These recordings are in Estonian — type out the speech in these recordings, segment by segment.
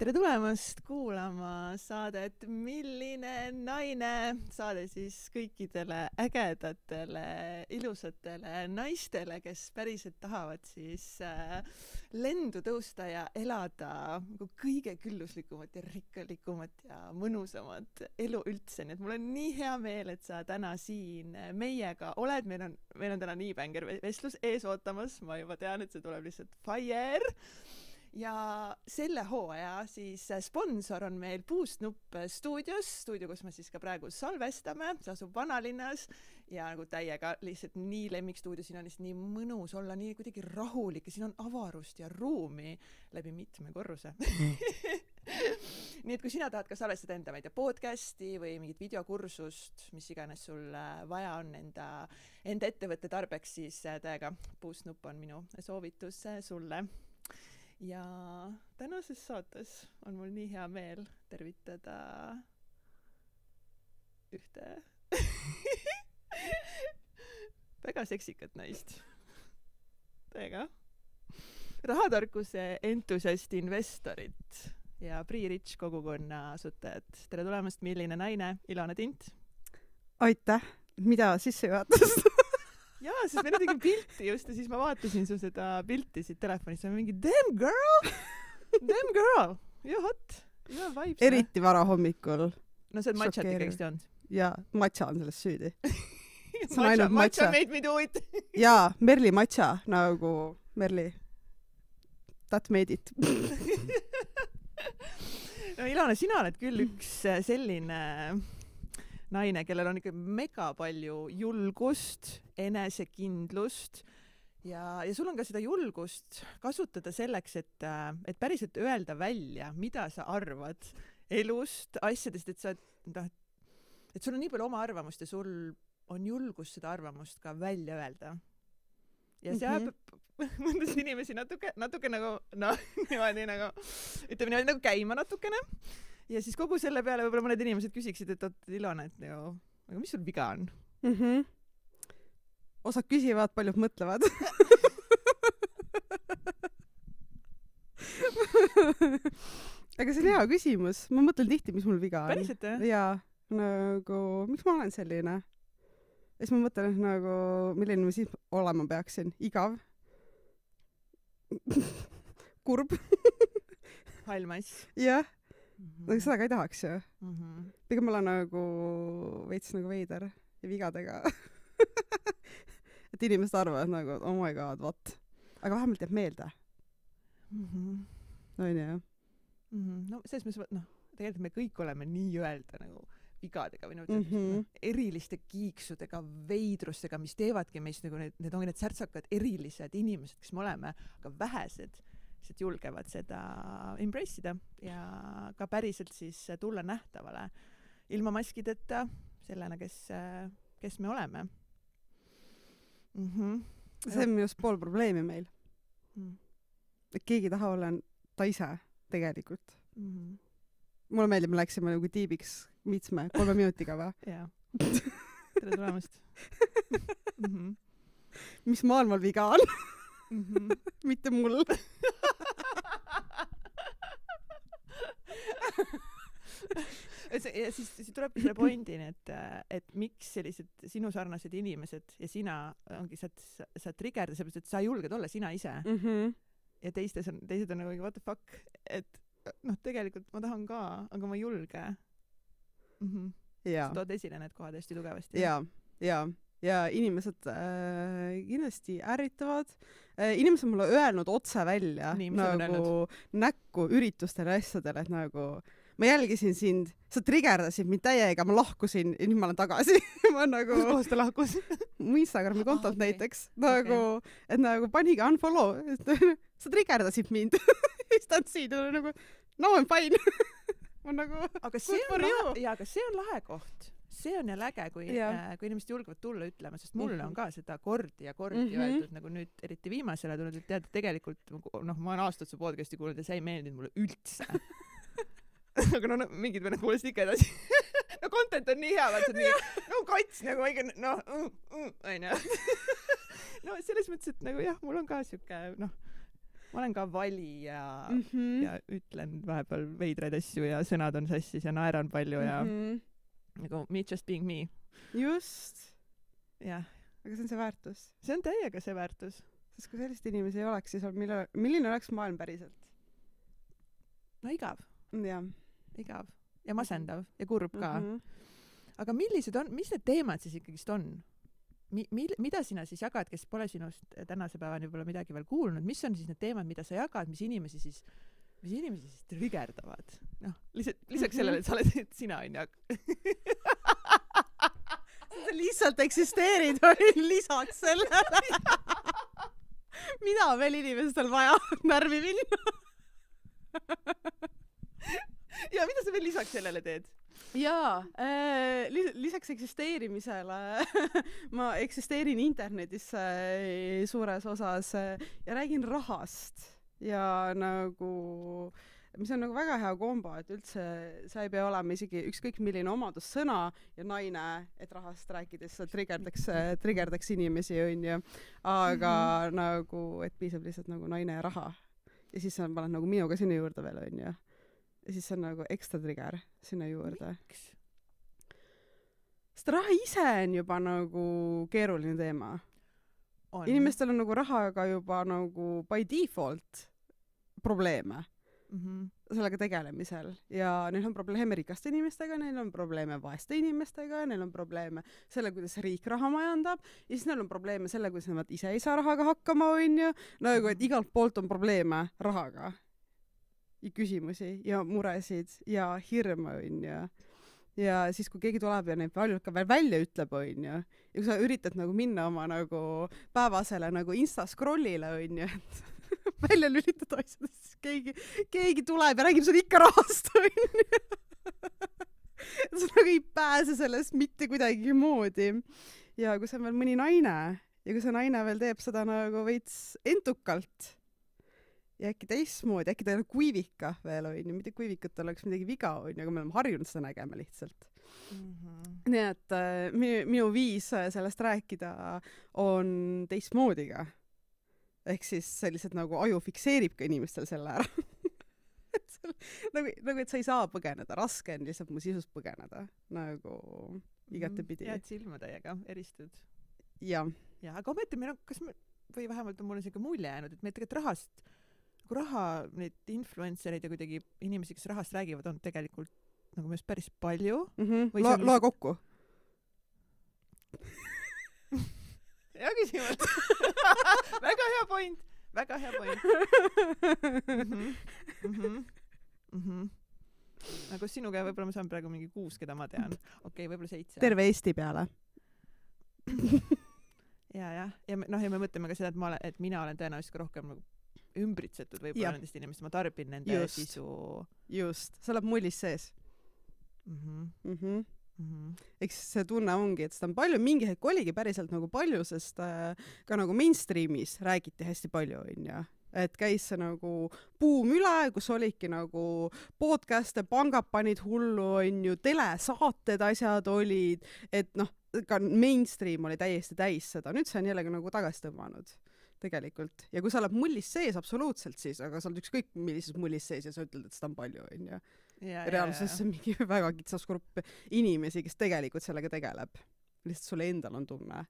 tere tulemast kuulama saadet Milline naine, saade siis kõikidele ägedatele, ilusatele naistele, kes päriselt tahavad siis lendu tõusta ja elada kõige külluslikumat ja rikkalikumat ja mõnusamat elu üldse. Nii et mul on nii hea meel, et sa täna siin meiega oled. Meil on täna nii bänger vestlus ees ootamas. Ma juba tean, et see tuleb lihtsalt fire. Ja selle hooaja siis sponsor on meil Puustnupp stuudio, kus me siis ka praegu salvestame. See asub Vanalinnas ja nagu täiega lihtsalt nii lemmikstuudio. Siin on lihtsalt nii mõnus olla, nii kuidagi rahulik ja siin on avarust ja ruumi läbi mitme korruse. Nii et kui sina tahad ka salvestada enda podcasti või mingit videokursust, mis iganes sul vaja on enda ettevõtte tarbeks, siis täiega Puustnupp on minu soovitus sulle. Ja tänases saates on mul nii hea meel tervitada ühte väga seksikat naist. Täiega. Rahatarkuse entusiast investorit ja Pre-Rich kogukonna asutajat. Tere tulemast, Milline naine, Ilona Tint. Aitäh. Mida sissejuhatust? Jaa, sest meil tegin pilti just ja siis ma vaatasin su seda pilti siit telefonist ja ma mingi damn girl, you're hot, you're vibes. Eriti vara hommikul. No see on matšat ikka olnud. Jaa, matša on selles süüdi. matša made me do it. Jaa, Merli matša, nagu Merli. That made it. No Ilona, sina oled küll üks selline naine, kellel on ikka mega palju julgust, enesekindlust ja sul on ka seda julgust kasutada selleks, et päriselt öelda välja, mida sa arvad elust, asjadest, et sul on nii palju oma arvamust ja sul on julgus seda arvamust ka välja öelda. Ja see mõndasid inimesi natuke nagu, niimoodi nagu, ütleme niimoodi nagu käima natukene. Ja siis kogu selle peale võib-olla mõned inimesed küsiksid, et Ilona, et nagu, aga mis sul viga on? Osad küsivad, paljud mõtlevad. Aga see on hea küsimus. Ma mõtlen tihti, mis mul viga on. Päriselt, jah? Jaa, nagu, miks ma olen selline? Ja siis ma mõtlen, et nagu, milline ma siis olema peaksin? Igav? Kurb? Halmass? Jah. Aga seda ka ei tahaks ju. Pigem ma olen nagu veits nagu veider ja vigadega. Et inimesed arvavad nagu, oh my god, what? Aga vähemalt jääb meelde. On ju? No selles mõttes, tegelikult me kõik oleme nii öelda nagu vigadega või eriliste kiiksudega, veidrustega, mis teevadki meist nagu need ongi need särtsakad erilised inimesed, kes me oleme, aga vähesed julgevad seda embrace'ida ja ka päriselt siis tulla nähtavale ilma maskideta sellena, kes me oleme. See on just pool probleemi meil. Et keegi taha olla ta ise tegelikult. Mulle meeldib, me läksime nagu tiibiks mitsme 3 minutiga või? Jaa. Tere tulemast. Mis maailmal viga on? Mitte mul. Ja siis tuleb selle pointini, et miks sellised sinu sarnased inimesed ja sina ongi, sa triggerda sellepärast, et sa julged olla sina ise. Ja teised on nagu, what the fuck, et tegelikult ma tahan ka, aga ma ei julge. Sa tood esile need kohad hästi tugevasti. Ja inimesed kindlasti ärritavad. Inimesed mulle öelnud otse välja nagu näkku üritustele asjadele, et nagu ma jälgisin sind, sa triggerdasid mind täiega, ma lahkusin ja nüüd ma olen tagasi. Ma nagu kus kohas ta lahkus? Mu Instagrami kontolt näiteks. Nagu, et nagu panigi unfollow. Sa triggerdasid mind. Istad siin nagu, no I'm fine. Nagu, aga see on lahe koht. See on jälle äge, kui inimesed julgevad tulla ütlema, sest mulle on ka seda kordi öeldud, nagu nüüd eriti viimasele tulnud, et tead, tegelikult ma olen aastat su podcasti kuulnud ja see ei meeldinud mulle üldse. Aga mingid vened kuulasid ikka edasi. No content on nii hea, vaatad nii, kats, nagu õige, aina. No selles mõttes, et nagu jah, mul on ka siuke, ma olen ka valija ja ütlen vahepeal veidraid asju ja sõnad on sassis ja naeran palju ja nagu me just being me. Just. Jah. Aga see on see väärtus. See on täiega see väärtus. Sest kui sellist inimesi ei oleks, siis milline oleks maailm päriselt? No igav. Jah. Igav. Ja masendav ja kurb ka. Aga mis need teemad siis ikkagist on? Mida sina siis jagad, kes pole sinust tänase päevani võib-olla midagi veel kuulnud? Mis on siis need teemad, mida sa jagad, mis inimesi siis trigerdavad? Noh, lisaks sellele, et sa oled sina on ja... Sa lihtsalt eksisteerid või lisaks sellele. Mida veel inimestel vaja närvi minna? Ja mida sa veel lisaks sellele teed? Jaa, lisaks eksisteerimisele ma eksisteerin internetis suures osas ja räägin rahast ja nagu mis on nagu väga hea kombo, et üldse sa ei pea olema isegi ükskõik milline omadussõna ja naine, et rahast rääkides sa trigerdaks inimesi, onju. Aga nagu, et piisab lihtsalt nagu naine ja raha. Ja siis sa paned nagu minuga sinna juurde veel, onju. Ja siis on nagu ekstra trigger sinna juurde. Miks? Sest raha ise on juba nagu keeruline teema. Inimestel on nagu rahaga juba nagu by default probleeme. Sellega tegelemisel ja neil on probleeme rikaste inimestega, neil on probleeme vaeste inimestega, neil on probleeme selle, kuidas riik raha majandab ja siis neil on probleeme selle, kuidas nad ise ei saa rahaga hakkama, onju. Nagu, et igalt poolt on probleeme rahaga ja küsimusi ja muresid ja hirme, onju. Ja siis, kui keegi tuleb ja neid paljud ka veel välja ütleb, onju. Ja kui sa üritad nagu minna oma nagu päevasele nagu Insta scrollile, onju, et välja lülitada asjadest, siis keegi tuleb ja räägib sulle ikka rahast, onju. Sa nagu ei pääse sellest mitte kuidagi moodi. Ja kui see on veel mõni naine ja kui see naine veel teeb seda nagu veits entukalt ja äkki teistmoodi, äkki ta ei ole kuivika veel, onju. Mitte kuivikutel oleks midagi viga, onju, aga me oleme harjunud seda nägema lihtsalt. Nii et minu viis sellest rääkida on teistmoodi ka. Ehk siis sellised nagu aju fikseerib ka inimestel selle ära. nagu, et sa ei saa põgeneda. Raske on lihtsalt mu sisust põgeneda. Nagu igatepidi. Jääd silma täiega, eristud. Ja, aga ometi meil on, või vähemalt on mulle selline mulje jäänud, et meil tegelikult rahast, nagu raha, neid influencereid ja kuidagi inimesi, kes rahast räägivad, on tegelikult nagu meist päris palju. Loe kokku. Hea küsimus. Väga hea point. Aga sinuga võib-olla ma saan praegu mingi 6, keda ma tean. Okei, võib-olla 7. Terve Eesti peale. Ja me mõtleme ka seda, et mina olen tõenäoliselt rohkem nagu ümbritsetud võib-olla nendest inimestest. Ma tarbin nende sisu. Just. Sa oled mullis sees. Eks see tunne ongi, et seda on palju, mingi hetk oligi päriselt nagu palju, sest ka nagu mainstreamis räägiti hästi palju, onju. Et käis see nagu buum üle, kus olidki nagu podcast'e, pangad panid hullu, onju, telesaated asjad olid, et noh, ka mainstream oli täiesti täis seda. Nüüd see on jällegi nagu tagasi tõmmanud tegelikult. Ja kui sa oled mullis sees absoluutselt siis, aga sa oled ükskõik millises mullis sees ja sa ütled, et seda on palju, onju. Reaalsuses see on mingi väga kitsas grupp inimesi, kes tegelikult sellega tegeleb. Lihtsalt sulle endal on tunne,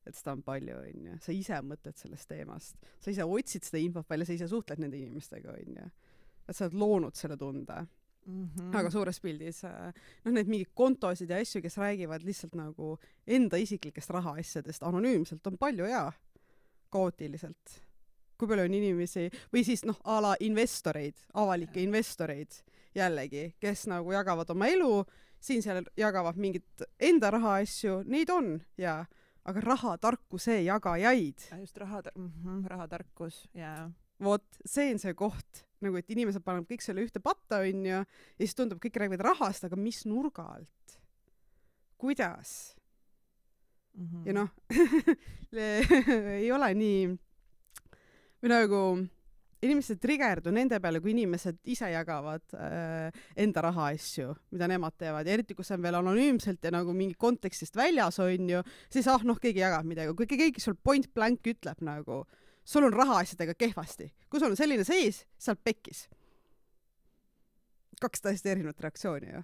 et seda on palju, onju. Sa ise mõtled sellest teemast. Sa ise otsid seda infot välja, sa ise suhtled nende inimestega, onju. Et sa oled loonud selle tunde. Aga suures pildis need mingid kontosid ja asju, kes räägivad lihtsalt nagu enda isiklikest rahaasjadest anonüümselt on palju kaootiliselt. Kui palju on inimesi või siis a la investoreid, avalikke investoreid jällegi, kes nagu jagavad oma elu, siin seal jagavad mingit enda rahaasju, neid on aga rahatarkuse jagajaid. Just rahatarkus, Vot, see on see koht, nagu et inimesed paneb kõik selle ühte patta, onju, ja siis tundub, kõik räägivad rahast, aga mis nurga alt? Kuidas? Ja noh, ei ole nii, või nagu inimesed triggerdu nende peale, kui inimesed ise jagavad enda rahaasju, mida nemad teevad. Ja eriti, kui see on veel anonüümselt ja nagu mingi kontekstist väljas on ju, siis keegi jagab midagi. Kui keegi sul point blank ütleb nagu, sul on rahaasjadega kehvasti. Kui sul on selline seis, sealt pekkis. 2 täiesti erinevat reaktsiooni ju.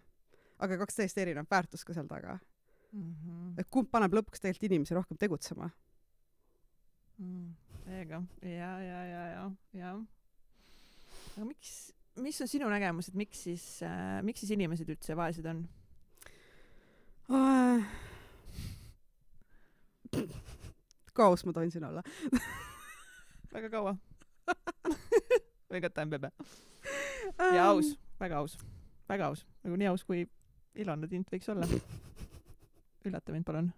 Aga 2 täiesti erinevat väärtust ka seal taga. Et kumb paneb lõpuks tegelikult inimesi rohkem tegutsema? Ega. Ja. Aga mis on sinu nägemus, et miks siis inimesed üldse vaesed on? Kaos ma tohin siin olla. Väga kaua. Või katta MBB. Ja aus. Väga aus. Väga aus. Nagu nii aus, kui Ilona Tint võiks olla. Üllata mind, palun.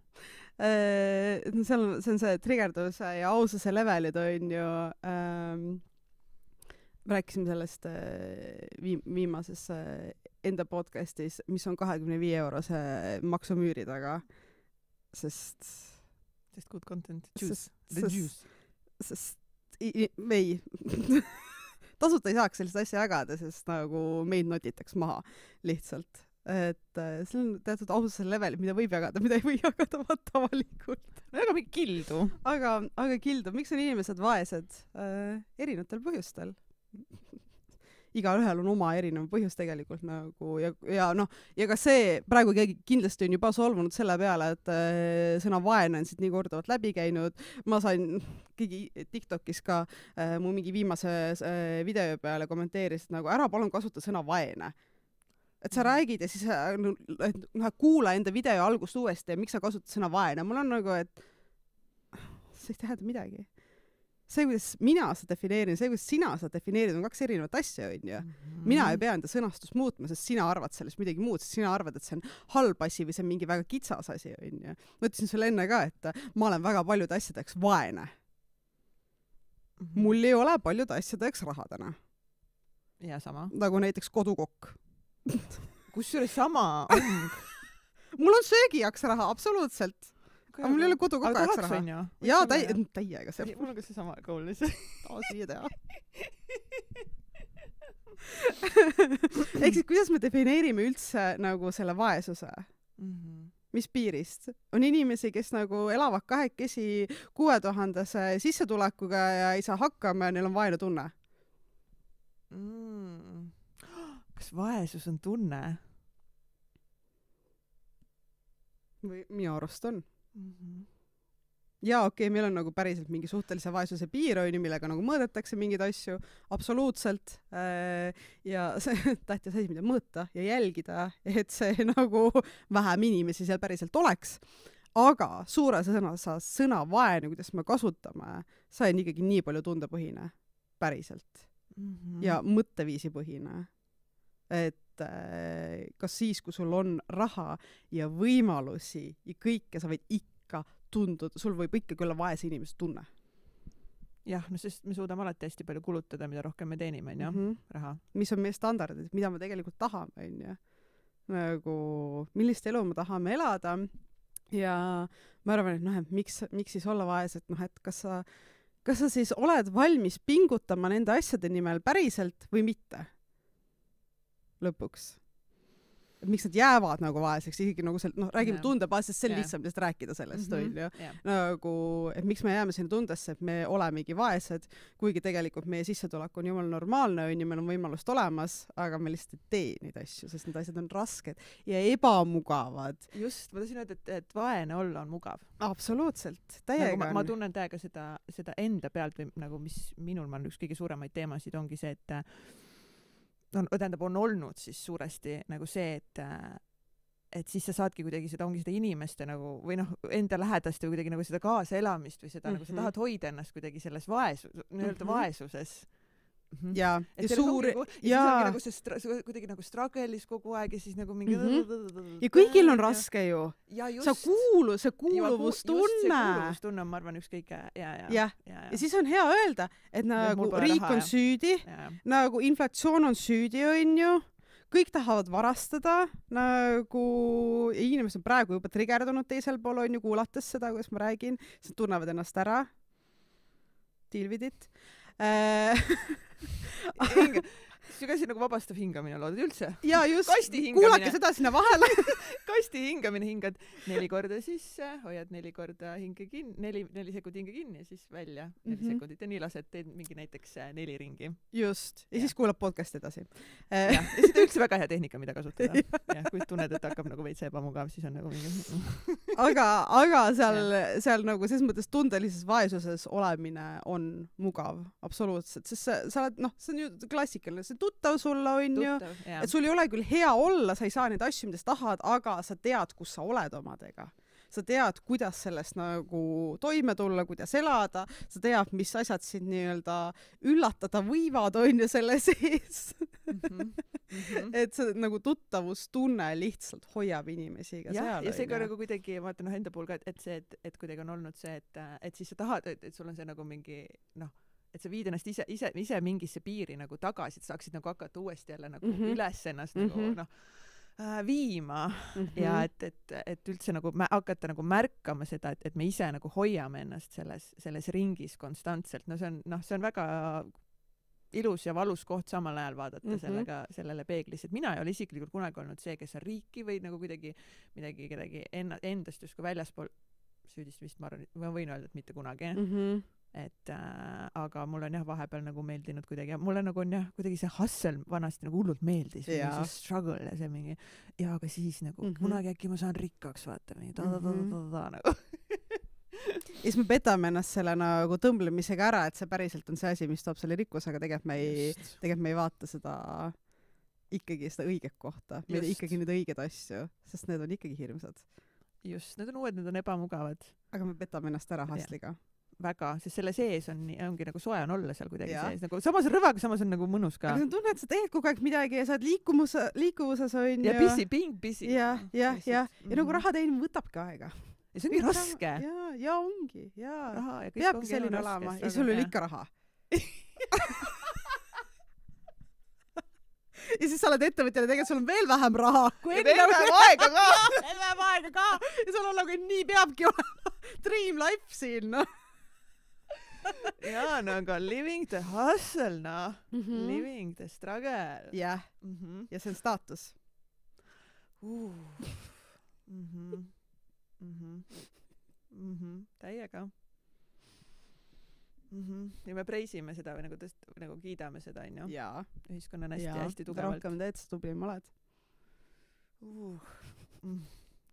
See on see trigerduse ja aususe levelid on ju. Rääkisime sellest viimases enda podcastis, mis on 25 eurose maksumüüri taga. Sest good content. Juice. The juice. Sest ei. Tasuta ei saaks sellist asja jagada, sest nagu meid notitaks maha lihtsalt. Et see on teatud aususe levelid, mida võib jagada, mida ei või jagada vaata avalikult. No aga mingi kildu. Aga kildu. Miks on inimesed vaesed? Erinevatel põhjustel. Igalühel on oma erinev põhjus tegelikult nagu ja noh, ja ka see praegu keegi kindlasti on juba solvunud selle peale, et sõna vaene on siit nii korduvalt läbi käinud. Ma sain keegi TikTokis ka mu mingi viimase video peale kommenteeris, et nagu ära palun kasuta sõna vaene. Et sa räägid ja siis kuula enda video algust uuesti ja miks sa kasutad sõna vaene. Mul on nagu, et see ei tähenda midagi. See, kuidas mina seda defineerin, see, kuidas sina seda defineerid, on 2 erinevat asja, on ju. Mina ei pea enda sõnastust muutma, sest sina arvad sellest midagi muud, sest sina arvad, et see on halb asi või see on mingi väga kitsas asi, on ju. Ma ütlesin sulle enne ka, et ma olen väga paljude asjadeks vaene. Mul ei ole paljude asjadeks raha täna. Ja sama. Nagu näiteks kodukokk. Kusjuures sama on. Mul on söögijaks raha, absoluutselt. Aga mul ei ole kodukoka jaoks raha. Jaa, täiega see. Mul on ka see sama kool lihtsalt. Taas viie teha. Ehk siis, kuidas me defineerime üldse nagu selle vaesuse? Mis piirist? On inimesi, kes nagu elavad 2 6000 sissetulekuga ja ei saa hakkama ja neil on vaene tunne. Kas vaesus on tunne? Või minu arust on. Ja okei, meil on nagu päriselt mingi suhtelise vaesuse piir, millega nagu mõõdetakse mingeid asju, absoluutselt. Ja see tähtis asi, mida mõõta ja jälgida, et see nagu vähem inimesi seal päriselt oleks. Aga suure sõna vaene, kuidas me kasutame, see on ikkagi nii palju tundepõhine päriselt. Ja mõtteviisipõhine. Et kas siis, kui sul on raha ja võimalusi ja kõike, sa võid ikka tunduda, sul võib ikkagi olla vaese inimese tunne. Jah, no sest me suudame alati hästi palju kulutada, mida rohkem me teenime, raha. Mis on meie standardid, mida me tegelikult tahame, nagu millist elu me tahame elada ja ma arvan, et miks siis olla vaesed, et kas sa siis oled valmis pingutama nende asjade nimel päriselt või mitte? Lõpuks. Et miks nad jäävad nagu vaeseks, isegi nagu räägime tundebaasist, see on lihtsam lihtsalt rääkida sellest, on ju. Nagu, et miks me jääme sinna tundesse, et me olemegi vaesed, kuigi tegelikult meie sissetulek on jumal normaalne, on ju, meil on võimalust olemas, aga me lihtsalt ei tee neid asju, sest need asjad on rasked ja ebamugavad. Just, ma tahtsin öelda, et vaene olla on mugav. Absoluutselt, täiega nagu ma tunnen täiega seda enda pealt või nagu mis minul on üks kõige suuremaid teemasid ongi see, et on olnud siis suuresti nagu see, et siis sa saadki kuidagi seda inimeste nagu, või enda lähedast või kuidagi nagu seda kaasaelamist või seda nagu sa tahad hoida ennast kuidagi selles vaesuses. Ja suur ja nagu see kuidagi nagu struggle'is kogu aeg ja siis nagu mingi ja kõigil on raske ju. Sa see kuuluvustunne. On, ma arvan, üks kõige ja siis on hea öelda, et nagu riik on süüdi, nagu inflatsioon on süüdi, on ju, kõik tahavad varastada, nagu inimesed on praegu juba trigerdunud teisel pool, on ju, kuulates seda, kuidas ma räägin, siis tunnevad ennast ära. Deal with it. Siuke nagu vabastav hingamine loodud üldse. Ja just, kuulake seda sinna vahele. Kasti hingamine, hingad 4 korda sisse, hoiad 4 korda hinge kinni, 4 sekundit hinge kinni ja siis välja 4 sekundit ja nii lased, teed mingi näiteks 4 ringi. Just, ja siis kuulab podcast edasi. Ja seda üldse väga hea tehnika, mida kasutada. Ja kui tunned, et hakkab nagu veits ebamugav, siis on nagu mingi... aga seal nagu selles mõttes tundelises vaesuses olemine on mugav, absoluutselt, sest sa oled, see on ju klassikaline, see tuttav sulle on ju, et sul ei ole küll hea olla, sa ei saa neid asju, mida sa tahad, aga sa tead, kus sa oled omadega. Sa tead, kuidas sellest nagu toime tulla, kuidas elada, sa tead, mis asjad sind nii-öelda üllatada võivad, on ju selle sees. Et see nagu tuttavustunne lihtsalt hoiab inimesi ka seal. Ja see ka nagu kuidagi, ma vaatan enda puhul ka, et see, et kuidagi on olnud see, et siis sa tahad, et sul on see nagu mingi, et sa viid ennast ise mingisse piiri nagu tagasi, et saaksid nagu hakata uuesti jälle nagu üles ennast nagu viima ja et üldse nagu hakata nagu märkama seda, et me ise nagu hoiame ennast selles ringis konstantselt. See on väga ilus ja valus koht samal ajal vaadata sellele peeglisse, et mina ei ole isiklikult kunagi olnud see, kes on riiki või nagu kuidagi midagi kedagi endast justkui väljaspool süüdistamist, ma arvan, ma võin öelda, et mitte kunagi. Et aga mul on vahepeal nagu meeldinud kuidagi ja mulle nagu on kuidagi see hustle vanasti nagu hullult meeldis, see struggle ja see mingi aga siis nagu kunagi äkki ma saan rikkaks, vaata mingi nagu. Ja siis me petame ennast selle nagu tõmblemisega ära, et see päriselt on see asi, mis toob selle rikkuse, aga tegelikult me ei vaata seda ikkagi seda õiget kohta, ikkagi neid õigeid asju, sest need on ikkagi hirmsad. Just, need on uued, need on ebamugavad. Aga me petame ennast ära hustliga. Väga, sest selle sees ongi nagu soe on olla seal kuidagi sees. Nagu, samas on rõvaga, samas on nagu mõnus ka. Aga sa tunned, et sa teed kogu aeg midagi ja sa oled liikuvuses on ja busy. Ja nagu raha teenim võtabki aega. Ja see ongi raske. Ja ongi. Raha ja kõik peabki ongi selline olema ja sul oli ikka raha. Ja siis sa oled ettevõtjale, tegelikult sul on veel vähem raha. Ja veel vähem aega ka. Veel vähem aega ka. Ja sul on nagu nii peabki olema dream life siin, Jaa, aga living the hustle, living the struggle. Jah, ja see on staatus. Täiega. Ja me preisime seda või nagu kiidame seda, on ju? Jaa. Ühiskonna on hästi tugevalt. Rohkem teed, sa tublim oled.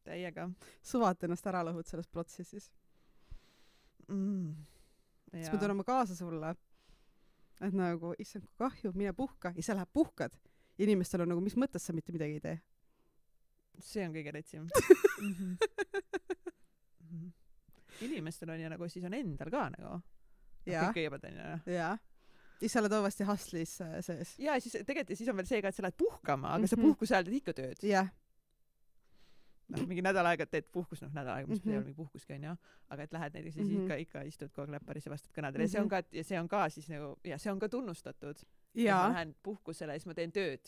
Täiega. Suvat ennast ära lõhud selles protsessis. Siis me tuleme kaasa sulle, et nagu, issand, kui kahju, mine puhka, ja sa läheb puhkad. Ja inimestel on nagu, mis mõttes sa mitte midagi ei tee? See on kõige retsim. Inimestel on ja nagu, siis on endal ka nagu. Kõik kõigepealt on ju. Jaa. Siis sa oled uuesti hustlis sees. Ja siis tegelikult siis on veel see ka, et sa lähed puhkama, aga sa puhkuse ajal teed ikka tööd. Jah. Mingi nädal aega teed puhkus, nädal aega, mis ei ole mingi puhkuski, on ju. Aga et lähed näiteks ja siis ikka istud kogu aeg läpparis ja vastad kõnadele. Ja see on ka siis nagu, ja see on ka tunnustatud. Ja ma lähen puhkusele ja siis ma teen tööd.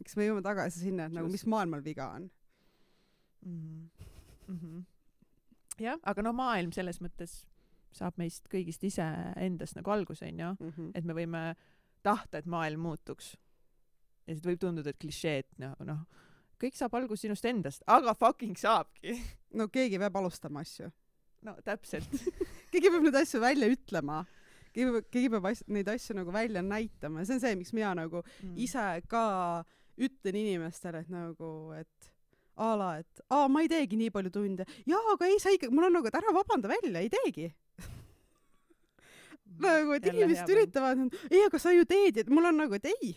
Eks me jõuame tagasi sinna, et nagu mis maailmal viga on. Jah, aga maailm selles mõttes saab meist kõigist ise endast nagu alguse, on ju. Et me võime tahta, et maailm muutuks. Ja see võib tunduda, et klišeed, kõik saab algus sinust endast, aga fucking saabki. No keegi peab alustama asju. No täpselt. Keegi peab neid asju välja ütlema. Keegi peab neid asju nagu välja näitama. See on see, miks mina nagu ise ka ütlen inimestele, et nagu, et ma ei teegi nii palju tunde. Jaa, aga ei, sa ikka, mul on nagu, et ära vabanda välja, ei teegi. Nagu, et inimesed üritavad, ei, aga sa ju teed, et mul on nagu, et ei.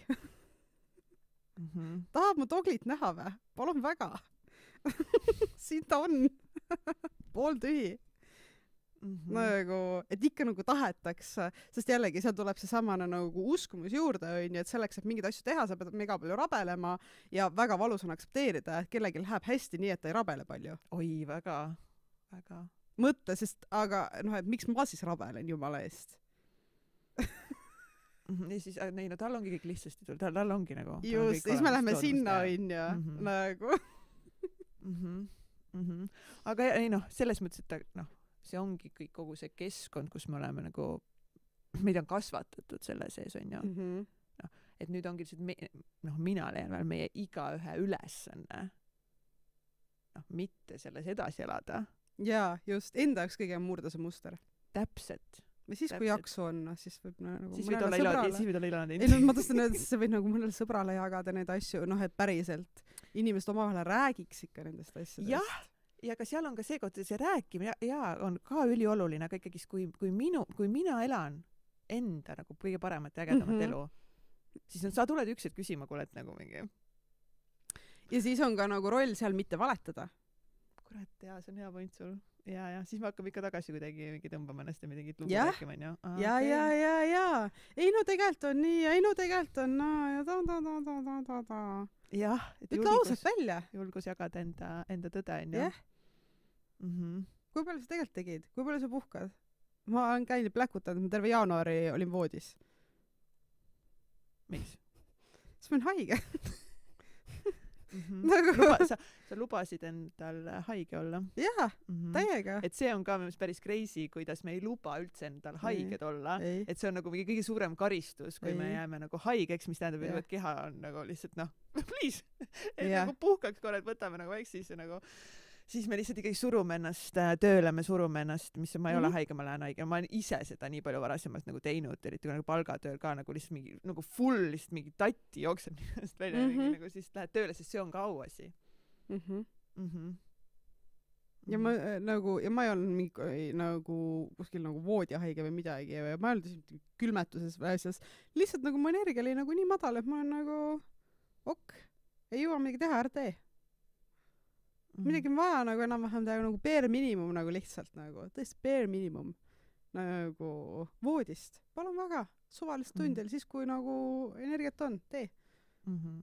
Tahab mu toglit näha või? Palun väga. Siin ta on. Pooltühi. Nagu, et ikka nagu tahetaks, sest jällegi seal tuleb see samane nagu uskumus juurde, on ju, et selleks, et mingeid asju teha, sa pead mega palju rabelema ja väga valus on aktsepteerida, et kellelgi läheb hästi nii, et ta ei rabele palju. Oi, väga. Mõtle, sest, aga et miks ma siis rabelen jumala eest? Ja siis, tal ongi kõik lihtsasti tal ongi nagu. Just, siis me lähme sinna, on ju, nagu. Aga ei selles mõttes, et see ongi kõik kogu see keskkond, kus me oleme nagu meid on kasvatatud selle sees, on ju. No, et nüüd ongi lihtsalt mina leian veel meie igaühe ülesanne mitte selles edasi elada. Jaa, just, enda jaoks kõige murda see muster. Täpselt. Ja siis, kui jaksu on, siis võib nagu siis võid olla ilane ei, ma tahtsin öelda, et sa võid nagu mõnele sõbrale jagada neid asju, et päriselt inimesed omavahel räägiks ikka nendest asjadest. Jah, ja ka seal on ka see koht, see rääkimine on ka ülioluline, aga ikkagi kui mina elan enda nagu kõige paremat ja ägedamat elu, siis sa tuled üks hetk küsima, kuule, et nagu mingi. Ja siis on ka nagu roll seal mitte valetada. Kurat, jaa, see on hea point sul. Ja siis me hakkame ikka tagasi kuidagi mingi tõmbama ennast ja midagi lugu rääkima, on ju. Ja. Ei, no tegelikult on nii, ei, no tegelikult on ta. Jah. Ütle ausalt välja. Julgus jagada enda tõde, on ju. Jah. Kui palju sa tegelikult tegid? Kui palju sa puhkad? Ma olen käinud pläkutanud, ma terve jaanuari olin voodis. Miks? Siis ma olen haige. Sa lubasid endal haige olla. Jaa, täiega. Et see on ka päris crazy, kuidas me ei luba üldse endal haiged olla. Et see on nagu kõige suurem karistus, kui me jääme nagu haigeks, mis tähendab, et keha on nagu lihtsalt please, et nagu puhkaks korra, et võtame nagu eks siis me lihtsalt ikkagi surume ennast tööle, me surume ennast, mis ma ei ole haige, ma lähen haige. Ma olen ise seda nii palju varasemalt nagu teinud, eriti nagu palgatööl ka nagu lihtsalt mingi nagu full lihtsalt mingi tatti jookseb niimoodi välja nagu siis lähed tööle, sest see on ka auasi. Ja ma ei olnud mingi nagu kuskil nagu voodihaige või midagi ja ma ei olnud külmetuses või asjas. Lihtsalt nagu mu energia oli nagu nii madal, et ma olen nagu ei jõua midagi teha, ära tee. Midagi on vaja nagu enam-vähem teha nagu bare minimum nagu lihtsalt nagu, tõesti bare minimum nagu voodist. Palun väga, suvalist tundel, siis kui nagu energiat on, tee.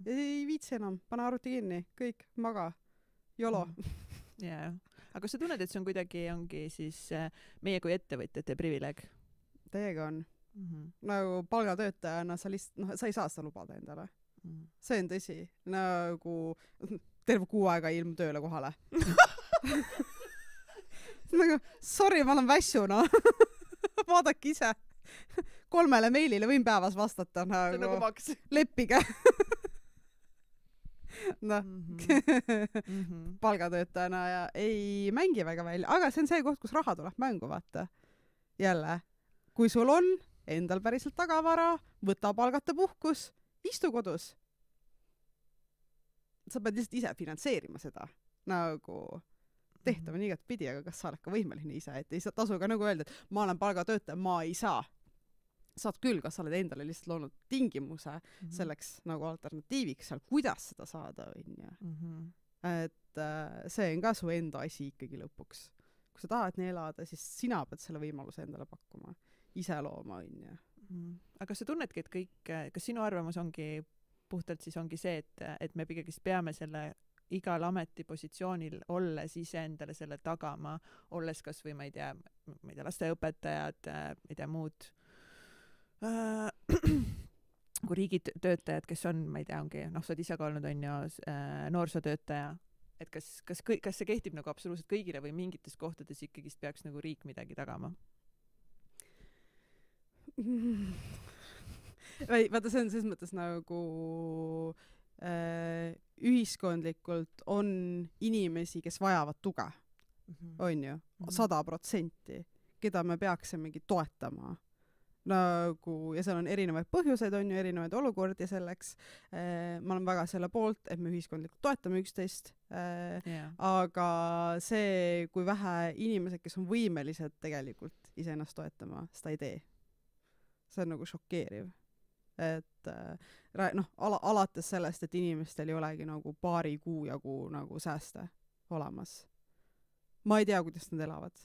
Ja ei viitsi enam, pane arvuti kinni, kõik, maga, jolo. Jaa, aga sa tunned, et see on kuidagi ongi siis meie kui ettevõtjate privileeg? Täiega on. Nagu palgatöötajana sa lihtsalt, sa ei saa seda lubada endale. See on tõsi. Nagu terve kuu aega ilmu tööle kohale. Nagu, sorry, ma olen väsuna. Vaadake ise. 3 meilile võin päevas vastata. Nagu maks. Leppige. Palgatöötajana ja ei mängi väga välja. Aga see on see koht, kus raha tuleb mängu, vaata. Jälle, kui sul on endal päriselt tagavara, võta palgata puhkus, istu kodus. Sa pead lihtsalt ise finantseerima seda. Nagu tehtama nii igat pidi, aga kas sa oled ka võimeline ise, et ei tasu ka nagu öelda, et ma olen palgatöötaja, ma ei saa. Saad küll, kas sa oled endale lihtsalt loonud tingimuse selleks nagu alternatiiviks seal, kuidas seda saada, on. Et see on ka su enda asi ikkagi lõpuks. Kui sa tahad nii elada, siis sina pead selle võimaluse endale pakkuma. Ise looma, on. Aga sa tunnedki, et kõik, kas sinu arvamus ongi puhtalt siis ongi see, et me ikkagi peame selle igal ametipositsioonil olles ise endale selle tagama, olles kas või, ma ei tea, lasteõpetajad, ma ei tea, muud kui riigitöötajad, kes on, ma ei tea, ongi, sa oled ise ka olnud, on ju, noorsootöötaja, et kas see kehtib nagu absoluutselt kõigile või mingites kohtades ikkagi peaks nagu riik midagi tagama? Vaata, see on selles mõttes nagu ühiskondlikult on inimesi, kes vajavad tuge, on ju, 100%, keda me peaksimegi toetama. Nagu, ja seal on erinevaid põhjuseid, on ju, erinevaid olukordi selleks. Ma olen väga selle poolt, et me ühiskondlikult toetame üksteist. Aga see, kui vähe inimesed, kes on võimelised tegelikult iseennast toetama, seda ei tee. See on nagu šokeeriv. Et alates sellest, et inimestel ei olegi nagu paari kuu jagu nagu sääste olemas. Ma ei tea, kuidas nad elavad.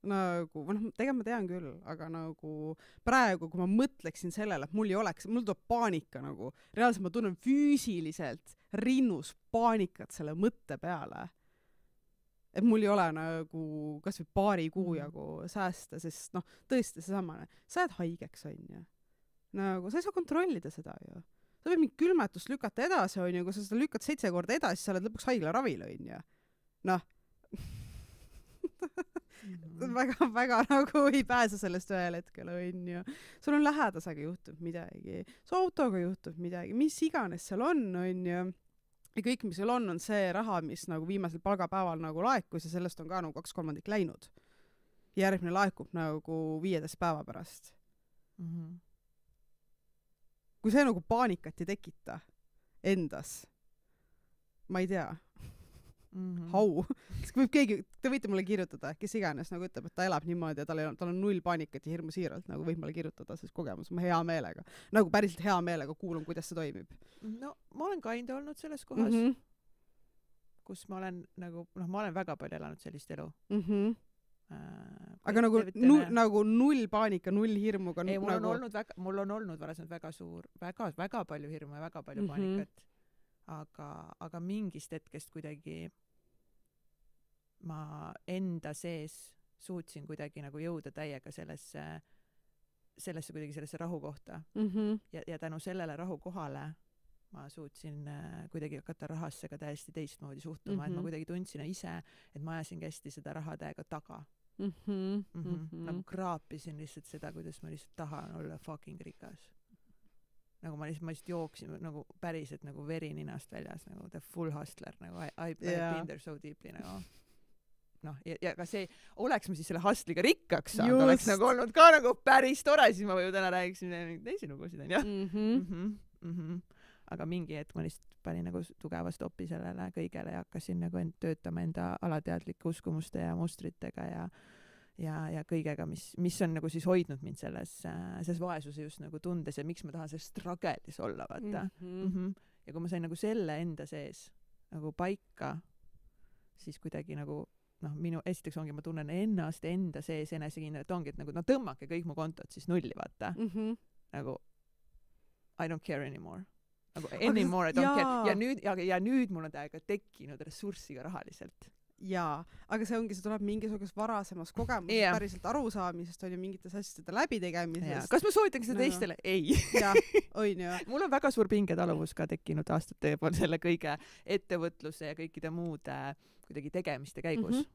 Nagu, tegelikult ma tean küll, aga nagu praegu, kui ma mõtleksin sellele, et mul tuleb paanika nagu, reaalselt ma tunnen füüsiliselt rinnus paanikat selle mõtte peale. Et mul ei ole nagu kas või paari kuu jagu säästa, sest tõesti seesamane, sa jääd haigeks, on ju. Nagu, sa ei saa kontrollida seda ju. Sa võid mingi külmetust lükata edasi, on ju, kui sa seda lükkad 7 korda edasi, sa oled lõpuks haigla ravil, on ju. väga nagu ei pääse sellest ühel hetkel, onju. sul on lähedasega juhtub midagi, su autoga juhtub midagi, mis iganes seal onju. Ja kõik, mis seal on see raha, mis nagu viimasel palgapäeval nagu laekus ja sellest on ka nagu 2/3 läinud. Järgmine laekub nagu 15 päeva pärast. Kui see nagu paanikat ei tekita endas, ma ei tea. Hau. Võib keegi, te võite mulle kirjutada, kes iganes nagu ütleb, et ta elab niimoodi ja tal on 0 paanikat ja hirmu siiralt, nagu võib mulle kirjutada, sest kogemus ma hea meelega, nagu päriselt hea meelega kuulun, kuidas see toimib. No ma olen kinda olnud selles kohas, kus ma olen nagu, ma olen väga palju elanud sellist elu. Aga nagu 0 paanika, 0 hirmuga. Ei, mul on olnud varasemalt väga suur, väga palju hirmu ja väga palju paanikat. Aga mingist hetkest kuidagi ma enda sees suutsin kuidagi nagu jõuda täiega sellesse kuidagi sellesse rahu kohta. Ja tänu sellele rahu kohale ma suutsin kuidagi hakata rahasse ka täiesti teistmoodi suhtuma, et ma kuidagi tundsin ise, et ma ajasin hästi seda raha täiega taga. Nagu kraapisin lihtsalt seda, kuidas ma lihtsalt tahan olla fucking rikas. Nagu ma lihtsalt jooksin nagu päriselt nagu veri ninast väljas, nagu the full hustler, nagu I've been there so deeply, nagu. Ja ka see, oleks ma siis selle hustliga rikkaks saanud, oleks nagu olnud ka nagu päris tore, siis ma või täna räägiksin teisi lugusid, on. Aga mingi hetk ma lihtsalt panin nagu tugeva stopi sellele kõigele ja hakkasin nagu töötama enda alateadlike uskumuste ja mustritega ja kõigega, mis on nagu siis hoidnud mind selles vaesuse just nagu tundes ja miks ma tahan selles struggle'is olla, vaata. Ja kui ma sain nagu selle enda sees nagu paika, siis kuidagi nagu minu esiteks ongi, ma tunnen ennast enda sees enesekindlalt, ongi, et nagu tõmmake kõik mu kontod siis nulli, vaata. Nagu I don't care anymore. Nagu anymore I don't care. Ja nüüd mul on täiega tekkinud ressurssi ka rahaliselt. Jaa, aga see ongi, see tuleb mingisugust varasemas kogemusest päriselt arusaamisest, on ju mingites asjade läbitegemisest. Kas ma soovitan seda teistele? Ei. Jaa, on ju. Mul on väga suur pingetaluvus ka tekkinud aastate pool selle kõige ettevõtluse ja kõikide muude kuidagi tegemiste käigus.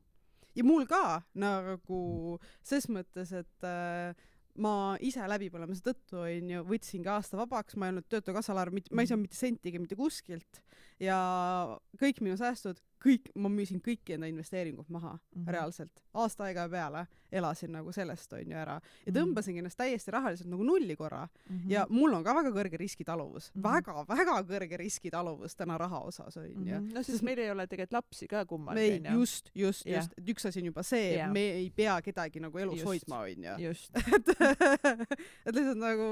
Ja mul ka nagu ses mõttes, et ma ise läbipõlemise tõttu võtsingi aasta vabaks, ma ei olnud töötukassal arv, ma ei saa mitte sentiga mitte kuskilt ja kõik minu säästud, ma müüsin kõiki enda investeeringud maha reaalselt. Aasta aega peale elasin nagu sellest ära ja tõmbasin ennast täiesti rahaliselt nagu nulli korra ja mul on ka väga kõrge riskitaluvus, väga kõrge riskitaluvus täna raha osas on ju. No sest meil ei ole tegelikult lapsi ka kummal. Just. Et üks asi on juba see, et me ei pea kedagi nagu elus hoidma on ju. Et lihtsalt nagu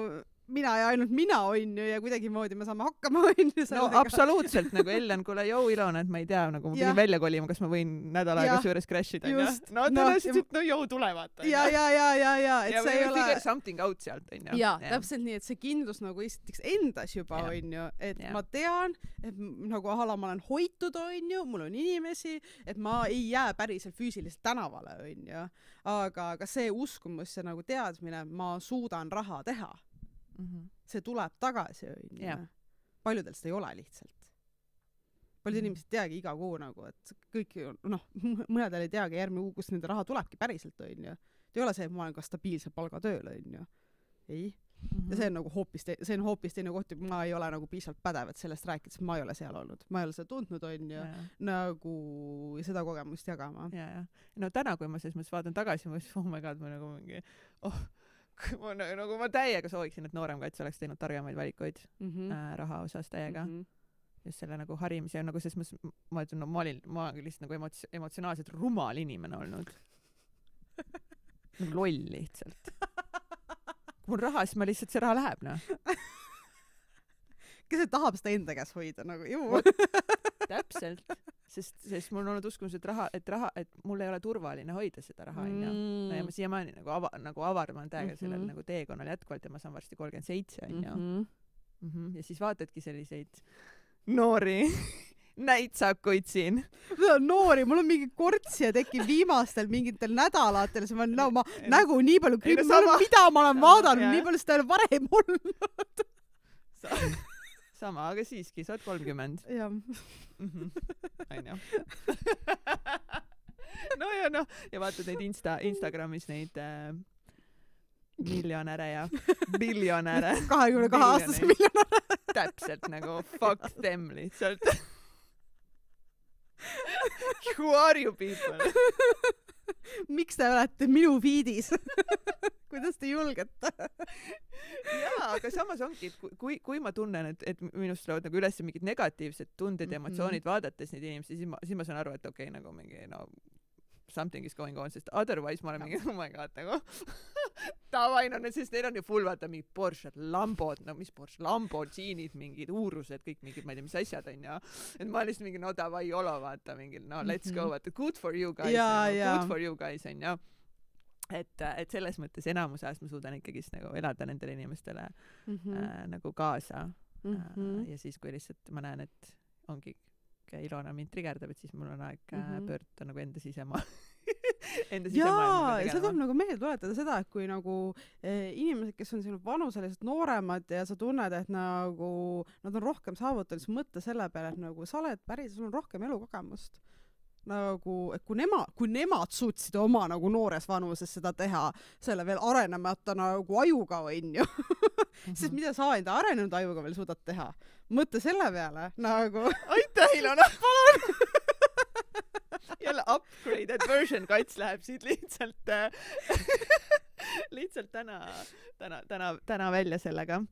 mina ja ainult mina on ju ja kuidagimoodi me saame hakkama on ju. No absoluutselt nagu Ellen, kuule Ilona, et ma ei tea, nagu ma pidin välja kolima, kas ma võin nädal aega juures crashida. No tõenäoliselt, et no tule vaata. Ja. Et see ei ole something out sealt on ju. Ja, täpselt nii, et see kindlus nagu esiteks endas juba on ju, et ma tean, et nagu ma olen hoitud on ju, mul on inimesi, et ma ei jää päriselt füüsiliselt tänavale on ju. Aga see uskumus ja nagu teadmine, ma suudan raha teha. See tuleb tagasi on ju. Paljudel seda ei ole lihtsalt. Paljud inimesed ei teagi iga kuu nagu, et kõik, mõnedel ei teagi järgmine kuu, kus nende raha tulebki päriselt on ju. Ei ole see, et ma olen ka stabiilse palgatööl on ju. Ei. Ja see on nagu hoopis teine koht, et ma ei ole nagu piisavalt pädev, et sellest rääkida, sest ma ei ole seal olnud. Ma ei ole seda tundnud on ju, nagu seda kogemust jagama. No täna, kui ma selles mõttes vaatan tagasi, ma oh my god, ma nagu mingi nagu ma täiega sooviksin, et noorem kaitse oleks teinud targemaid valikuid raha osas täiega. Just selle nagu harimise ja nagu selles mõttes, ma ütlen, ma olen lihtsalt nagu emotsionaalselt rumal inimene olnud. Nagu loll lihtsalt. Kui mul raha, siis ma lihtsalt see raha läheb, Kes tahab seda enda käes hoida nagu ju. Täpselt. Sest mul on olnud uskumus, et mul ei ole turvaline hoida seda raha ja ma siiamaani nagu avarman täiega sellel nagu teekonnal jätkuvalt ja ma saan varsti 37 on ju. Ja siis vaatadki selliseid noori näitsakuid siin. Noori, mul on mingi kortsija tekib viimastel mingitel nädalatel, siis ma nägu nii palju mida ma olen vaadanud, nii palju seda varem olnud. Sama, aga siiski, sa oled 30. Jah. Aina. No ja noh, ja vaatad neid Instagramis neid miljonäre ja biljonäre 22-aastase miljonäre täpselt nagu fuck them lihtsalt who are you people miks te olete minu feedis kuidas te julgete jaa, aga samas ongi, et kui ma tunnen, et minust tulevad nagu üles mingid negatiivsed tunded ja emotsioonid vaadates neid inimesi, siis ma saan aru, et okei, nagu mingi no something is going on, sest otherwise ma olen mingi oh my god nagu davai, no sest neil on ju full vaata mingid Porsche, Lambod, no mis Porsche, Lamborghinid, mingid uurused, kõik mingid, ma ei tea, mis asjad on ja et ma lihtsalt mingi no davai, jolo vaata mingil no let's go, vaata good for you guys, good for you guys on ja et selles mõttes enamuse ajast ma suudan ikkagist nagu elada nendele inimestele nagu kaasa ja siis kui lihtsalt ma näen, et ongi Ilona mind trigerdab, et siis mul on aeg pöörduda nagu enda sisemaa jaa, see tuleb nagu meelde tuletada seda, et kui nagu inimesed, kes on sinu vanuselt nooremad ja sa tunned, et nagu nad on rohkem saavutanud, siis mõtle selle peale, et nagu sa oled päris, sul on rohkem elukogemust. Nagu, et kui nemad suutsid oma nagu noores vanuses seda teha, selle veel arenemata nagu ajuga on ju, sest mida sa enda arenenud ajuga veel suudad teha? Mõtle selle peale, nagu aitäh, Ilona! Palun! Jälle upgraded version Kats läheb siit lihtsalt täna välja sellega.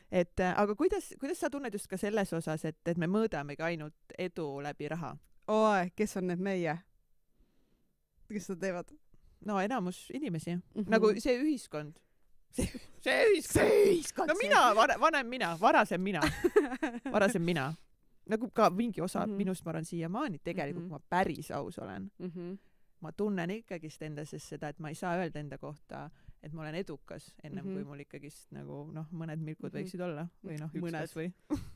Et, aga kuidas sa tunned just ka selles osas, et me mõõdamegi ainult edu läbi raha? Kes on need meie? Kes seda teevad? No enamus inimesi. Nagu see ühiskond. See ühiskond. No mina, varasem mina. Nagu ka mingi osa minust ma arvan siiamaani, tegelikult ma päris aus olen. Ma tunnen ikkagist endasest seda, et ma ei saa öelda enda kohta, et ma olen edukas ennem kui mul ikkagist nagu noh, mõned milkud võiksid olla või noh, üks või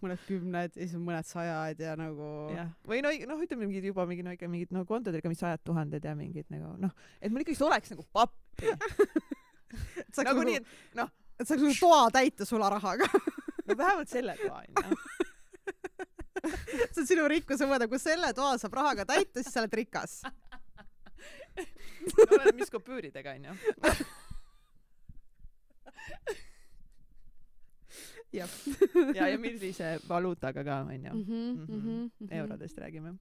mõned 10 ja siis mõned 100 ja nagu ja. Või noh, ütleme mingid juba mingid no kontodega, mis 100 000 ja mingid nagu noh, et mul ikkagist oleks nagu pappi nagu nii, et noh, et saaks nagu toa täita sularahaga no vähemalt selle toa on see on sinu rikkuse mõõde, kui selle toa saab rahaga täita, siis sa oled rikas no olen mis kopüüridega on ju ja millise valuutaga ka on ju eurodest räägime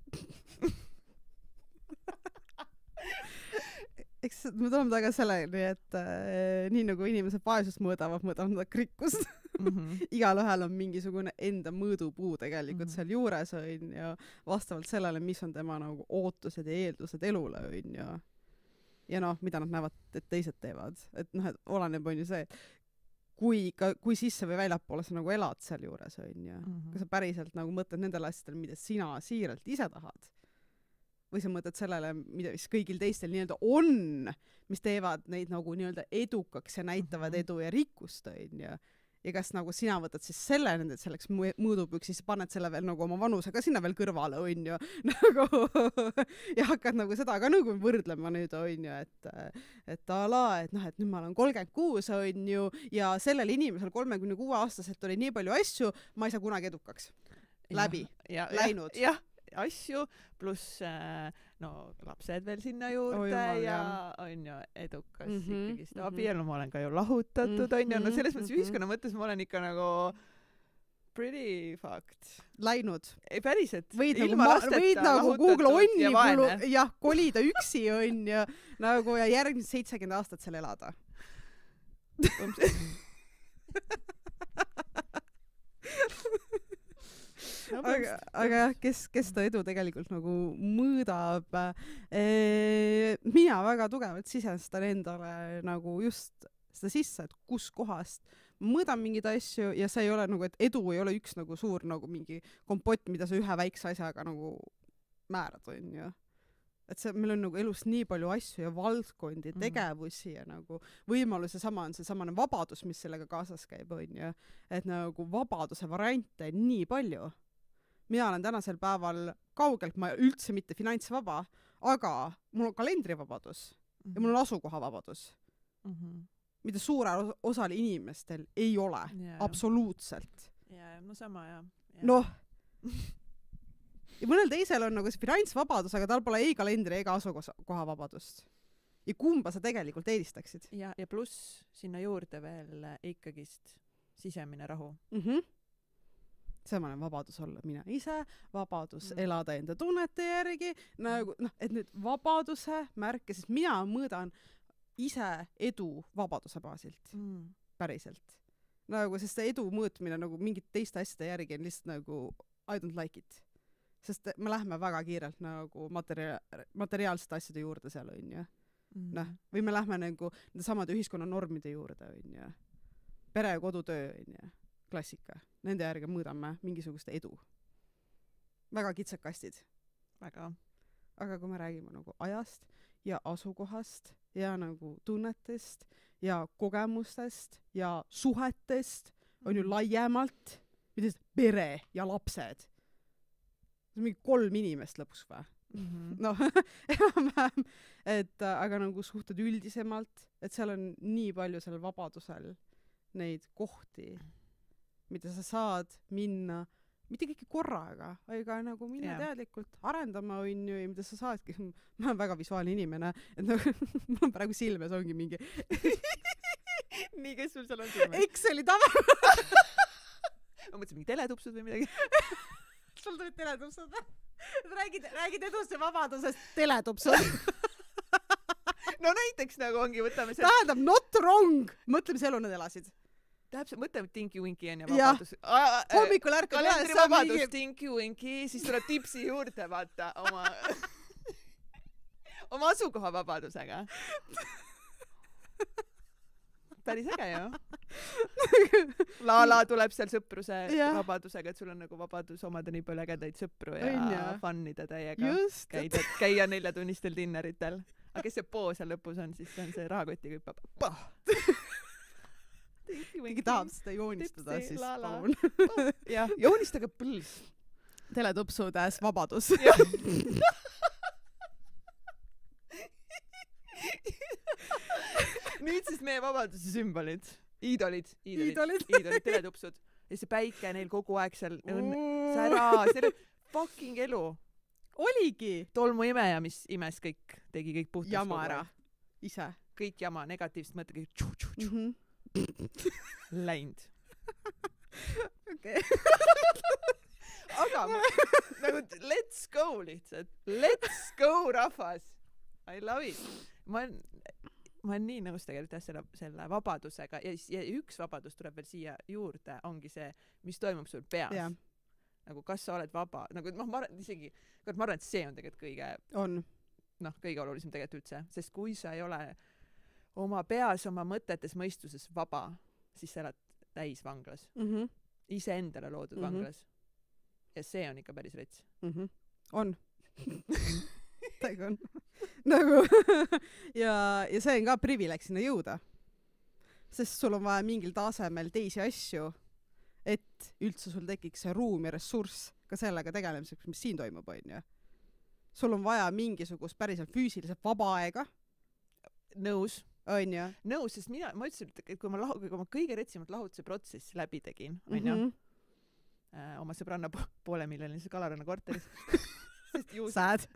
eks me tuleme taga selleni, et nii nagu inimesed vaesust mõõdavad nad rikkust igalühel on mingisugune enda mõõdupuu tegelikult seal juures on ja vastavalt sellele, mis on tema nagu ootused ja eeldused elule on ja noh, mida nad näevad, et teised teevad, et noh, et oleneb on ju see, et kui sisse või väljapoole sa nagu elad seal juures on ju, kui sa päriselt nagu mõtled nendele asjadele, mida sina siiralt ise tahad või sa mõtled sellele, mida vist kõigil teistel nii-öelda on, mis teevad neid nagu nii-öelda edukaks ja näitavad edu ja rikkust on ju. Ja kas nagu sina võtad siis selle nende selleks mõõdupuks, siis paned selle veel nagu oma vanusega sinna veel kõrvale on ju nagu ja hakkad nagu seda ka nagu võrdlema nüüd on ju, et ala, et noh, et nüüd ma olen 36 on ju ja sellel inimesel 36-aastaselt oli nii palju asju, ma ei saa kunagi edukaks. Läbi. Läinud. Jah. Asju pluss no lapsed veel sinna juurde ja on ju edukas ikkagist abielu, ma olen ka ju lahutatud on ju, no selles mõttes ühiskonna mõttes ma olen ikka nagu pretty fucked. Läinud. Ei päriselt. Võid nagu Google onni kolida üksi on ju nagu ja järgmised 70 aastat seal elada. aga jah, kes ta edu tegelikult nagu mõõdab mina väga tugevalt sisestan endale nagu just seda sisse, et kus kohast mõõdan mingeid asju ja see ei ole nagu, et edu ei ole üks nagu suur nagu mingi kompott, mida sa ühe väikse asjaga nagu määrad on ju, et see, meil on nagu elus nii palju asju ja valdkondi, tegevusi ja nagu võimaluse sama on seesamane vabadus, mis sellega kaasas käib on ju, et nagu vabaduse variante on nii palju. Mina olen tänasel päeval kaugelt, ma üldse mitte finantsvaba, aga mul on kalendrivabadus ja mul on asukohavabadus, mida suurel osal inimestel ei ole, absoluutselt. No sama, jah. Noh, ja mõnel teisel on nagu see finantsvabadus, aga tal pole ei kalendri ega asukoha vabadust. Ja kumba sa tegelikult eelistaksid? Ja pluss sinna juurde veel ikkagist sisemine rahu. See ma olen vabadus olla mina ise, vabadus elada enda tunnete järgi, nagu, et nüüd vabaduse märke, sest mina mõõdan ise edu vabaduse baasilt. Päriselt. Nagu, sest see edu mõõtmine nagu mingit teiste asjade järgi on lihtsalt nagu I don't like it. Sest me lähme väga kiirelt nagu materiaalsete asjade juurde seal, on ju. Või me lähme nagu samade ühiskonna normide juurde, on ju. Pere ja kodutöö, on ju. Klassika. Nende järgi mõõdame mingisugust edu. Väga kitsakastid. Väga. Aga kui me räägime nagu ajast ja asukohast ja nagu tunnetest ja kogemustest ja suhetest on ju laiemalt, mida pere ja lapsed. See on mingi 3 inimest lõpuks või? Noh, enam-vähem. Aga nagu suhted üldisemalt, et seal on nii palju seal vabadusel neid kohti, mida sa saad minna, mitte kõiki korraga, aga nagu minna teadlikult arendama, on ju, ja mida sa saadki. Ma olen väga visuaalne inimene, et nagu, mul on praegu silmes ongi mingi nii, kes sul seal on silmes? Exceli tabel. Ma mõtlesin mingi teletupsud või midagi. Sul tulid teletupsud. Räägid edust ja vabadusest teletupsud. No näiteks nagu ongi, võtame see. Tähendab, not wrong. Mõtleme, see elu nad elasid. Täpselt, mõtleme Tinky Winky on ja vabadus. Hommikul ärkad kalendri vabadus Tinky Winky, siis tuleb tipsi juurde, vaata, oma asukoha vabadusega. Päris äge ju. Lala tuleb seal sõpruse vabadusega, et sul on nagu vabadus omada nii palju ägedaid sõpru ja fannida täiega. Käia 4-tunnistel dinneritel. Aga kes see poo seal lõpus on, siis see on see rahakoti küpab. Keegi tahab seda joonistada, siis palun. Jah, joonistage põls. Teletupsudes vabadus. Nüüd siis meie vabaduse sümbolid. Iidolid, teletupsud. Ja see päike neil kogu aeg seal on sära. See oli fucking elu. Oligi. Tolmu imeja, mis imes kõik, tegi kõik puhtas. Jama ära. Ise. Kõik jama, negatiivselt mõtte kõik läinud. Okei. Aga nagu let's go lihtsalt. Let's go, rahvas. I love it. Ma olen nii nõus tegelikult selle vabadusega ja üks vabadus tuleb veel siia juurde, ongi see, mis toimub sul peas. Yeah. Nagu kas sa oled vaba, nagu ma arvan, et see on tegelikult kõige olulisem tegelikult üldse, sest kui sa ei ole oma peas, oma mõtetes, mõistuses vaba, siis sa elad täis vanglas. Ise endale loodud vanglas. Ja see on ikka päris rets. On. Täiega on. Nagu ja see on ka privileeg sinna jõuda. Sest sul on vaja mingil tasemel teisi asju, et üldse sul tekiks see ruum ja ressurss ka sellega tegelemiseks, mis siin toimub, on ju. Sul on vaja mingisugust päriselt füüsiliselt vaba aega. Nõus. On ju. Nõus, sest ma ütlesin, et kui ma kõige retsimat lahutuse protsessi läbi tegin, on ju, oma sõbranna 500,000 kalaranna korteris. Sad.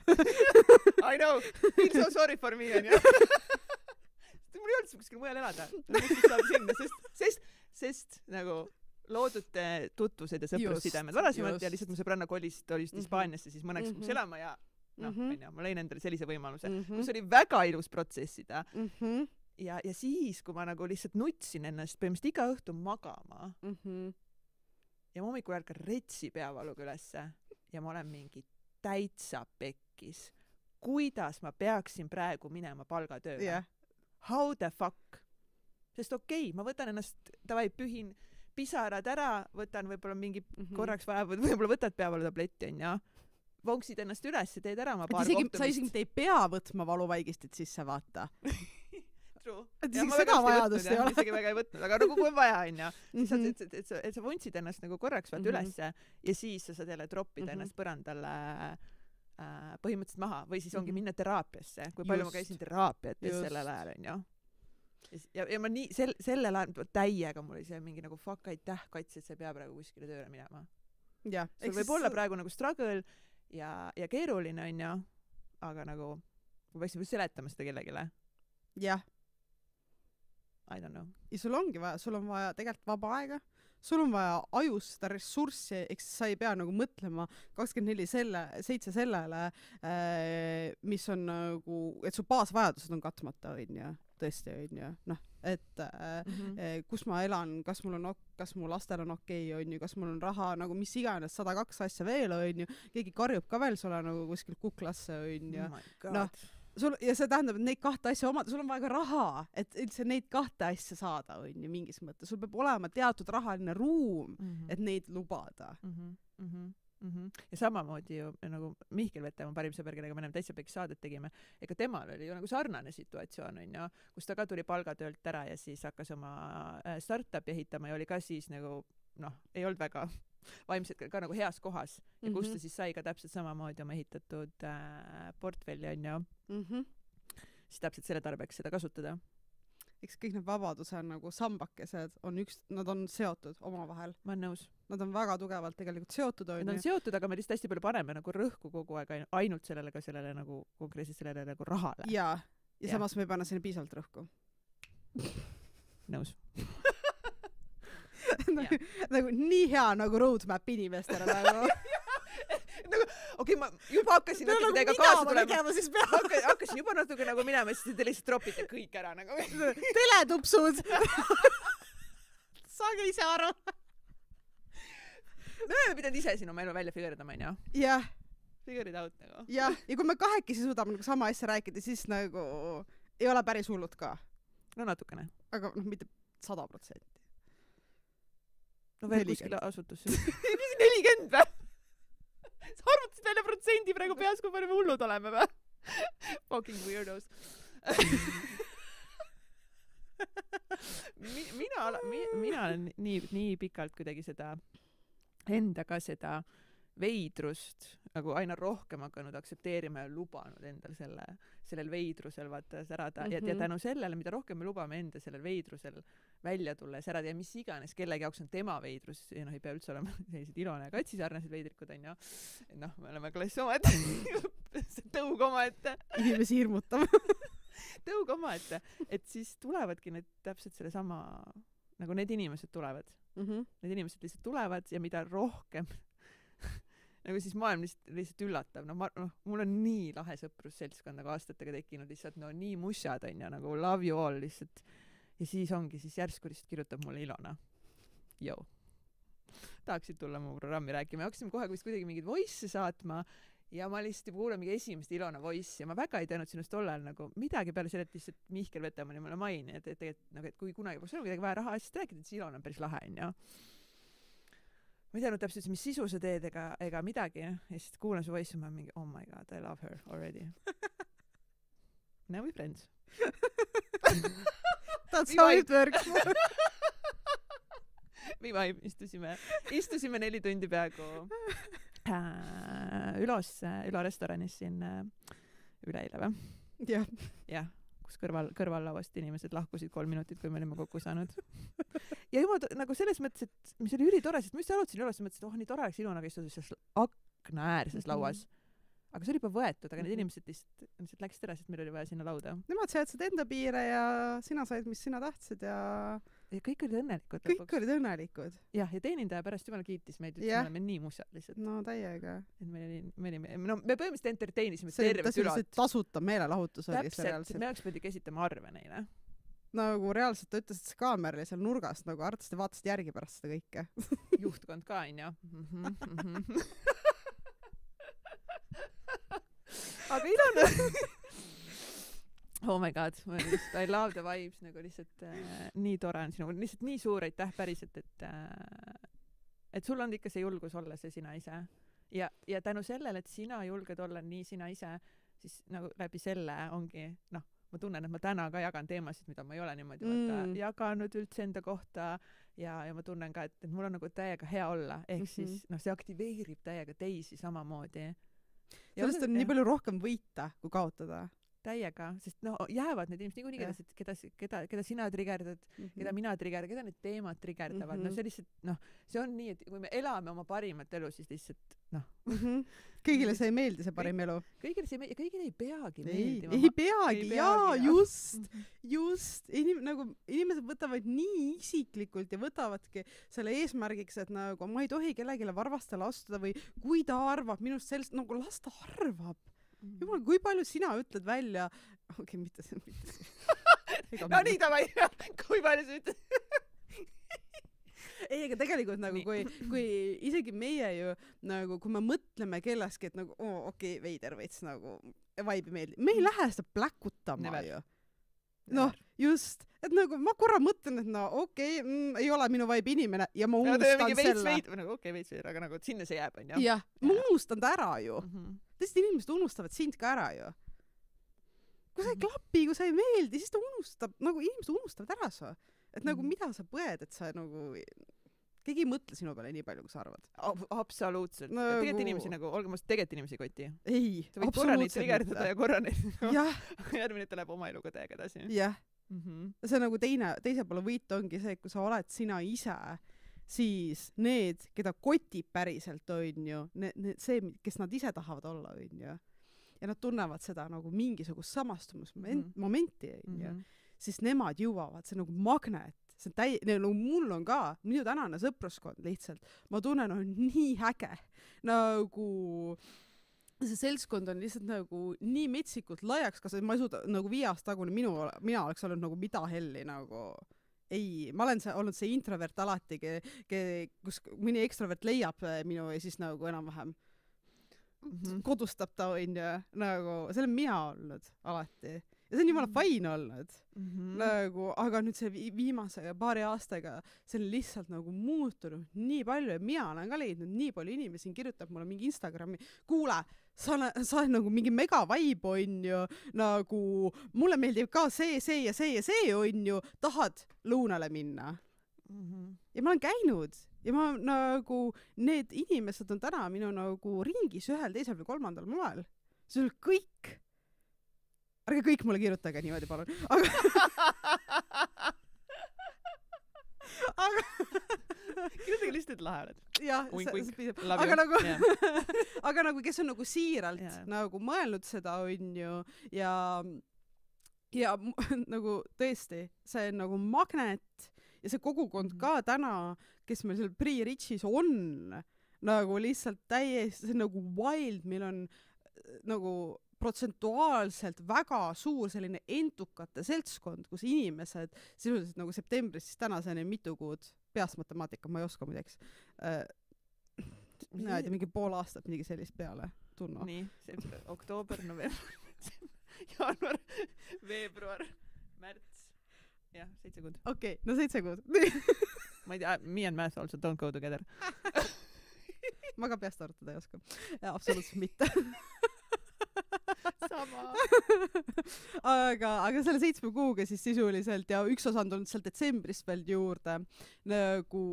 I know. Feel so sorry for me, on ju. Mul ei olnud kuskil mujal elada. Sest nagu loodute tutvused ja sõprussidemed varasemalt ja lihtsalt mu sõbranna kolis Hispaaniasse siis mõneks elama ja ma lõin endale sellise võimaluse, kus oli väga ilus protsessida. Ja siis, kui ma nagu lihtsalt nutsin ennast põhimõtteliselt iga õhtu magama ja ma hommikul ärkan retsi peavaluga ülesse ja ma olen mingi täitsa pekkis. Kuidas ma peaksin praegu minema palgatööle? Yeah. How the fuck? Sest ma võtan ennast, pühin pisarad ära, võtan võib-olla mingi korraks vaja, võib-olla võtad peavalutabletti, on ja vonksid ennast üles ja teed ära oma paar kohtumist. Sa isegi ei pea võtma valuvaigistit sisse, vaata. True. Isegi seda vajadust ei ole. Isegi väga ei võtnud, aga nagu kui on vaja, on ja. Siis et sa vonksid ennast nagu korraks vaata ülesse ja siis sa saad jälle troppida ennast põrandale põhimõtteliselt maha või siis ongi minna teraapiasse, kui palju ma käisin teraapiates sellel ajal, on ju. Ja ma nii, sellel ajal täiega mul oli see mingi nagu fuck aitäh, Kats, et sa ei pea praegu kuskile tööle minema. Sul võib olla praegu nagu struggle ja keeruline on ju, aga nagu ma peaksin seletama seda kellegile. jah. I don't know. Ja sul ongi vaja, sul on vaja tegelikult vaba aega, sul on vaja ajus seda ressurssi, eks sa ei pea nagu mõtlema 24/7 sellele, mis on nagu, et su baasvajadused on katmata, on ju, tõesti on ju, noh, et kus ma elan, kas mu lastel on okei, on ju, kas mul on raha, nagu mis iganes, 102 asja veel, on ju, keegi karjub ka veel sulle nagu kuskil kuklasse, on ju, noh, ja see tähendab, et neid kahte asja omada, sul on vaja ka raha, et üldse neid kahte asja saada, on ju, mingis mõttes. Sul peab olema teatud rahaline ruum, et neid lubada. Ja samamoodi ju nagu Mihkel Vette, mu parim sõber, kellega me enam täitsa pikk saadet tegime, ega temal oli ju nagu sarnane situatsioon, on ju, kus ta ka tuli palgatöölt ära ja siis hakkas oma startupi ehitama ja oli ka siis nagu, noh, ei olnud väga vaimselt ka nagu heas kohas ja kus ta siis sai ka täpselt samamoodi oma ehitatud portfelli, on ju, siis täpselt selle tarbeks seda kasutada. Eks kõik need vabaduse nagu sambakesed on nad on seotud omavahel. Ma olen nõus. Nad on väga tugevalt tegelikult seotud. Nad on seotud, aga me lihtsalt hästi palju paneme nagu rõhku kogu aeg ainult sellele nagu konkreetselt sellele nagu rahale. Ja samas me ei pane sinna piisavalt rõhku. Nõus. nagu nii hea nagu roadmap inimestele nagu. Nagu, okei, ma juba hakkasin natuke teiega kaasa tulema. Hakkasin juba natuke nagu minema, siis te lihtsalt tropite kõik ära nagu. Teletupsud. Saage ise aru. Me oleme pidanud ise siin oma elu välja figuredama, on ju? Jah. Figure it out nagu. Jah, ja kui me kahekesi suudame nagu sama asja rääkida, siis nagu ei ole päris hullud ka. No natukene. Aga noh, mitte 100%. No veel kuskil asutus. 40 või? Sa arvutasid välja protsendi praegu peas, kui palju me hullud oleme või? Fucking weirdos. Mina olen nii pikalt kuidagi seda endaga seda veidrust nagu aina rohkem hakanud aktsepteerima ja lubanud endal sellel veidrusel vaata särada ja tänu sellele, mida rohkem me lubame enda sellel veidrusel välja tulla ja särada ja mis iganes kellegi jaoks on tema veidrus ja noh, ei pea üldse olema sellised Ilona ja Katsi sarnased veidrikud, on ju. Noh, me oleme klass omaette. Tõug omaette. Inimesi hirmutama. Tõug omaette. Et siis tulevadki need täpselt selle sama, nagu need inimesed tulevad. Need inimesed lihtsalt tulevad ja mida rohkem nagu siis maailm lihtsalt üllatav. No, mul on nii lahe sõprusseltskond nagu aastatega tekkinud lihtsalt, no nii mušad on ja nagu love you all lihtsalt. Ja siis ongi, siis järsku lihtsalt kirjutab mulle Ilona. Jou. Tahaksid tulla mu programmi rääkima. Hakkasime kohe kuidagi mingid voice saatma ja ma lihtsalt juba kuulen mingi esimest Ilona voice ja ma väga ei teanud sinust tollal nagu midagi peale selle, et lihtsalt Mihkel Vetemani mulle maini, et nagu, et kui kunagi peaks olema midagi vaja raha, siis rääkida, et see Ilona on päris lahe, on ju. Ma ei teadnud täpselt, mis sisu sa teed ega midagi ja siis kuulen su voice ja ma mingi, oh my god, I love her already. Now we friends. That's how it works. Vivaib, istusime 4 tundi peaaegu Ülo restoranis siin üleeile või? Jah. Jah, kus kõrvallauast inimesed lahkusid 3 minutit, kui me olime kokku saanud. Ja juba nagu selles mõttes, et mis oli ülitore, sest ma just arutasin Ülos ja mõtlesin, et nii tore oleks Ilonaga istuda akna äärses lauas. Aga see oli juba võetud, aga need inimesed lihtsalt läksid ära, sest meil oli vaja sinna lauda. Nemad seadsid enda piire ja sina said, mis sina tahtsid ja kõik olid õnnelikud. Kõik olid õnnelikud. Jah, ja teenindaja pärast jumala kiitis meid, ütles, me oleme nii musad lihtsalt. No täiega. Et me põhimõtteliselt entertainisime tervet Ülot. Tasuta meelelahutus oli see reaalselt. Me oleks pidi esitama arve neile. Nagu reaalselt ta ütles, et see kaamera oli seal nurgast, nagu arvasid vaatasid järgi pärast seda kõike. Juhtkond ka, on ju. Aga Ilona oh my god, I love the vibes, nagu lihtsalt nii tore on sinu, lihtsalt nii suur aitäh päriselt, et sul on ikka see julgus olla see sina ise ja tänu sellele, et sina julged olla nii sina ise, siis nagu läbi selle ongi, noh, ma tunnen, et ma täna ka jagan teemasid, mida ma ei ole niimoodi jaganud üldse enda kohta ja ma tunnen ka, et mul on nagu täiega hea olla, ehk siis noh, see aktiveerib täiega teisi samamoodi. Sellest on nii palju rohkem võita kui kaotada. täiega, sest no jäävad need inimesed niikuinii, keda sina trigerdad, keda mina trigerdad, keda need teemad trigerdavad, no see lihtsalt, noh, see on nii, et kui me elame oma parimat elu, siis lihtsalt, noh. Kõigile see ei meeldi, see parim elu. Kõigile ei peagi meeldima. Ei peagi, jaa, just. Inimesed võtavad nii isiklikult ja võtavadki selle eesmärgiks, et nagu ma ei tohi kellelegi varvastele astuda või kui ta arvab minust sellist, nagu las ta arvab. Jumal, kui palju sina ütled välja, mitte see. No nii, davai, kui palju sa ütled? Ei, aga tegelikult nagu kui isegi meie ju nagu, kui me mõtleme kelleski, et nagu, okei, veider veits nagu vibe meeldib. Me ei lähe seda pläkutama ju. Noh, just, et nagu ma korra mõtlen, et no okei, ei ole minu vibe inimene ja ma unustan selle. Okei, veits, aga nagu sinna see jääb, on ju? Jah, ma unustan ta ära ju. Tõesti inimesed unustavad sind ka ära ju. Kui sa ei klapi, kui sa ei meeldi, siis ta unustab, nagu inimesed unustavad ära sa. Et nagu mida sa põed, et sa nagu keegi ei mõtle sinu peale nii palju, kui sa arvad. Absoluutselt. Tegelikult inimesi nagu, olge mõist, tegelikult inimesi ei koti. Ei, sa võid korra neid trigerdada ja korra neid. Järgmine ta läheb oma eluga täiega edasi. Jah. See nagu teise poole võit ongi see, et kui sa oled sina ise, siis need, keda kotib päriselt, on ju, see, kes nad ise tahavad olla, on ju, ja nad tunnevad seda nagu mingisugust samastumusmomenti, on ju, siis nemad jõuavad, see nagu magnet, see nagu mul on ka, minu tänane sõpruskond lihtsalt, ma tunnen, on nii äge, nagu see seltskond on lihtsalt nagu nii metsikult laiaks, kas ma ei suuda, nagu 5 aasta tagune mina oleks olnud nagu mida helli nagu ei, ma olen olnud see introvert alati, kus mõni ekstrovert leiab minu ja siis nagu enam-vähem kodustab ta, on ju, nagu, see olen mina olnud alati. Ja see on jumala fine olnud. Nagu, aga nüüd see viimase paari aastaga see on lihtsalt nagu muutunud nii palju ja mina olen ka leidnud nii palju inimesi, kirjutab mulle mingi Instagrami, kuule, sa oled nagu mingi mega vibe, on ju, nagu mulle meeldib ka see ja see, on ju, tahad lõunale minna. Ja ma olen käinud ja ma nagu, need inimesed on täna minu nagu ringis ühel, teisel või 3. moel. See on kõik. Ärge kõik mulle kirjutage niimoodi, palun. Aga kirjutage lihtsalt, et lahe oled. Jah, aga nagu, kes on nagu siiralt nagu mõelnud seda, on ju, ja nagu tõesti, see on nagu magnet ja see kogukond ka täna, kes meil seal Pre-Richis on, nagu lihtsalt täiesti, see on nagu wild, meil on nagu protsentuaalselt väga suur selline entukate seltskond, kus inimesed sisuliselt nagu septembris, siis tänaseni mitu kuud, peast matemaatika, ma ei oska muideks, mingi pool aastat midagi sellist peale tunno. Nii, oktoober, november, jaanuar, veebruar, märts, jah, 7 kuud. Okei, no 7 kuud. Ma ei tea, me and math also don't go together. Ma ka peast arvutada ei oska. Absoluutselt mitte. Sama. aga selle 7 kuuga siis sisuliselt ja üks osa on tulnud seal detsembrist veel juurde, nagu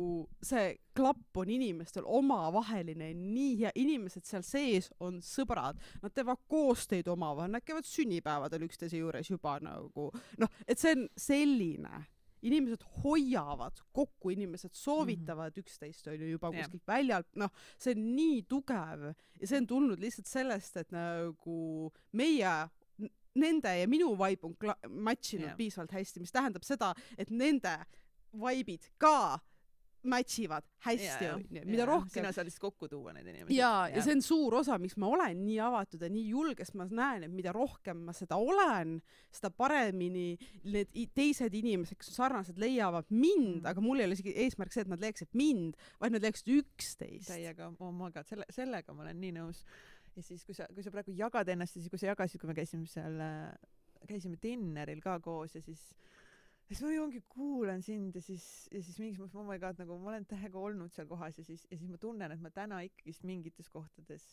see klapp on inimestel omavaheline nii hea, inimesed seal sees on sõbrad, nad teevad koostöid omavahel, nad käivad sünnipäevadel üksteise juures juba nagu, noh, et see on selline, inimesed hoiavad kokku, inimesed soovitavad üksteist, on ju juba kuskilt väljalt, noh, see on nii tugev ja see on tulnud lihtsalt sellest, et nagu meie, nende ja minu vibe on matchinud piisavalt hästi, mis tähendab seda, et nende vibe'id ka matchivad hästi, mida rohkem. Sina saad lihtsalt kokku tuua need inimesed. Ja see on suur osa, miks ma olen nii avatud ja nii julges, ma näen, et mida rohkem ma seda olen, seda paremini need teised inimesed, kes sarnased leiavad mind, aga mul ei ole isegi eesmärk see, et nad leiaksid mind, vaid nad leiaksid üksteist. Täiega, sellega ma olen nii nõus. Ja siis, kui sa praegu jagad ennast ja siis, kui sa jagasid, kui me käisime dinneril ka koos ja siis ma ongi kuulan sind ja siis mingis mõttes, oh my god, nagu ma olen täiega olnud seal kohas ja siis ma tunnen, et ma täna ikkagist mingites kohtades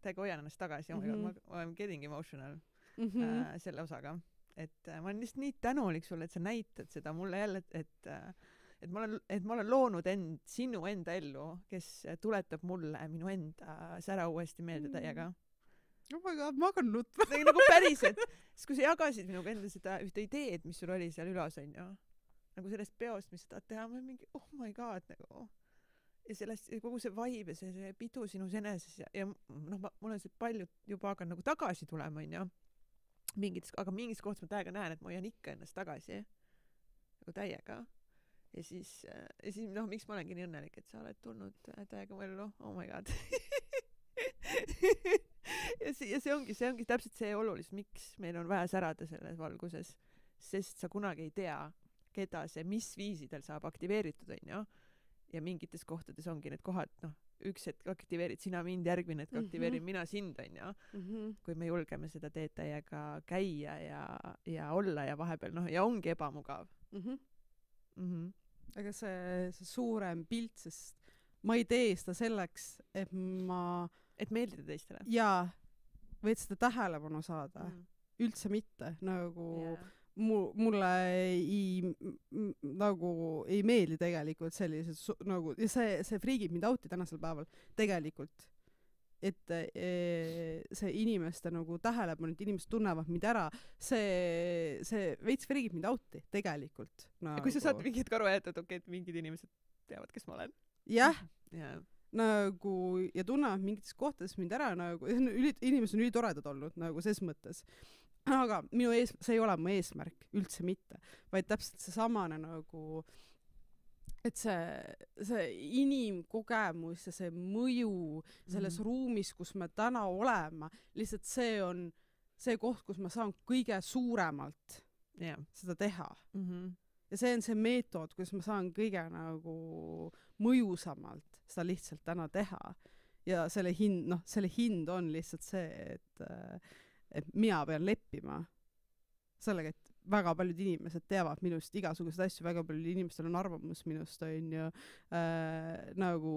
täiega hoian ennast tagasi, oh my god, ma olen getting emotional selle osaga. Et ma olen lihtsalt nii tänulik sulle, et sa näitad seda mulle jälle, et ma olen loonud sinu enda ellu, kes tuletab mulle minu enda sära uuesti meelde täiega. oh my god, ma hakkan nutma. See nagu päriselt. Sest kui sa jagasid minuga enda seda ühte ideed, mis sul oli seal üles, on ju, nagu sellest peost, mis sa tahad teha, ma mingi, oh my god, nagu. Ja sellest, kogu see vibe ja see pidu sinus eneses ja noh, mul on see palju juba hakkan nagu tagasi tulema, on ju. Aga mingis kohtas ma täiega näen, et ma hoian ikka ennast tagasi. Nagu täiega. Ja siis noh, miks ma olengi nii õnnelik, et sa oled tulnud täiega mu ellu, oh my god. ja see ongi täpselt see olulis, miks meil on vaja särada selles valguses, sest sa kunagi ei tea, keda see, mis viisidel saab aktiveeritud, on ju. Ja mingites kohtades ongi need kohad, noh, üks hetk aktiveerid sina mind, järgmine hetk aktiveerin mina sind, on ju. Kui me julgeme seda teed täiega käia ja olla ja vahepeal, noh, ja ongi ebamugav. Aga see suurem pilt, sest ma ei tee seda selleks, et meeldida teistele. Jaa, või et seda tähelepanu saada. Üldse mitte. Nagu mulle nagu ei meeldi tegelikult sellised nagu, ja see friigib mind auti tänasel päeval tegelikult, et see inimeste nagu tähelepanu, et inimesed tunnevad mind ära, see veits friigib mind auti tegelikult nagu. Ja kui sa saad mingid karu ajad, et okei, et mingid inimesed teavad, kes ma olen. Jah. Nagu, ja tunnevad mingites kohtades mind ära nagu, inimesed on ülitoredad olnud nagu ses mõttes. Aga see ei ole mu eesmärk üldse mitte, vaid täpselt see samane nagu, et see inimkogemus ja see mõju selles ruumis, kus me täna oleme, lihtsalt see on see koht, kus ma saan kõige suuremalt seda teha. Ja see on see meetod, kus ma saan kõige nagu mõjusamalt seda lihtsalt täna teha. Ja selle hind on lihtsalt see, et mina pean leppima sellega, et väga paljud inimesed teavad minust igasuguseid asju, väga paljud inimestel on arvamus minust, on ju, nagu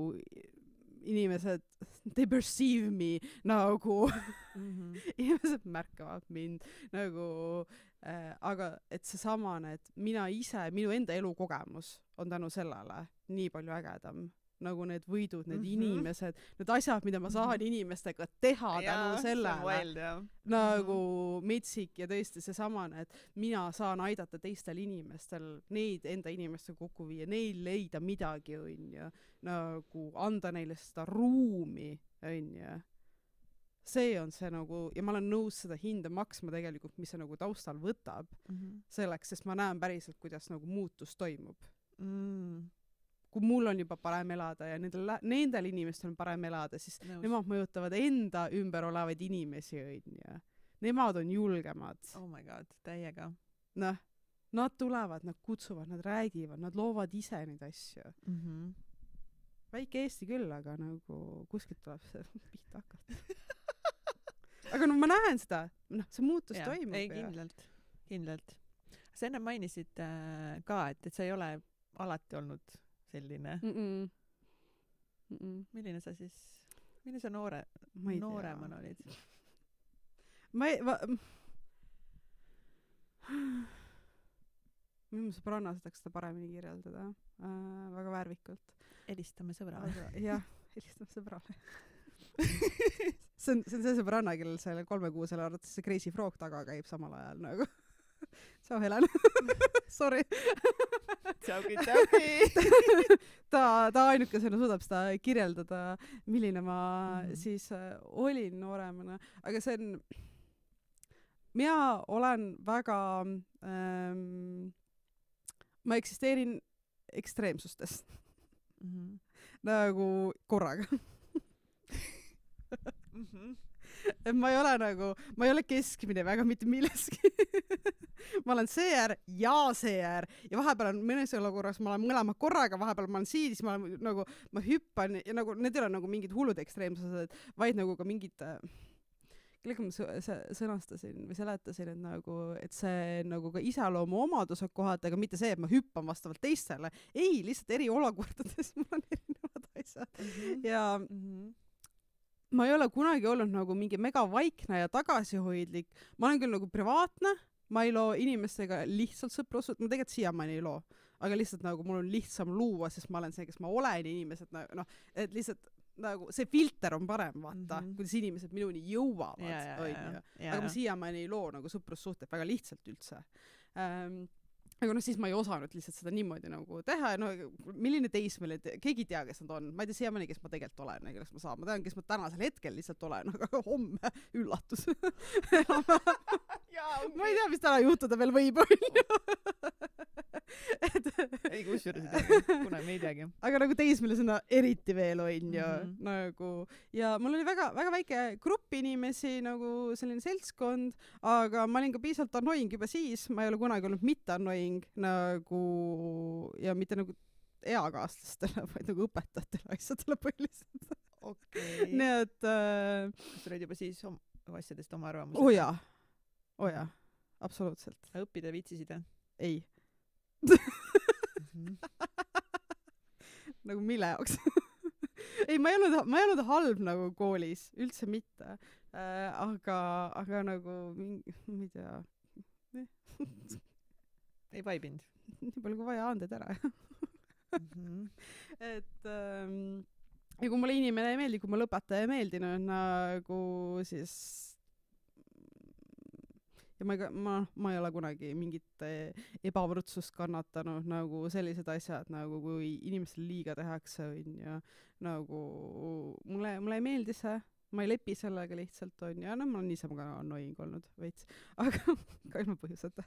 inimesed, they perceive me nagu inimesed märkavad mind nagu, aga et see samane, et mina ise, minu enda elukogemus on tänu sellele nii palju ägedam. Nagu need võidud, need inimesed, need asjad, mida ma saan inimestega teha tänu sellele. Nagu metsik ja tõesti see samane, et mina saan aidata teistel inimestel, neid enda inimestega kokku viia, neil leida midagi, on ju, nagu anda neile seda ruumi, on ju. See on see nagu, ja ma olen nõus seda hinda maksma tegelikult, mis see nagu taustal võtab selleks, sest ma näen päriselt, kuidas nagu muutus toimub. Kui mul on juba parem elada ja nendel inimestel on parem elada, siis nemad mõjutavad enda ümber olevaid inimesi, on ju. Nemad on julgemad. Oh my god, täiega. Noh, nad tulevad, nad kutsuvad, nad räägivad, nad loovad ise neid asju. Väike Eesti küll, aga nagu kuskilt tuleb see pihta hakata. Aga no ma näen seda, see muutus toimub. Ei, kindlalt. Sa enne mainisid ka, et see ei ole alati olnud selline. Milline sa nooremana olid? Minu sõbranna saaks seda paremini kirjeldada. Väga värvikult. Helistame sõbrale. Jah, helistame sõbrale. See on see sõbranna, kellel selle 3-kuusele arvates see Crazy Frog taga käib samal ajal nagu. Tšau, Helen. Sorry. Tšauki. Ta ainukesena suudab seda kirjeldada, milline ma siis olin nooremana. Aga see on... Mina olen väga... ma eksisteerin ekstreemsustest. Nagu korraga. Ma ei ole keskmine väga mitte milleski. Ma olen see äär ja see äär ja vahepeal on mõnes olukorras ma olen mõlema korraga, vahepeal ma olen siin, siis ma hüppan ja nagu need ei ole nagu mingid hullud ekstreemsused, vaid nagu ka mingid kellega ma sõnastasin või seletasin, et nagu, et see nagu ka iseloomu omadused kohati, aga mitte see, et ma hüppan vastavalt teistele. Ei, lihtsalt eri olukordades mul on erinevad asjad. Ja ma ei ole kunagi olnud nagu mingi mega vaikne ja tagasihoidlik. Ma olen küll nagu privaatne, ma ei loo inimestega lihtsalt sõprusud, ma tegelikult siiamaani ei loo, aga lihtsalt nagu mul on lihtsam luua, sest ma olen see, kes ma olen inimesed, noh, et lihtsalt nagu see filter on parem, vaata, kuidas inimesed minuni jõuavad, onju. Aga ma siiamaani ei loo nagu sõprussuhted väga lihtsalt üldse. Aga no siis ma ei osanud lihtsalt seda niimoodi nagu teha, no milline teismeline, keegi ei tea, kes nad on, ma ei tea siiamaani, kes ma tegelikult olen, kellest ma saan, ma tean, kes ma tänasel hetkel lihtsalt olen, aga homme üllatus. Ma ei tea, mis täna juhtuda veel võib, ei kusjuures ei teagi, kuna me ei teagi. Aga nagu teismelisena eriti veel on ju, nagu, ja mul oli väga väike grupp inimesi, nagu selline seltskond, aga ma olin ka piisavalt annoying juba siis, ma ei ole kunagi olnud mitte annoying nagu, ja mitte nagu eakaaslastele, vaid nagu õpetajatele asjadele põhiliselt. Okei. Nii et kas sa olid juba siis asjadest oma arvamused? Oh jaa, absoluutselt. Õppida viitsisid, jah? Ei. Nagu mille jaoks? Ei, ma ei olnud halb nagu koolis, üldse mitte. Aga nagu, ma ei tea. Ei vaibinud? Nii palju kui vaja anded ära. Et ja kui mulle inimene ei meeldi, kui mulle õpetaja ei meeldi, nagu siis ja ma ei ole kunagi mingit ebavõrdsust kannatanud, nagu sellised asjad, nagu kui inimestele liiga tehakse, on ja nagu mulle ei meeldi see, ma ei lepi sellega lihtsalt, on ja no ma olen niisama ka annoying olnud veits, aga ka ilma põhjuseta.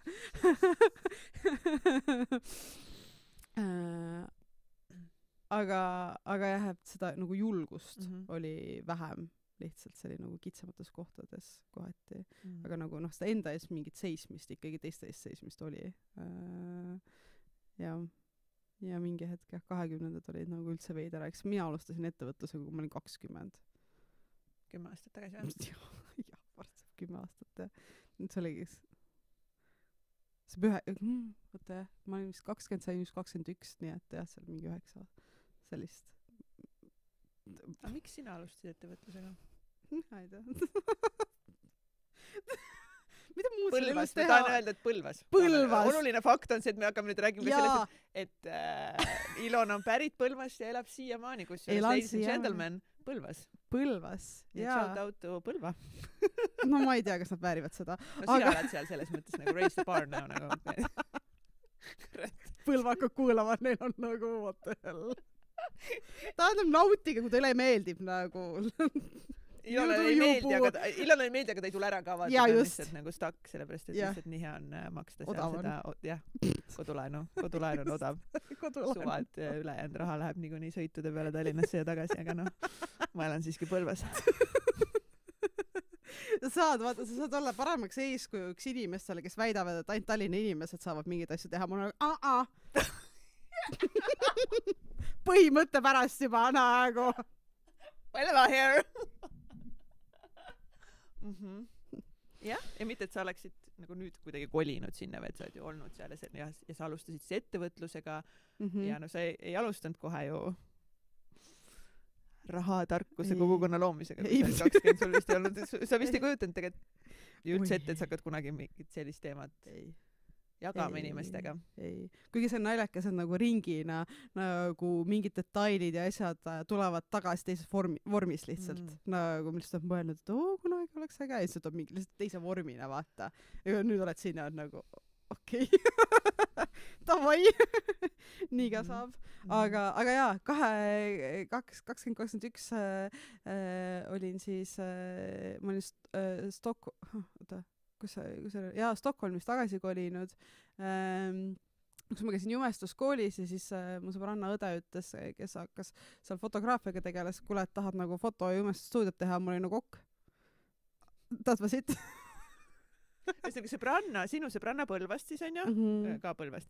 aga jah, et seda nagu julgust oli vähem. Lihtsalt see oli nagu kitsamates kohtades kohati. Aga nagu seda enda ees mingit seismist, ikkagi teiste ees seismist oli. Ja mingi hetk 20-ndad olid nagu üldse veidera, eks mina alustasin ettevõtlusega, kui ma olin 20. 10 aastat tagasi või? Jah, varsti 10 aastat. Nüüd see oligi võtta jah, ma olin vist 20, sain just 21, nii et jah, seal mingi 9 sellist. Aga miks sina alustasid ettevõtlusega? Ma ei tea. Mida muud Põlvas, me tahan öelda, et Põlvas. Oluline fakt on see, et me hakkame nüüd räägima sellest, et Ilona on pärit Põlvast ja elab siiamaani, kus ladies and gentlemen, Põlvas. Jaa. Shout out to Põlva. No ma ei tea, kas nad väärivad seda. No sina oled seal selles mõttes nagu raise the bar now nagu. Põlva hakkab kuulama, neil on nagu what the hell. Tahendab nautige, kui teile meeldib nagu. Ilonale ei meeldi, aga ta ei tule ära kavada. Ja just. Lihtsalt nagu stuck, sellepärast, et lihtsalt nii hea on maksta seal seda. Kodulaen on odav. Suvad ülejäänud raha läheb niikuinii sõitude peale Tallinnasse ja tagasi, aga noh, ma elan siiski Põlvas. Sa saad olla paremaks eeskujuks inimestele, kes väidavad, et ainult Tallinna inimesed saavad mingeid asju teha. Mul on põhimõtte pärast juba nagu. Well about here. Ja mitte, et sa oleksid nagu nüüd kuidagi kolinud sinna, et sa oled ju olnud seal ja sa alustasid siis ettevõtlusega ja no sa ei alustanud kohe ju rahatarkuse kogukonna loomisega. 20 sul vist ei olnud, sa vist ei kujutanud tegelikult üldse ette, et sa hakkad kunagi mingit sellist teemat jagama inimestega. Ei. Kuigi see on naljakas, et nagu ringina nagu mingid detailid ja asjad tulevad tagasi teises vormis lihtsalt. Nagu ma lihtsalt olen mõelnud, et kunagi oleks äge. Ja siis tuleb mingi lihtsalt teise vormina, vaata. Ja nüüd oled sinna nagu okei. Tavai. Nii ka saab. Aga jaa, 2021 olin siis, ma olin Stockholmis tagasi kolinud, kus ma käisin jumestuskoolis ja siis mu sõbranna õde ütles, kes hakkas seal fotograafiaga tegeles, kuule, et tahad nagu foto- ja jumestusstuudiot teha, mul oli nagu ok. That was it. Sinu sõbranna Põlvast siis on ju? Ka Põlvast.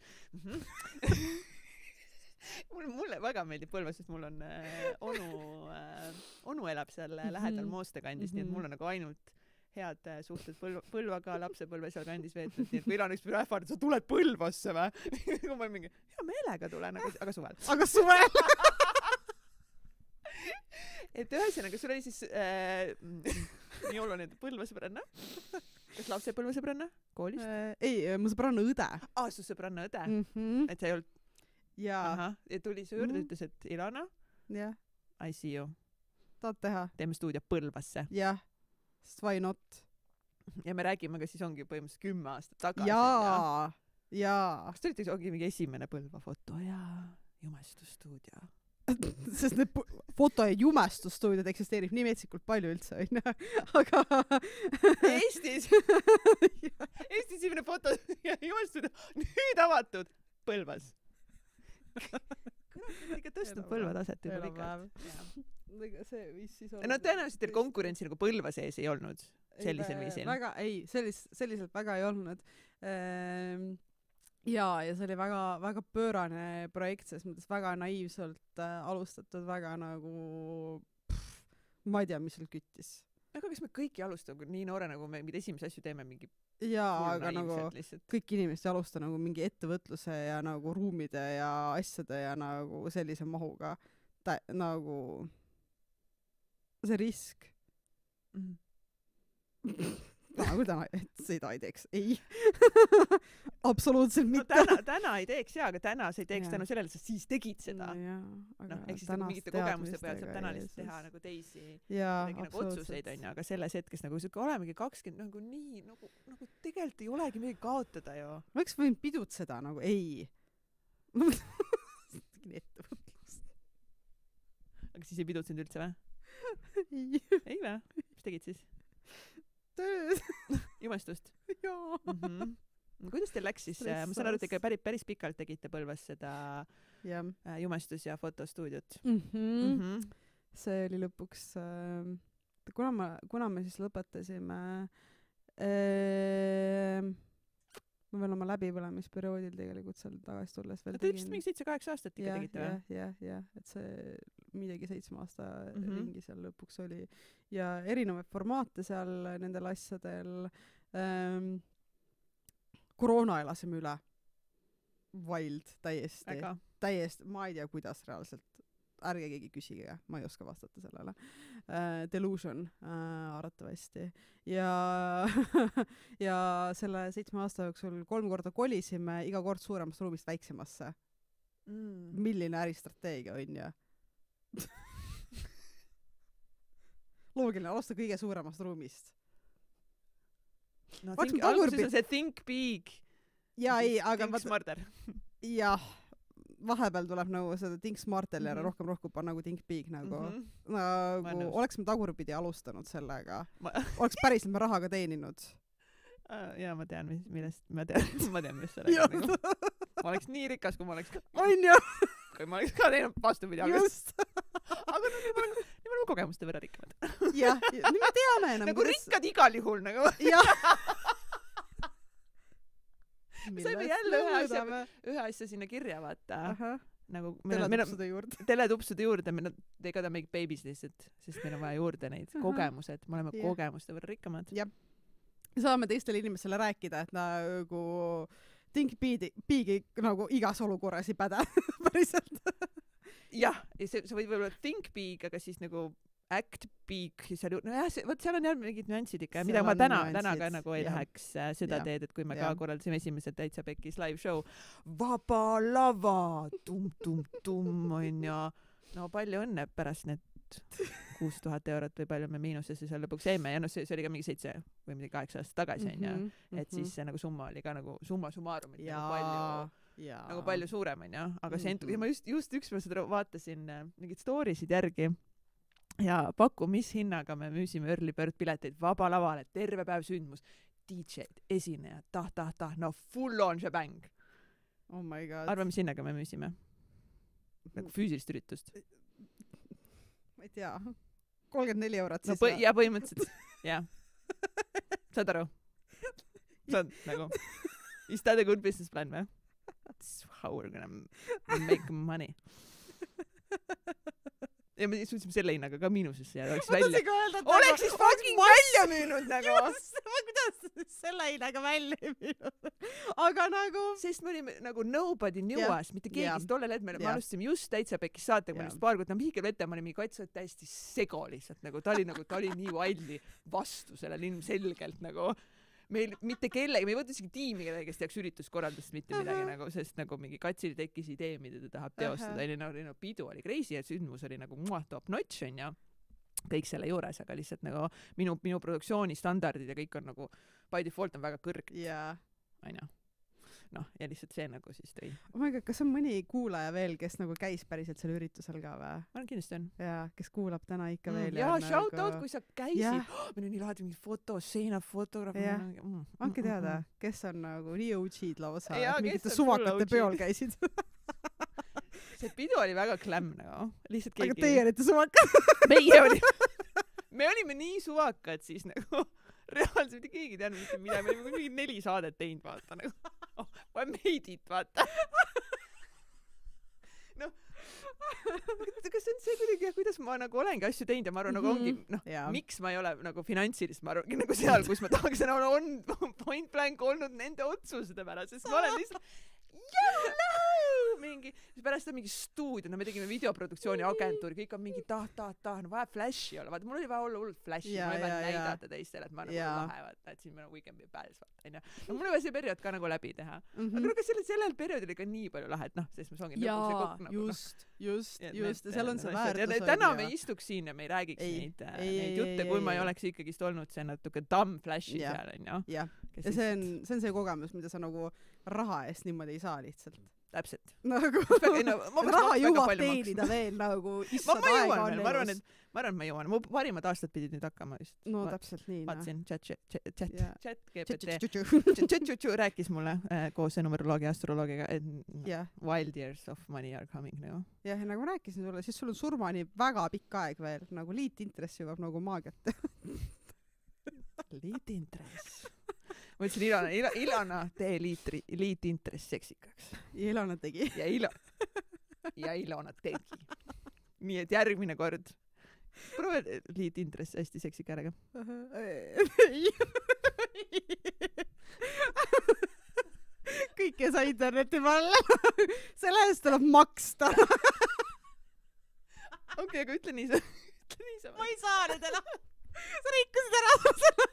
Mulle väga meeldib Põlvas, sest mul on onu elab seal lähedal Mooste kandis, nii et mul on nagu ainult head suhted Põlvaga, lapsepõlve seal kandis veetud, nii et kui Ilon üks päev ähvardab, sa tuled Põlvasse või? Kui ma mingi, hea meelega tulen, aga suvel. Aga suvel! Et ühesõnaga, sul oli siis nii oluline Põlva-sõbranna? Kas lapsepõlve-sõbranna? Koolist? Ei, mu sõbranna õde. Su sõbranna õde? Et sa ei olnud... Ja tuli su juurde, ütles, et Ilona, I see you. tahad teha? Teeme stuudio Põlvasse. Jah, sest why not? Ja me räägime ka siis ongi põhimõtteliselt 10 aastat tagasi. Jaa. Kas te ongi mingi esimene Põlva foto ja jumestusstuudio? Sest need foto- ja jumestusstuudiod eksisteerib nii metsikult palju üldse, onju. Aga Eestis esimene foto ja jumestusstuudio nüüd avatud Põlvas. Kurat, ikka tõstnud Põlva taset juba pikalt. See viis siis olla. No tõenäoliselt teil konkurentsi nagu Põlva sees ei olnud sellisel viisil. Selliselt väga ei olnud. Ja see oli väga pöörane projekt, selles mõttes väga naiivselt alustatud, väga nagu ma ei tea, mis seal küttis. Aga kas me kõiki alustame nii noore, nagu me mida esimese asju teeme mingi aga nagu kõik inimesed ei alusta nagu mingi ettevõtluse ja nagu ruumide ja asjade ja nagu sellise mahuga nagu see risk. Nagu täna, et seda ei teeks. Ei. Absoluutselt mitte. No täna ei teeks aga täna sa ei teeks tänu sellele, sa siis tegid seda. Ehk siis mingite kogemuste peal saab täna lihtsalt teha nagu teisi nagu otsuseid, onju, aga selles hetkes nagu olemegi 20 nagu nii, nagu tegelikult ei olegi midagi kaotada ju. Ma oleks võinud pidutseda nagu, ei. Tegin ettevõtlust. Aga siis ei pidutsenud üldse või? Ei. Ei või? Mis tegid siis? Tööd. Jumestust? Jaa. Kuidas teil läks siis? Ma saan aru, et päris pikalt tegite Põlvas seda jumestus- ja fotostuudiot. See oli lõpuks, kuna me siis lõpetasime ma veel oma läbipõlemisperioodil tegelikult seal tagasi tulles veel tegin. Te vist mingi 7-8 aastat ikka tegite või? Jah, et see midagi 7 aasta ringi seal lõpuks oli. Ja erinevaid formaate seal nendel asjadel. Koroona elasime üle. Wild, täiesti. Ma ei tea, kuidas reaalselt. Ärge keegi küsige, ma ei oska vastata sellele. Delusion arvatavasti. Ja selle 7 aasta jooksul 3 korda kolisime, iga kord suuremast ruumist väiksemasse. Milline äristrateegia on ja? Loogiline, alusta kõige suuremast ruumist. No, alguses on see think big. Think smarter. Jah. Vahepeal tuleb nagu seda think smartel ja rohkem panna nagu think big nagu. Nagu oleks me tagurpidi alustanud sellega. Oleks päriselt me rahaga teeninud. Jaa, ma tean, millest. Ma tean, mis sellega nagu. Ma oleks nii rikas, kui ma oleks kui ma oleks ka teinud vastupidi alguses. Aga nüüd me oleme kogemuste võrra rikkamad. Jah, nüüd me teame enam. Nagu rikkad igal juhul nagu. Jah. Saime jälle ühe asja sinna kirja, vaata. Nagu teletupsude juurde. Me tegada mingid babies lihtsalt, sest meil on vaja juurde neid kogemused. Me oleme kogemuste võrra rikkamad. Jah. Saame teistele inimesele rääkida, et nagu think big'i nagu igas olukorras ei päde. Päriselt. Jah, ja see võib olla think big, aga siis nagu act big, seal on jah mingid nüansid ikka, mida ma täna ka nagu ei läheks seda teed, et kui me ka korraldasime esimesed Täitsa Pekkis live show Vaba Lava tum on ja no palju õnne pärast need 6,000 eurot või palju me miinusesse seal lõpuks jäime ja no see oli ka mingi 7 või midagi 8 aastat tagasi on ja et siis see nagu summa oli ka nagu summa summarum nagu palju suurem on ja aga see ma just ükspäev seda vaatasin mingid stories'id järgi ja pakkumishinnaga me müüsime Early Bird pileteid Vaba Lavale, terve päev sündmus, DJ-d, esinejad, no full on shebang. Oh my god. Arva, mis hinnaga me müüsime? Nagu füüsilist üritust. Ma ei tea, 34 eurot siis. No ja põhimõtteliselt, jah. Saad aru? Saad nagu, is that a good business plan või? That's how we're gonna make money. Ja me suutsime selle hinnaga ka miinusesse ja oleks siis fucking välja müünud nagu. Kuidas selle hinnaga välja müünud? Aga nagu... Sest me olime nagu nobody knew us, mitte keegi. Tollel hetkel me alustasime just Täitsa Pekkis saatega, ma lihtsalt paar kord hiigel ette, ma olin mingi Kats täiesti sego lihtsalt nagu. Ta oli nii wildly vastu sellele ilmselgelt nagu. Meil mitte kellegi, me ei võtta isegi tiimi, kes teaks ürituskorraldust mitte midagi nagu, sest nagu mingi Katsil tekkis idee, mida ta tahab teostada. Pidu oli crazy ja sündmus oli nagu top notch on ja. kõik selle juures, aga lihtsalt nagu minu produktsioonistandardid ja kõik on nagu by default on väga kõrged. Aina. Noh, ja lihtsalt see nagu siis tõi. Oh my god, kas on mõni kuulaja veel, kes nagu käis päriselt selle üritusel ka või? Ma kindlasti on. Jaa, kes kuulab täna ikka veel. Ja shout out, kui sa käisid. Meil on nii lahti mingi seinafotograf. Andke teada, kes on nagu nii OG-d lausa, mingite suvakate peol käisid. See pidu oli väga klämm nagu. Lihtsalt keegi... Aga teie olite suvakad? Me olime nii suvakad siis nagu. Reaalselt mitte keegi teadnud mitte mida. Me olime mingi 4 saadet teinud, vaata nagu. I made it, vaata. Noh, kas see on see kuidagi, kuidas ma nagu olengi asju teinud ja ma arvan, nagu ongi, miks ma ei ole nagu finantsilist, ma arvan, nagu seal, kus ma tahaksin olla, on point blank olnud nende otsuste pärast, sest ma olen lihtsalt mingi, pärast on mingi stuudio, no me tegime videoproduktsiooni agentuuri, kõik on mingi no vaja flashi olla, vaata, mul oli vaja olla hullult flashi, ma ei vaja näidata teistele, et ma nagu lahe, vaata, et siin me nagu we can be pals, vaata, onju. No mul oli vaja see periood ka nagu läbi teha. Aga no kas sellel perioodil ikka nii palju lahe, et noh, sest ma soongi lõpuks see kokku nagu. Just, ja seal on see väärtus. Ja täna me istuks siin ja me ei räägiks neid jutte, kui ma ei oleks ikkagist olnud see natuke dumb flashi seal, onju. Ja see on see kogemus, mida sa nagu raha eest niimoodi ei saa lihtsalt. Täpselt. Nagu raha jõuab teenida veel nagu issad aega on elus. Ma arvan, et ma jõuan. Mu parimad aastad pidid nüüd hakkama just. No täpselt nii. Vaatasin chat GPT rääkis mulle koos numeroloogia ja astroloogiaga, et wild years of money are coming nagu. Ja nagu ma rääkisin sulle, siis sul on surmani väga pikk aeg veel, nagu liitintress jõuab nagu maagiat. Liitintress. Ma ütlesin Ilona, tee liitintress seksikaks. Ja Ilona tegi. Ja Ilona tegi. Nii et järgmine kord proovi liitintress hästi seksik äraga. Kõik ei saa interneti valla. Selle eest tuleb maksta. Okei, aga ütle nii sa. Ma ei saa nüüd enam. Sa rikkusid ära selle.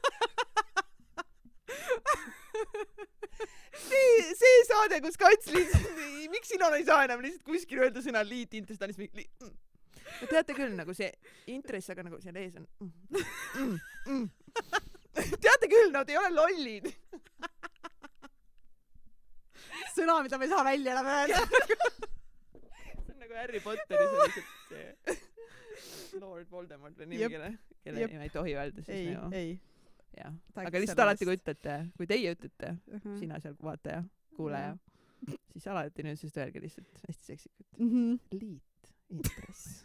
See saade, kus Kats lihtsalt, miks sina ei saa enam lihtsalt kuskil öelda sõna liitintress, ta on lihtsalt mingi no teate küll nagu see intress, aga nagu seal ees on teate küll, nad ei ole lollid. Sõna, mida me ei saa välja enam öelda. See on nagu Harry Potteris on lihtsalt see Lord Voldemort või nimekele, kelle ei tohi öelda siis nagu. Ei. Ja. Aga lihtsalt alati kui teie ütlete, sina seal vaataja, kuulaja, siis alati nüüd sest öelge lihtsalt hästi seksikut. Liit, intress.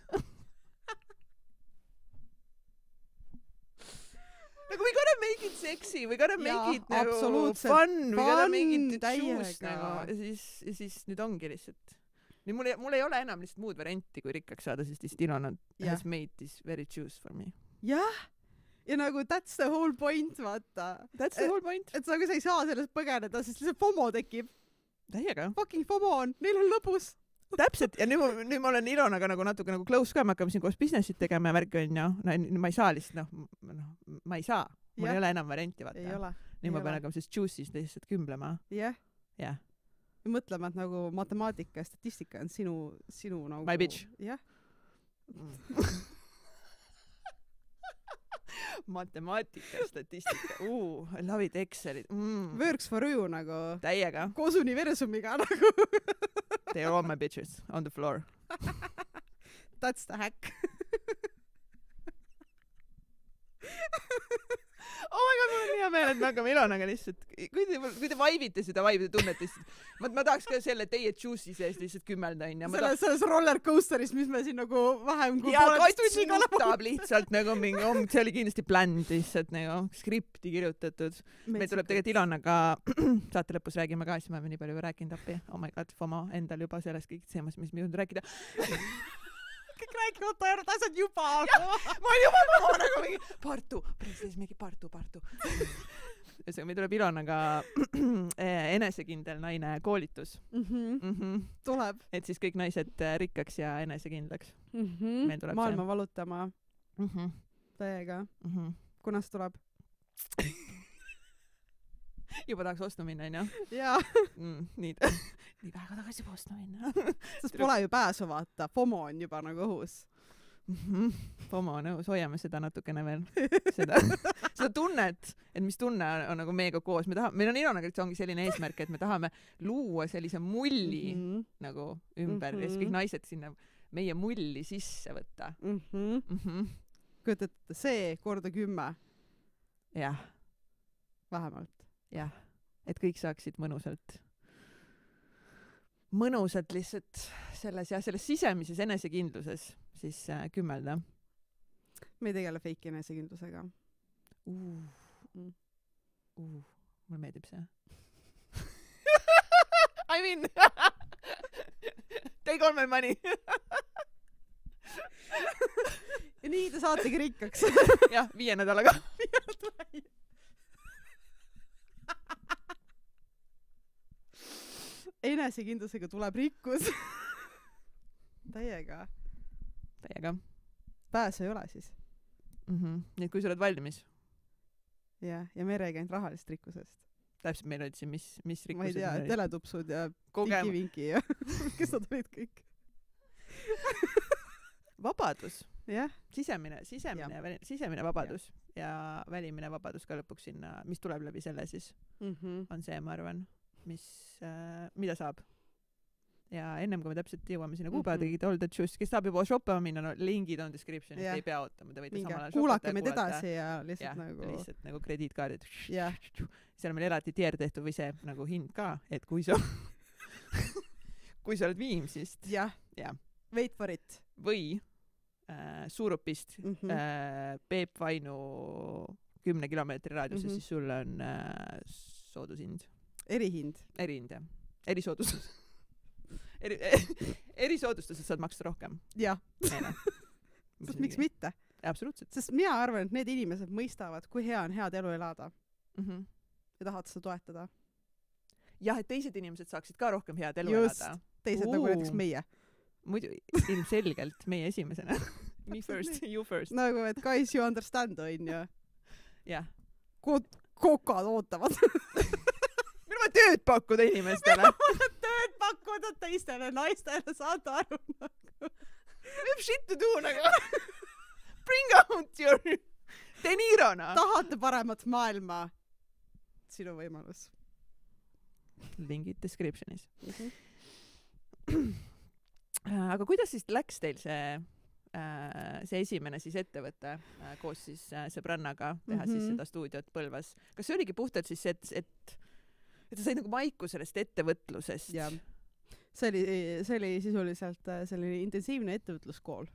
Nagu we gotta make it sexy, we gotta make it nagu fun, we gotta make it juice nagu. Ja siis nüüd ongi lihtsalt. Nüüd mul ei ole enam lihtsalt muud varianti, kui rikkaks saada, sest lihtsalt Ilona has made this very juice for me. Jah. Ja nagu that's the whole point, vaata. That's the whole point. Et sa ei saa sellest põgeneda, sest lihtsalt FOMO tekib. Täiega. Fucking FOMO on, neil on lõbus. Täpselt, ja nüüd ma olen Ilonaga nagu natuke nagu close ka, me hakkame siin koos businessit tegema ja värki on ju. Ma ei saa lihtsalt, ma ei saa. Mul ei ole enam varianti, vaata. Ei ole. Nüüd ma pean hakkama siis juice'is lihtsalt kümblema. Jah. Jah. Mõtlema, et nagu matemaatika ja statistika on sinu nagu... My bitch. Jah. Matemaatika, statistika, I love it, Excelid. Works for you nagu. Täiega. Koos universumiga nagu. They are all my bitches on the floor. That's the hack. Oh my god, mul on hea meel, et me hakkame Ilonaga lihtsalt, kui te vaibite seda vaibi, te tunnete lihtsalt, ma tahaks ka selle teie juice'i sees lihtsalt kümmelda, onju. Selles rollercoasteris, mis me siin nagu vähem kui pooled tunniga nutab lihtsalt nagu mingi, see oli kindlasti planned lihtsalt nagu, skripti kirjutatud. Meil tuleb tegelikult Ilonaga, saate lõpus räägime ka, siis ma olen nii palju rääkinud appi. Oh my god, FOMO endal juba selles kõik teemas, mis me jõudnud rääkida. Kõik rääkimata jäänud asjad juba. Ma olen juba nagu mingi Partu, siis mingi Partu. Meil tuleb Ilonaga enesekindel naine koolitus. Tuleb. Et siis kõik naised rikkaks ja enesekindlaks. Maailma valutama. Täiega. Kuna see tuleb? Juba tahaks ostu minna, onju? Jaa. Nii väga tagasi ostu minna. Sest pole ju pääsu, vaata. FOMO on juba nagu õhus. FOMO nõus, hoiame seda natukene veel. Seda tunnet, et mis tunne on nagu meiega koos. Meil on Ilona, et see ongi selline eesmärk, et me tahame luua sellise mulli nagu ümber ja siis kõik naised sinna meie mulli sisse võtta. Kujutate see korda 10. Jah. Vähemalt. Jah. Et kõik saaksid mõnusalt lihtsalt selles sisemises enesekindluses siis kümmelda. Me ei tegele fake enesekindlusega. Mulle meeldib see. I mean, take all my money. Ja nii te saategi rikkaks. Jah, 5 nädalaga. Enesekindlusega tuleb rikkus. Täiega. Pääse ei ole siis. Nii et kui sa oled valmis. Ja me ei räägi ainult rahalist rikkusest. Täpselt meil olid siin, mis rikkused. Ma ei tea, teletupsud ja tiki-vinki ja kes nad olid kõik. Vabadus. Jah. Sisemine vabadus ja välimine vabadus ka lõpuks sinna, mis tuleb läbi selle siis, on see, ma arvan, mida saab. Ja ennem kui me täpselt jõuame sinna kuupäeva, tegite all the juice, kes saab juba shoppama minna, lingid on description'is, ei pea ootama, te võite samal ajal kuulake meid edasi ja lihtsalt nagu krediitkaardid. Seal on meil eraldi tier tehtud või see nagu hind ka, et kui sa oled Viimsist. Jah. Wait for it. Või Suurupist Peep Vainu 10 kilomeetri raadiuses, siis sul on soodushind. Erihind, jah. Erisoodustus. Erisoodustused saad maksta rohkem. Jah. Sest miks mitte? Absoluutselt. Sest mina arvan, et need inimesed mõistavad, kui hea on head elu elada. Ja tahavad seda toetada. Jah, et teised inimesed saaksid ka rohkem head elu elada. Just, teised nagu näiteks meie. Muidu ilmselgelt meie esimesena. Me first, you first. Nagu, et guys, you understand, on ju. Jah. Kokad ootavad. Meil on tööd pakkuda inimestele. Tööd pakkuda teistele naistele, saad aru nagu. We have shit to do nagu. Bring out your De Nirona. Tahate paremat maailma? Sinu võimalus. Lingid descriptionis. Aga kuidas siis läks teil see esimene siis ettevõte koos siis sõbrannaga teha siis seda stuudiot Põlvas? Kas see oligi puhtalt siis, et sa said nagu maiku sellest ettevõtlusest? Jah. See oli sisuliselt selline intensiivne ettevõtluskool.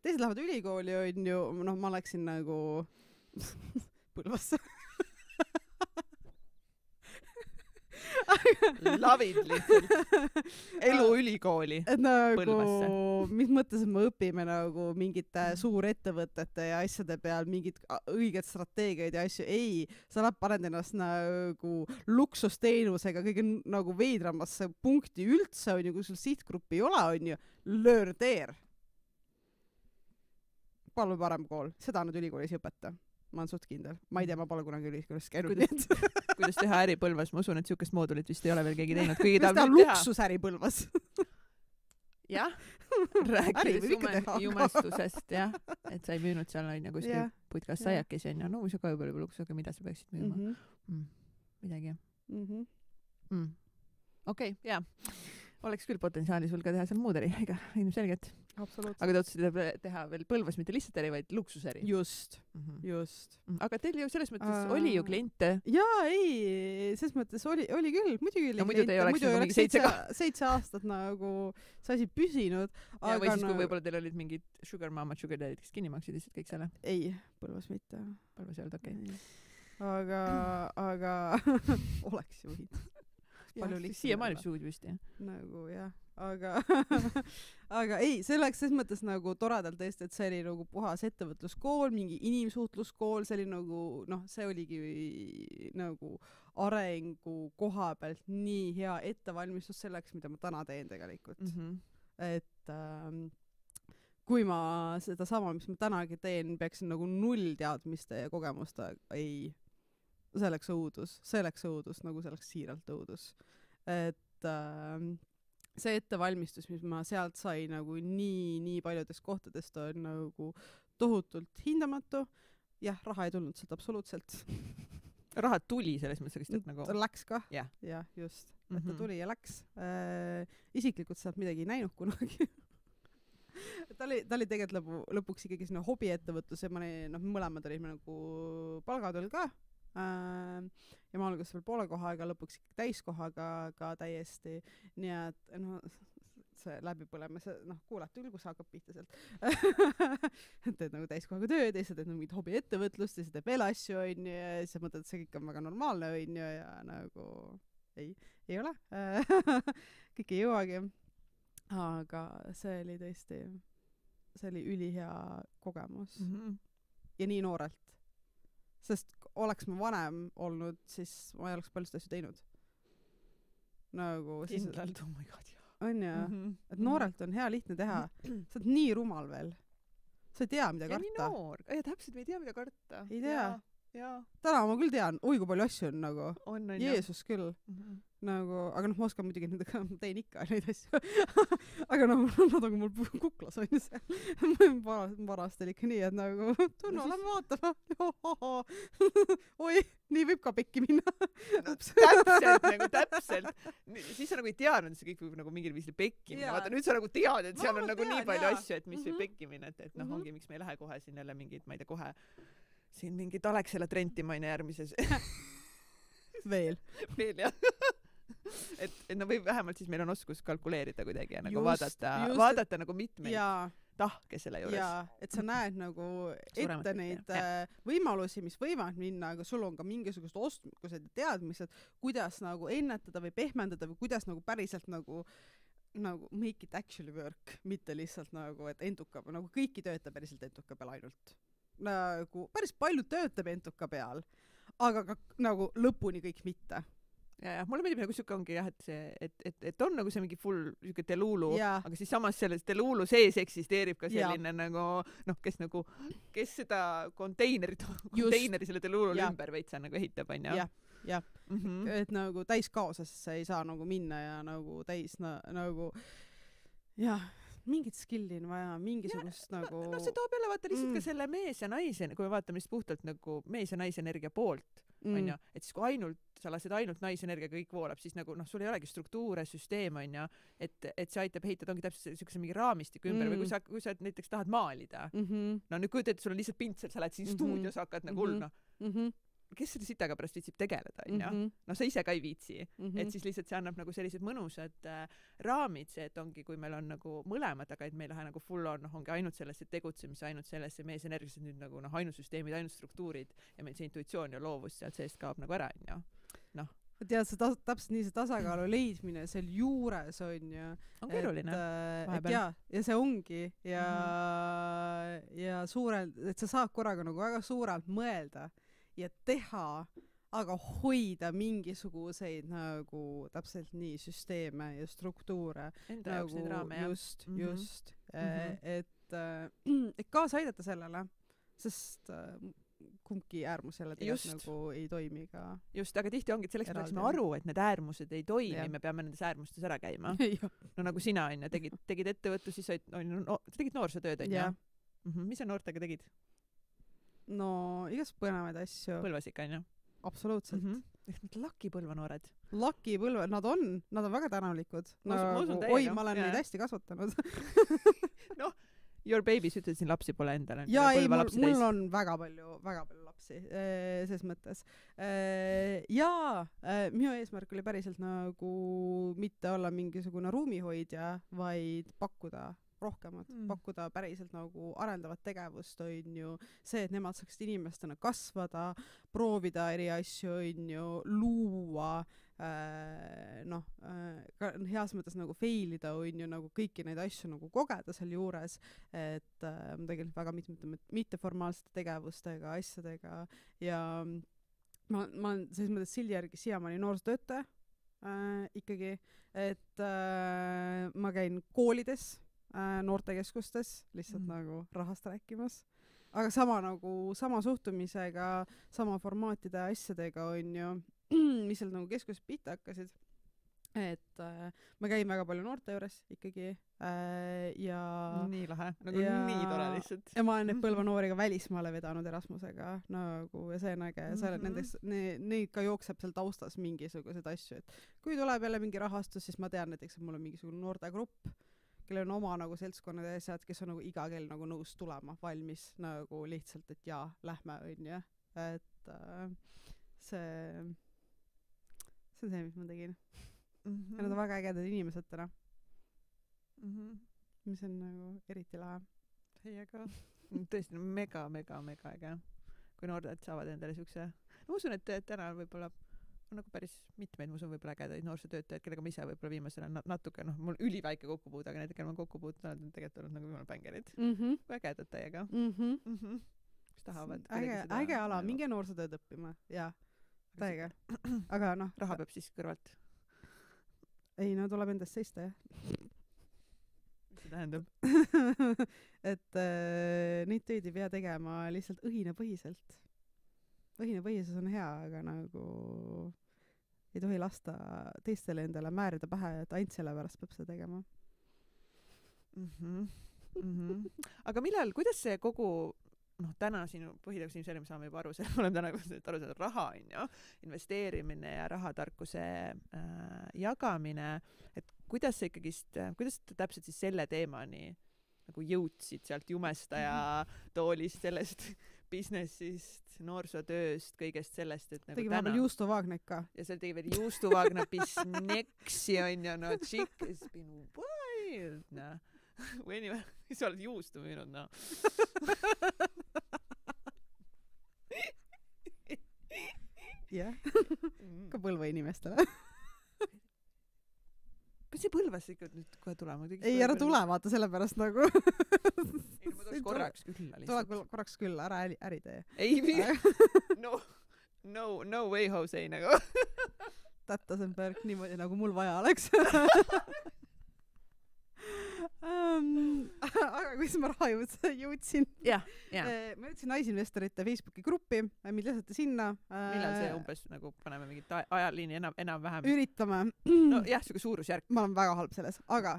Teised lähevad ülikooli, on ju, ma läksin nagu Põlvasse. Lavid lihtsalt. Elu ülikooli. Et nagu, Põlvasse. Mis mõttes me õpime nagu mingite suurettevõtete ja asjade peal mingid õiged strateegiaid ja asju. Ei, sa paned ennast nagu luksusteenusega kõige nagu veidramasse punkti üldse, on ju, kui sul sihtgruppi ei ole, on ju, löörteer. Palju parem kool. Seda nad ülikoolis ei õpeta. Ma olen suht kindel. Ma ei tea, ma pole kunagi ülikoolis käinud. Kuidas teha äri Põlvas? Ma usun, et siukest moodulit vist ei ole veel keegi teinud. Kuidas teha luksusäri Põlvas? Jah. Rääkides jumestusest, jah. Et sa ei müünud seal nagu puitkas saiakesi, on ju. No, sa ka juba luksus, aga mida sa peaksid müüma? Midagi. Okei, jah. Oleks küll potentsiaali sul ka teha seal muud äri, ega ilmselgelt. Absoluutselt. Aga te otsusite teha veel Põlvas mitte lihtsalt äri, vaid luksusäri. Just. Aga teil ju selles mõttes oli ju kliente. Jaa, ei, selles mõttes oli küll, muidugi oli kliente. Muidu te ei oleks nagu mingi 7 aastat nagu see asi püsinud. Ja või siis, kui võib-olla teil olid mingid sugar mama, sugar daddy, kes kinni maksid lihtsalt kõik selle? Ei, Põlvas mitte. Põlvas ei olnud, okei. Aga oleks ju võid. Siiamaani suud vist, jah. Nagu jah, aga ei, see läks selles mõttes nagu toredalt tõesti, et see oli nagu puhas ettevõtluskool, mingi inimsuhtluskool, see oli nagu, see oligi nagu arengu koha pealt nii hea ettevalmistus selleks, mida ma täna teen tegelikult. Et kui ma seda sama, mis ma tänagi teen, peaksin nagu 0 teadmiste ja kogemusta, ei, see läks õudus, nagu see läks siiralt õudus. Et see ettevalmistus, mis ma sealt sai nagu nii paljudest kohtadest on nagu tohutult hindamatu. Jah, raha ei tulnud sealt absoluutselt. Raha tuli selles mõttes, et nagu... Ta läks ka. Jah, just. Et ta tuli ja läks. Isiklikult sealt midagi ei näinud kunagi. ta oli tegelikult lõpuks ikkagi sinna hobiettevõtlus ja mõlemad olime nagu palgatööl ka. Ja ma alguses veel poole kohaga, lõpuks ikkagi täiskohaga ka täiesti. Nii et see läbipõlemise, kuulata küll, kui sa hakkab pihta sealt. Teed nagu täiskohaga tööd ja sa teed mingit hobiettevõtlust ja sa teed veel asju, on ju, ja siis mõtled, et see kõik on väga normaalne, on ju, ja nagu ei ole. Kõik ei jõuagi. Aga see oli tõesti, see oli ülihea kogemus. Ja nii noorelt. Sest oleks ma vanem olnud, siis ma ei oleks paljust asju teinud. Nagu kindlalt, oh my god, jah. On ju, et noorelt on hea lihtne teha. Sa oled nii rumal veel. Sa ei tea, mida karta. Ja nii noor. Ja täpselt, me ei tea, mida karta. Ei tea. Ja. Täna ma küll tean, oi kui palju asju on nagu. Jeesus küll. Nagu, aga ma oskan muidugi nendega, ma teen ikka neid asju. Aga nad on mul kuklas on ju seal. Varast oli ikka nii, et nagu tunnu, lähme vaatama. Oi, nii võib ka pekki minna. Täpselt. Siis sa nagu ei teadnud, et see kõik võib nagu mingil viisil pekki minna. Vaata, nüüd sa nagu tead, et seal on nagu nii palju asju, et mis võib pekki minna. Et ongi, miks me ei lähe kohe siin jälle mingid, ma ei tea, kohe siin mingid Alexela trentima aina järgmises. Veel, jah. Et või vähemalt siis meil on oskus kalkuleerida kuidagi ja nagu vaadata nagu mitmeid tahke selle juures. Jaa, et sa näed nagu ette neid võimalusi, mis võivad minna, aga sul on ka mingisugused oskused ja teadmised, kuidas nagu ennetada või pehmendada või kuidas nagu päriselt nagu make it actually work, mitte lihtsalt nagu, et entuka, nagu kõiki töötab päriselt entuka peal ainult. Nagu päris palju töötab entuka peal, aga ka nagu lõpuni kõik mitte. Ja, mulle meeldib nagu siuke ongi jah, et on nagu see mingi full siuke Delulu, aga siis samas selles Delulu sees eksisteerib ka selline nagu, kes seda konteineri selle Delulule ümber veitsa nagu ehitab, on ju. Jah, et nagu täis kaosesse ei saa nagu minna ja nagu täis nagu jah, mingit skilli on vaja, mingisugust nagu... No see toob jälle vaata lihtsalt ka selle mees ja naise, kui me vaatame lihtsalt puhtalt nagu mees ja naisenergia poolt, on ju, et siis kui sa lased ainult naisenergia kõik voolab, siis nagu sul ei olegi struktuure, süsteem, on ju, et see aitab ehitada, ongi täpselt selline mingi raamistiku ümber või kui sa näiteks tahad maalida, no nüüd kujutad, et sul on lihtsalt pintsel, sa lähed siin stuudios, hakkad nagu hull, kes selle sitaga pärast viitsib tegeleda, on ju? No sa ise ka ei viitsi. Et siis lihtsalt see annab nagu sellised mõnusad raamid, see, et ongi, kui meil on nagu mõlemad, aga et me ei lähe nagu full on, ongi ainult sellesse tegutsemise, ainult sellesse mees energiasse, nüüd nagu ainult süsteemid, ainult struktuurid ja meil see intuitsioon ja loovus sealt seest kaob nagu ära, on ju. Tead, see täpselt nii see tasakaalu leidmine seal juures on ju. On keeruline. Ja see ongi ja suurelt, et sa saad korraga nagu väga suurelt mõelda ja teha, aga hoida mingisuguseid nagu täpselt nii süsteeme ja struktuure. Enda jaoks neid raame, jah. Just. Et kaasa aidata sellele, sest kumbki äärmus jälle tegelikult nagu ei toimi ka. Just, aga tihti ongi, et selleks me peaksime aru, et need äärmused ei toimi, me peame nendes äärmustes ära käima. No nagu sina, on ju, tegid ettevõtlusi, sa tegid noorsootööd, on ju? Mis sa noortega tegid? No, igas põnevaid asju. Põlvas ikka, on ju? Absoluutselt. Need Laki Põlva noored. Laki Põlva, nad on väga tänavlikud. Oi, ma olen neid hästi kasvatanud. Noh, your babies, ütlesin, lapsi pole endale. Ja ei, mul on väga palju lapsi, ses mõttes. Ja minu eesmärk oli päriselt nagu mitte olla mingisugune ruumihoidja, vaid pakkuda rohkemat, pakkuda päriselt nagu arendavat tegevust, on ju, see, et nemad saaksid inimestena kasvada, proovida eri asju, on ju, luua, heas mõttes nagu failida, on ju, nagu kõiki neid asju nagu kogeda seal juures, et tegelikult väga mitteformaalsete tegevustega, asjadega ja ma olen selles mõttes Sildi järgi siiamaani noorsootöötaja ikkagi, et ma käin koolides, noortekeskustes lihtsalt nagu rahast rääkimas, aga sama suhtumisega, sama formaatide asjadega on ju, mis seal nagu keskuses pihta hakkasid, et ma käin väga palju noorte juures ikkagi ja nii lahe, nagu ja, nii tore lihtsalt. Ja ma olen neid põlvanoori ka välismaale vedanud Erasmusega nagu ja see on äge ja seal nendest neid ka jookseb seal taustas mingisuguseid asju, et kui tuleb jälle mingi rahastus, siis ma tean näiteks, et mul on mingisugune noortegrupp, kellel on oma nagu seltskonnad ja asjad, kes on nagu iga kell nagu nõus tulema, valmis nagu lihtsalt, et jaa, lähme onju, et see on see, mis ma tegin. Ja nad on väga ägedad inimesed täna. Mis on nagu eriti lahe. See ka. Tõesti mega äge. Kui noored saavad endale siukse. Ma usun, et täna võib-olla on nagu päris mitmeid, ma usun võib-olla ägedaid noorsootöötajaid, kellega ma ise võib-olla viimasel natuke, mul üliväike kokkupuud, aga need, kellega ma kokkupuud, nad on tegelikult olnud nagu viimane bängerid. Kui ägedad täiega. Kes tahavad. Äge ala, minge noorsootööd õppima. Jaa. Täiega. Aga noh. Raha peab siis kõrvalt. Ei, no tuleb endast seista, jah. Mis see tähendab? et neid töid ei pea tegema lihtsalt õhinapõhiselt. Õhinapõhisus on hea, aga nagu ei tohi lasta teistele endale määrida pähe, et ainult selle pärast peab seda tegema. Aga millal, kuidas see kogu täna sinu põhideks inimesele me saame juba aru, oleme täna aru saada raha, investeerimine ja rahatarkuse jagamine, et kuidas sa ikkagist, kuidas sa täpselt siis selle teemani nagu jõudsid sealt jumestaja toolist, sellest businessist, noorsootööst, kõigest sellest, et nagu tegi täna. Tegi juustuvaagnet ka. Ja seal tegi veel juustuvaagna bisneksi on ja no chick has been wild, noh. Või nii või? Sa oled juustu müünud, no. Jah, ka Põlva inimestele. See Põlvas ikka nüüd kohe tulema? Ei, ära tule, vaata sellepärast nagu. Ei, ma tuleks korraks külla lihtsalt. Tule korraks külla, ära äri tee. Ei, no way, Jose, nagu. That doesn't work niimoodi, nagu mul vaja oleks. Aga kuidas ma raha jõudsin? Ma jõudsin naisinvestorite Facebooki gruppi, mind lisati sinna. Millal see umbes nagu paneme mingit ajaliini enam-vähem? Üritame. No jah, siuke suurusjärk. Ma olen väga halb selles, aga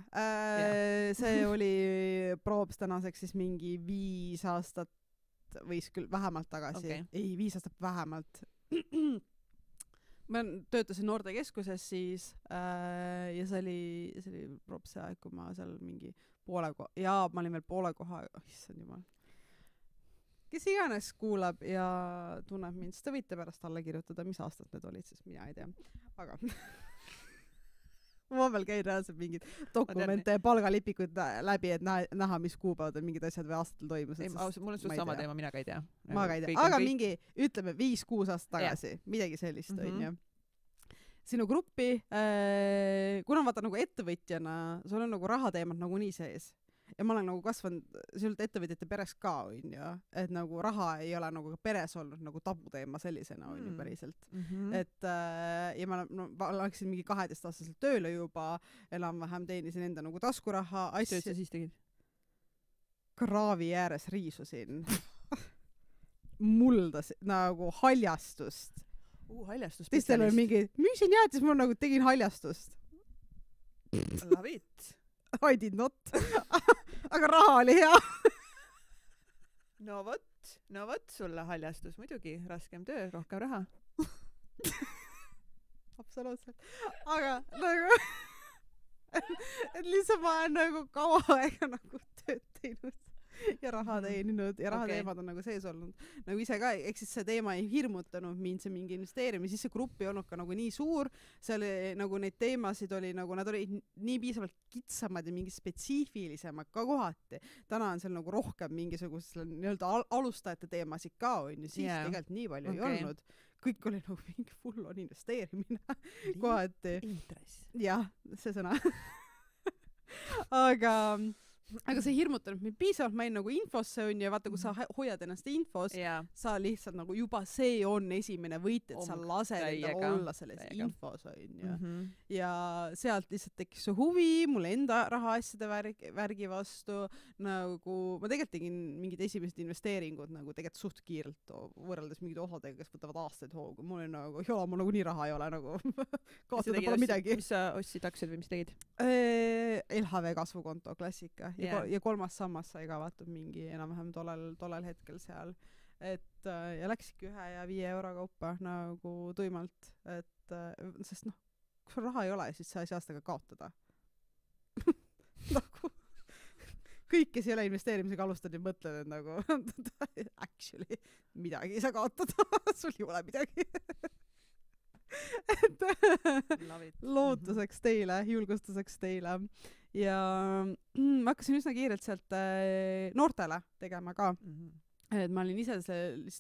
see oli proobs tänaseks siis mingi 5 aastat võis küll vähemalt tagasi. Okay. Ei, 5 aastat vähemalt. Ma töötasin noortekeskuses siis ja see oli props see aeg, kui ma seal mingi ma olin veel poole koha, issand jumal. Kes iganes kuulab ja tunneb mind, siis te võite pärast alla kirjutada, mis aastad need olid, sest mina ei tea. Aga ma veel käin reaalselt mingid dokumente ja palgalipikud läbi, et näha, mis kuupäevad on mingid asjad või aastatel toimusid. Mul on suht sama teema, mina ka ei tea. Ma ka ei tea, aga mingi, ütleme 5-6 aastat tagasi, midagi sellist on ju. Sinu gruppi, kuna vaata nagu ettevõtjana, sul on nagu rahateemad nagu nii sees. Ja ma olen nagu kasvanud sult ettevõtjate peres ka, on ju, et nagu raha ei ole nagu peres olnud nagu tabuteema sellisena, on ju päriselt. Et ja ma läksin mingi 12-aastaselt tööle juba, enam-vähem teenisin enda nagu taskuraha asja. Tööd sa siis tegid? Kraavi ääres riisusin. Muldas nagu haljastust. Haljastust. Teistel oli mingi, müüsin jäätis, ma nagu tegin haljastust. Love it. I did not. Aga raha oli hea. No vot, sulle haljastus muidugi, raskem töö, rohkem raha. Absoluutselt. Aga nagu, et lihtsalt ma olen nagu kaua aega nagu tööd teinud ja raha teeninud ja rahateemad on nagu sees olnud. Nagu ise ka, eks siis see teema ei hirmutanud mind, see mingi investeerimine, siis see grupp ei olnud ka nagu nii suur, seal nagu neid teemasid oli nagu, nad olid nii piisavalt kitsamad ja mingi spetsiifilisemad ka kohati. Täna on seal nagu rohkem mingisugust nii-öelda alustajate teemasid ka on ju, siis tegelikult nii palju ei olnud. Kõik oli nagu mingi full on investeerimine kohati. Interess. Jah, see sõna. Aga aga see hirmutanud mind piisavalt, ma jäin nagu infosse on ja vaata, kui sa hoiad ennast infos, sa lihtsalt nagu juba see on esimene võit, et sa lased endal olla selles infos on ju. Ja sealt lihtsalt tekkis see huvi mulle enda rahaasjade värgi vastu, nagu ma tegelikult tegin mingid esimesed investeeringud nagu tegelikult suht kiirelt võrreldes mingid osadega, kes võtavad aastaid hoogu. Mul oli nagu, jola, mul nagu nii raha ei ole nagu kaotada pole midagi. Mis sa ostsid aktsiaid või mis tegid? LHV kasvukonto klassika ja kolmas sammas sai ka vaata mingi enam-vähem tollel hetkel seal, et ja läksidki 1 ja 5 euro kaupa nagu tuimalt, et sest noh, kui sul raha ei ole, siis sa ei saa seda ka kaotada. Nagu kõik, kes ei ole investeerimisega alustanud ja mõtled, et nagu actually midagi ei saa kaotada, sul ei ole midagi. Et lootuseks teile, julgustuseks teile ja ma hakkasin üsna kiirelt sealt noortele tegema ka. Et ma olin ise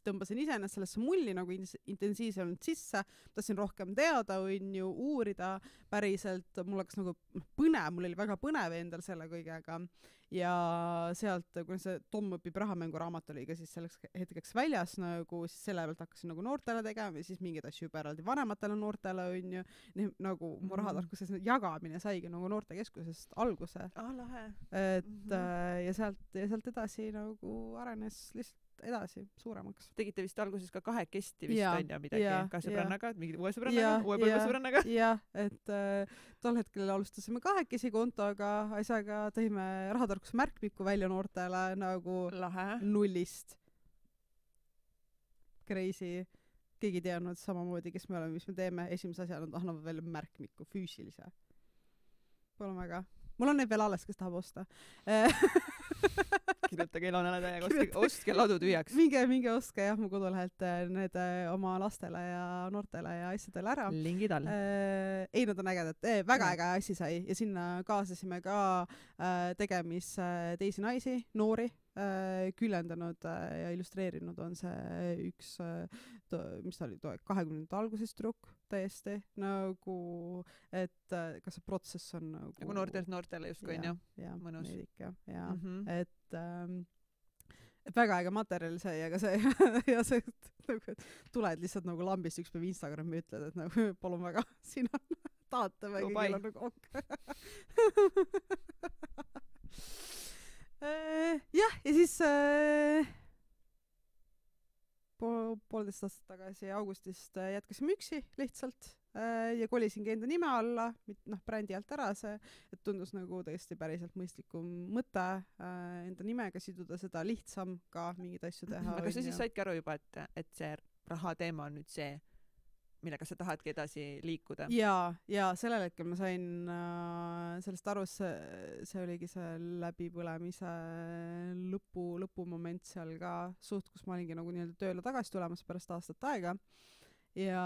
tõmbasin iseennast sellesse mulli nagu intensiivsemalt sisse, tahtsin rohkem teada, uurida päriselt, mul hakkas nagu põnev, mul oli väga põnev endal selle kõigega ja sealt, kui see Tom õpib rahamängu raamat oli ka siis selleks hetkeks väljas, nagu siis selle pealt hakkasin nagu noortele tegema ja siis mingeid asju juba eraldi vanematele noortele on ju, nagu mu rahatarkuses jagamine saigi nagu noortekeskusest alguse. Lahe. Et ja sealt edasi nagu arenes lihtsalt edasi suuremaks. Tegite vist alguses ka kahekesti vist on ja midagi, ka sõbrannaga, mingi uue sõbrannaga. Jah, et tol hetkel alustasime kahekesi kontoga, asjaga tõime rahatarkuse märkmiku välja noortele nagu nullist. Crazy. Keegi ei teadnud samamoodi, kes me oleme, mis me teeme. Esimese asjana annavad välja märkmiku füüsilise. Pole väga. Mul on neid veel alles, kes tahab osta. Kirjutage Ilonale täiega, ostke ladu tühjaks. Minge ostke jah mu kodulehelt need oma lastele ja noortele ja asjadele ära. Lingid all. Ei, nad on ägedad. Väga äge asi sai ja sinna kaasasime ka tegemis teisi naisi, noori, küljendanud ja illustreerinud on see üks, mis ta oli, 20. alguses trukk täiesti, nagu, et kas see protsess on nagu noortele justkui on ju, mõnus. Ja, et väga äge materjal sai, aga see ja see nagu, tuled lihtsalt nagu lambist üks päev Instagrami ütled, et nagu palun väga, siin on tahate või kõigil on nagu ok. Jah, ja siis poolteist aastat tagasi augustist jätkasime üksi lihtsalt ja kolisingi enda nime alla, brändi alt ära see, et tundus nagu tõesti päriselt mõistlikum mõte enda nimega siduda, seda lihtsam ka mingeid asju teha. Aga sa siis saidki aru juba, et see raha teema on nüüd see, millega sa tahadki edasi liikuda? Ja sellel hetkel ma sain sellest aru, see oligi see läbipõlemise lõpumoment seal ka suht, kus ma olingi nagu nii-öelda tööle tagasi tulemas pärast aastat aega ja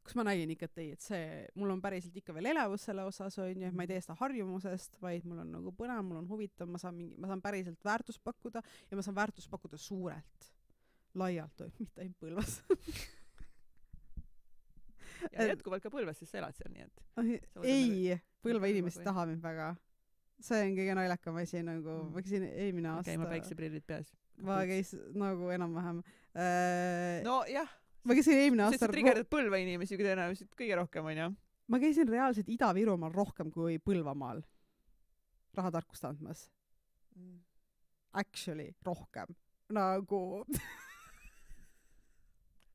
kus ma nägin ikka, et see, mul on päriselt ikka veel elevus selle osas on ju, ma ei tee seda harjumusest, vaid mul on nagu põnev, mul on huvitav, ma saan päriselt väärtust pakkuda ja ma saan väärtust pakkuda suurelt, laialt, mitte ainult Põlvas. Ja jätkuvalt ka Põlvas, sest sa elad seal, nii et... Ei, Põlva inimesed taha mind väga. See on kõige naljakam asi, nagu ma käisin eelmine aasta... Käima päikseprillid peas. Ma käis nagu enam-vähem... No jah. Ma käisin eelmine aasta... Sest sa trigerdad Põlva inimesi tõenäoliselt kõige rohkem, on ju? Ma käisin reaalselt Ida-Virumaal rohkem kui Põlvamaal rahatarkust andmas. Actually, rohkem. Nagu...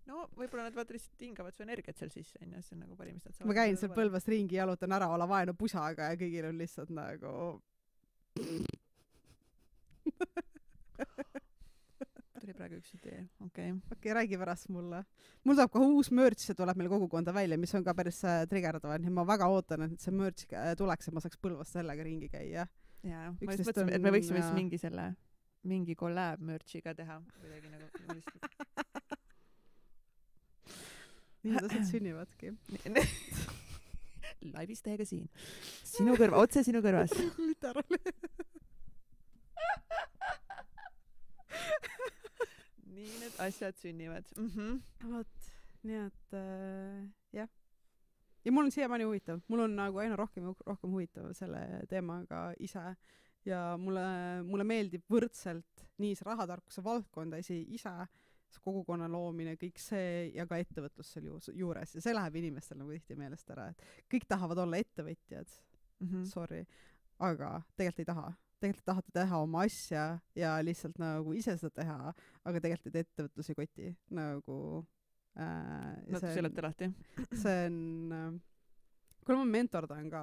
No, võib-olla nad vaata lihtsalt hingavad su energiat seal sisse, on ju, see on nagu parim, mis nad saavad. Ma käin seal Põlvast ringi, jalutan ära olla vaenu pusaga ja kõigil on lihtsalt nagu... Tuli praegu üks idee, okei. Okei, räägi pärast mulle. Mul saab ka uus merch, see tuleb meil kogukonda välja, mis on ka päris trigerdav, ja ma väga ootan, et see merch tuleks ja ma saaks Põlvast sellega ringi käia. Jaa, ma just mõtlesin, et me võiksime siis mingi collab merchi ka teha. Kuidagi nagu lihtsalt. Nii need asjad sünnivadki. Laivis teiega siin. Sinu kõrva, otse sinu kõrvas. Literally. Nii need asjad sünnivad. Vot, nii et jah. Ja mul on siiamaani huvitav. Mul on nagu aina rohkem huvitav selle teemaga ise ja mulle meeldib võrdselt nii see rahatarkuse valdkonda ise, see kogukonna loomine, kõik see ja ka ettevõtlus seal juures ja see läheb inimestel nagu tihti meelest ära, et kõik tahavad olla ettevõtjad, sorry, aga tegelikult ei taha. Tegelikult tahate teha oma asja ja lihtsalt nagu ise seda teha, aga tegelikult ettevõtlus ei koti nagu seleta lahti. See on kuna ma mentordan ka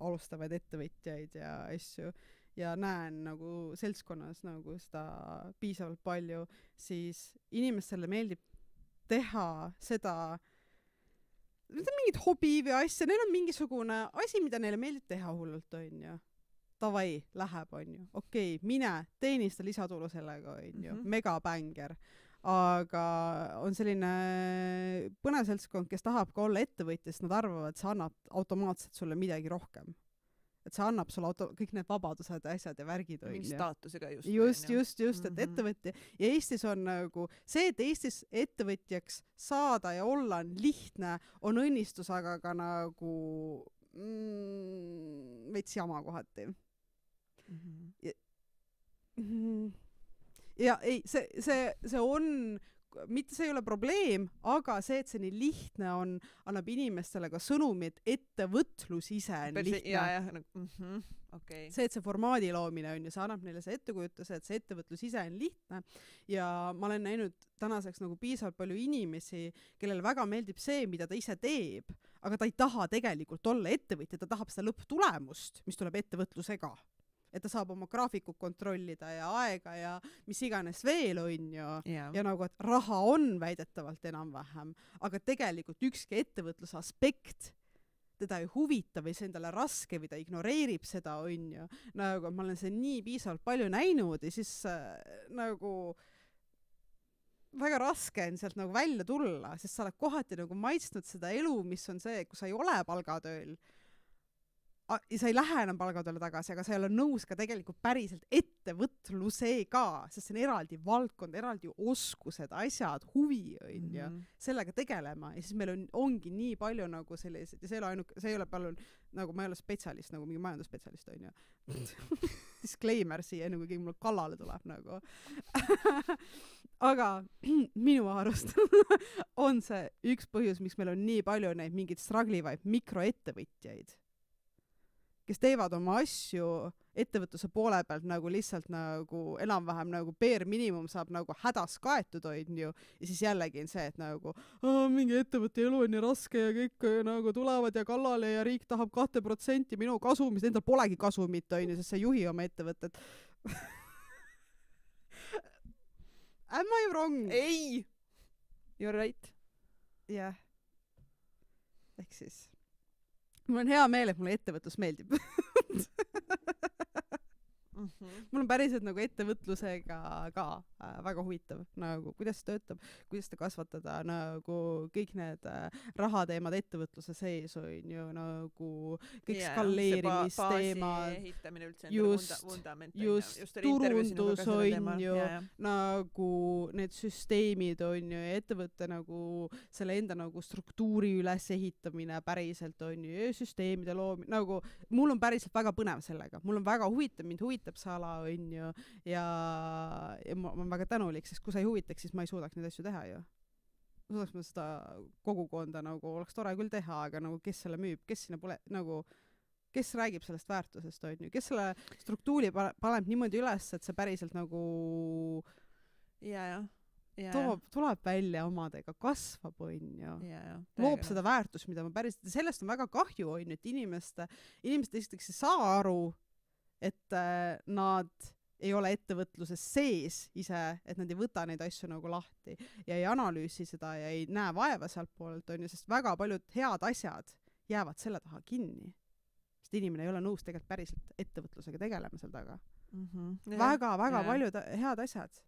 alustavaid ettevõtjaid ja asju ja näen nagu seltskonnas nagu seda piisavalt palju, siis inimestele meeldib teha seda mingit hobi või asja, neil on mingisugune asi, mida neile meeldib teha hullult, onju. Davai, läheb, onju. Okei, mine, teeni seda lisatulu sellega, onju. Megabänger. Aga on selline põnev seltskond, kes tahab ka olla ettevõtja, sest nad arvavad, et see annab automaatselt sulle midagi rohkem. Et see annab sulle kõik need vabadused, asjad ja värgid. Mingi staatusega just, et ettevõtja. Ja Eestis on nagu see, et Eestis ettevõtjaks saada ja olla on lihtne, on õnnistus, aga ka nagu veits jama kohati. Ja ei, see on, mitte see ei ole probleem, aga see, et see nii lihtne on, annab inimestele ka sõnumi, et ettevõtlus ise on lihtne. Okay. See, et see formaadi loomine on ja see annab neile see ettekujutuse, et see ettevõtlus ise on lihtne ja ma olen näinud tänaseks nagu piisavalt palju inimesi, kellele väga meeldib see, mida ta ise teeb, aga ta ei taha tegelikult olla ettevõtja, ta tahab seda lõpptulemust, mis tuleb ettevõtlusega. Et ta saab oma graafikut kontrollida ja aega ja mis iganes veel on ju. Ja nagu, et raha on väidetavalt enam-vähem, aga tegelikult ükski ettevõtluse aspekt teda ei huvita või see endale raske või ta ignoreerib seda, on ju. Nagu ma olen see nii piisavalt palju näinud ja siis nagu väga raske on sealt nagu välja tulla, sest sa oled kohati nagu maitsnud seda elu, mis on see, kus sa ei ole palgatööl. Ja sa ei lähe enam palgatööle tagasi, aga sa ei ole nõus ka tegelikult päriselt ettevõtlusega, sest see on eraldi valdkond, eraldi oskused, asjad, huvi on ju, sellega tegelema ja siis meil ongi nii palju nagu sellised ja see ei ole palju, nagu ma ei ole spetsialist, nagu mingi majandusspetsialist on ju. Disclaimer siia, nagu keegi mulle kallale tuleb nagu. Aga minu arust on see üks põhjus, miks meil on nii palju neid mingid straglivaid mikroettevõtjaid, kes teevad oma asju ettevõtluse poole pealt nagu lihtsalt nagu enam-vähem nagu bare minimum saab nagu hädas kaetud on ju ja siis jällegi on see, et nagu mingi ettevõtte elu on nii raske ja kõik nagu tulevad ja kallale ja riik tahab 2% minu kasumist, endal polegi kasumit on ju, sest sa juhi oma ettevõtet. Am I wrong? Ei! You're right. Jah. Ehk siis mul on hea meel, et mulle ettevõtlus meeldib. Mul on päriselt nagu ettevõtlusega ka väga huvitav, nagu kuidas see töötab, kuidas seda kasvatada, nagu kõik need rahateemad ettevõtluse sees on ju, nagu kõik skaleerimisteemad, just turundus on ju, nagu need süsteemid on ju, ja ettevõtte nagu selle enda nagu struktuuri ülesehitamine päriselt on ju, ja süsteemide loomine, nagu mul on päriselt väga põnev sellega, mul on väga huvitav, mind huvitab see ala on ju ja ma olen väga tänulik, sest kui sa ei huvitaks, siis ma ei suudaks neid asju teha ju. Suudaks ma seda kogukonda nagu oleks tore küll teha, aga nagu kes selle müüb, kes sinna pole nagu kes räägib sellest väärtusest on ju, kes selle struktuuri paneb niimoodi üles, et see päriselt nagu tuleb välja omadega, kasvab on ju, loob seda väärtust, mida ma päriselt, sellest on väga kahju on ju, et inimeste esiteks ei saa aru, et nad ei ole ettevõtluses sees ise, et nad ei võta neid asju nagu lahti ja ei analüüsi seda ja ei näe vaeva sealt poolelt on ju, sest väga paljud head asjad jäävad selle taha kinni. Sest inimene ei ole nõus tegelikult päriselt ettevõtlusega tegelema seal taga. Väga paljud head asjad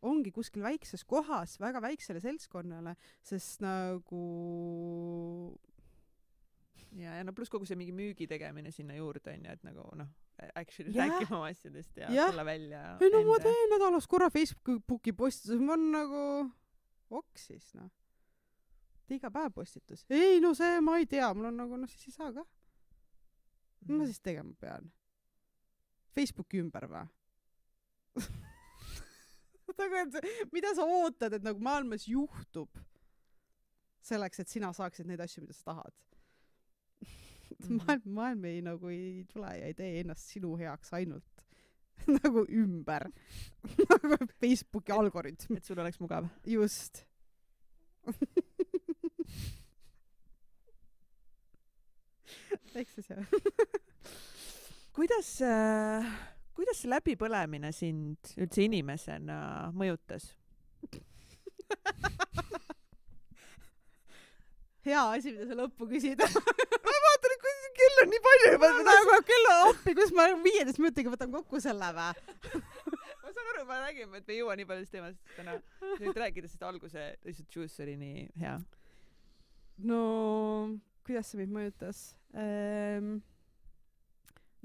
ongi kuskil väikses kohas, väga väiksele seltskonnale, sest nagu ja no pluss kogu see mingi müügi tegemine sinna juurde on ju, et nagu actually rääkima oma asjadest ja tulla välja ei no ma teen nädalas korra Facebooki postitus, ma on nagu oksis iga päev postitus, ei no see ma ei tea, mul on nagu siis ei saa ka ma siis tegema pean Facebooki ümber või? Mida sa ootad, et nagu maailmas juhtub selleks, et sina saaksid neid asju, mida sa tahad? Maailm ei nagu ei tule ja ei tee ennast sinu heaks ainult nagu ümber. Nagu Facebooki algoritm. Et sul oleks mugav. Just. Eks see see. Kuidas see läbipõlemine sind üldse inimesena mõjutas? Hea asi, mida sa lõppu küsida. Ma vaatan, et kell on nii palju juba. Nagu kell on appi, kus ma 15 minutiga võtan kokku selle vä. Ma saan aru, ma räägin, et me ei jõua nii paljust teemast täna. Nüüd rääkides, et alguse lihtsalt juice oli nii hea. No, kuidas see meid mõjutas?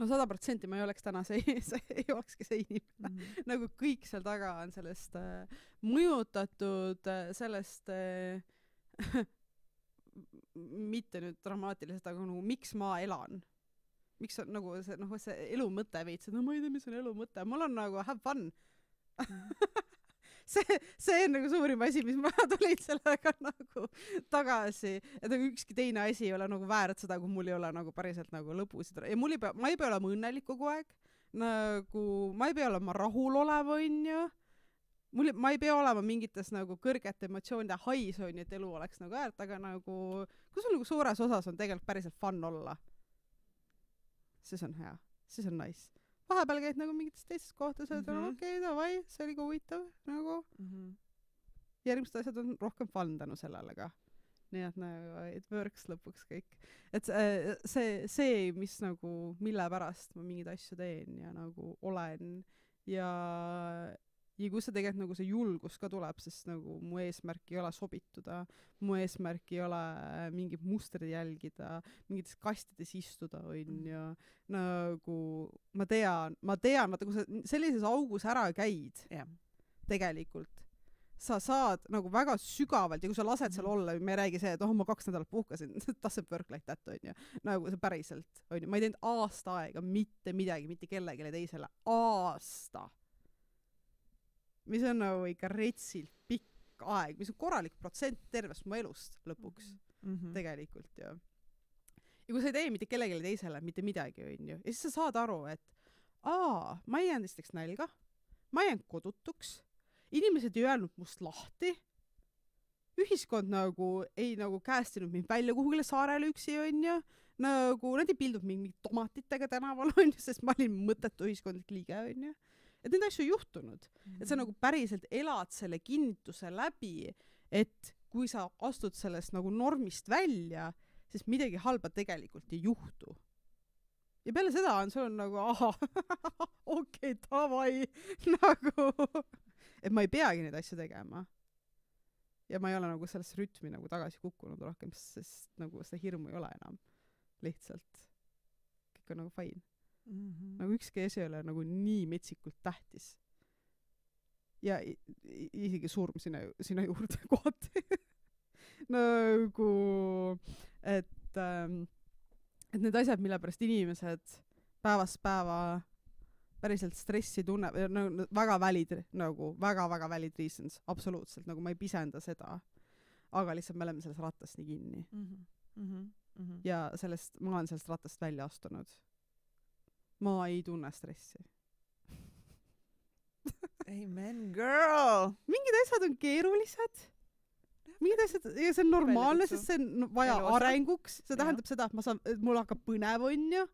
No 100% ma ei oleks täna ei olekski see inimene. Nagu kõik seal taga on sellest mõjutatud, sellest mitte nüüd dramaatiliselt, aga nagu miks ma elan. Miks on nagu see elu mõte veits, et no ma ei tea, mis on elu mõte. Mul on nagu have fun. see on nagu suurim asi, mis ma tulin sellega nagu tagasi. Et nagu ükski teine asi ei ole nagu väärt seda, kui mul ei ole nagu päriselt nagu lõbus. Ja ma ei pea olema õnnelik kogu aeg. Nagu, ma ei pea olema rahul olev, on ju. Ma ei pea olema mingites nagu kõrgete emotsioonide hais, on ju, et elu oleks nagu äärt, aga nagu, kui sul nagu suures osas on tegelikult päriselt fun olla, siis on hea, siis on nice. Vahepeal käid nagu mingites teistes kohtas, et okei, davai, see oli ka huvitav, nagu. Järgmised asjad on rohkem fun tänu sellele ka. Nii et nagu, it works lõpuks kõik. Et see, mis nagu, mille pärast ma mingeid asju teen ja nagu olen ja kus see tegelikult nagu see julgus ka tuleb, sest nagu mu eesmärk ei ole sobituda, mu eesmärk ei ole mingid mustrid jälgida, mingites kastides istuda, on ju. Nagu ma tean, vaata, kui sa sellises augus ära käid, tegelikult, sa saad nagu väga sügavalt ja kui sa lased seal olla, me ei räägi see, et ma 2 nädalat puhkasin, doesn't work like that, on ju. Nagu see päriselt, on ju. Ma ei teinud aasta aega mitte midagi, mitte kellegile teisele. Aasta. Mis on nagu ikka retsilt pikk aeg, mis on korralik protsent tervest mu elust lõpuks. Tegelikult, ju. Ja kui sa ei tee mitte kellegile teisele, mitte midagi, on ju. Ja siis sa saad aru, et ma ei jäänud isteks nälga, ma ei jäänud kodutuks, inimesed ei öelnud must lahti, ühiskond nagu ei nagu käestinud mind välja kuhugile saarele üksi, on ju. Nagu nad ei pildud mingi tomatitega tänaval, on ju, sest ma olin mõttetu ühiskondlik liige, on ju. Et need asju juhtunud. Et sa nagu päriselt elad selle kinnituse läbi, et kui sa astud sellest nagu normist välja, siis midagi halba tegelikult ei juhtu. Ja peale seda on sul nagu, okei, davai, nagu, et ma ei peagi neid asju tegema. Ja ma ei ole nagu sellesse rütmi nagu tagasi kukkunud rohkem, sest nagu seda hirmu ei ole enam. Lihtsalt. Kõik on nagu fine. Nagu ükski asi ei ole nagu nii metsikult tähtis. Ja isegi surm sina juurde kohati. Nagu, et need asjad, mille pärast inimesed päevast päeva päriselt stressi tunne, nagu väga valid, nagu väga valid reasons, absoluutselt, nagu ma ei pisenda seda, aga lihtsalt me oleme selles ratast nii kinni. Ja ma olen sellest ratast välja astunud. Ma ei tunne stressi. Amen, girl! Mingid asjad on keerulised. Mingid asjad, ja see on normaalne, sest see on vaja arenguks. See tähendab seda, et mul hakkab põnev, on ju.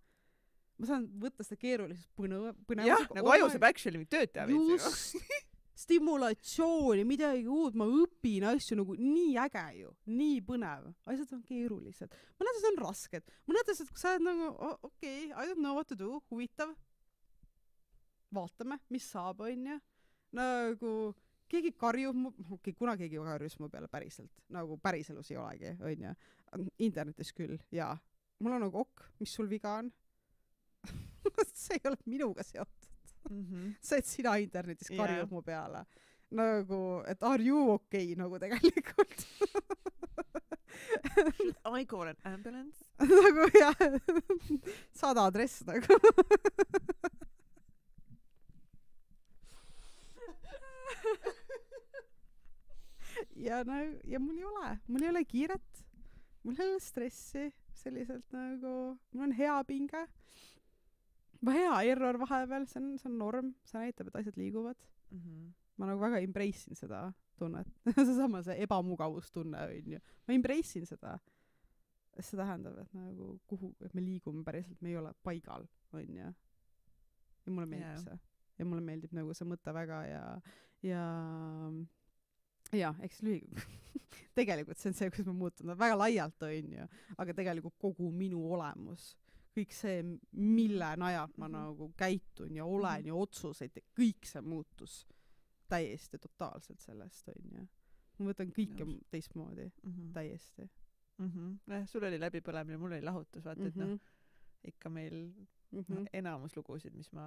Ma saan võtta seda keerulisest põnev. Jah, nagu aju saab actually tööd teha. Just. Stimulatsiooni, midagi uud, ma õpin asju nagu nii äge ju, nii põnev. Asjad on keerulised. Mõned asjad on rasked. Mõned asjad, kui sa oled nagu, okei, I don't know what to do, huvitav. Vaatame, mis saab, on ju. Nagu keegi karjub, kuna keegi karjus mu peale päriselt. Nagu päriselus ei olegi, on ju. Internetis küll, jaa. Mul on nagu mis sul viga on? See ei ole minuga seotud. See, et sina internetis karjub mu peale. Nagu, et are you okay, nagu tegelikult. I call an ambulance. Nagu, jah. 100 adress, nagu. ja mul ei ole kiiret, mul ei ole stressi selliselt nagu, mul on hea pinge, hea error vahepeal, see on norm, see näitab, et asjad liiguvad. Ma nagu väga embrace'in seda tunnet. see ebamugavustunne on ju. Ma embrace'in seda. See tähendab, et nagu et me liigume päriselt, me ei ole paigal, on ju. Ja mulle meeldib see. Ja mulle meeldib nagu see mõte väga ja eks tegelikult see on see, kus ma muutun väga laialt, on ju, aga tegelikult kogu minu olemus, kõik see, mille najalt ma nagu käitun ja olen ja otsuseid, kõik see muutus täiesti totaalselt sellest, on ju. Ma võtan kõike teistmoodi, täiesti. Sul oli läbipõlemine, mul oli lahutus, vaata, et ikka meil enamus lugusid, mis ma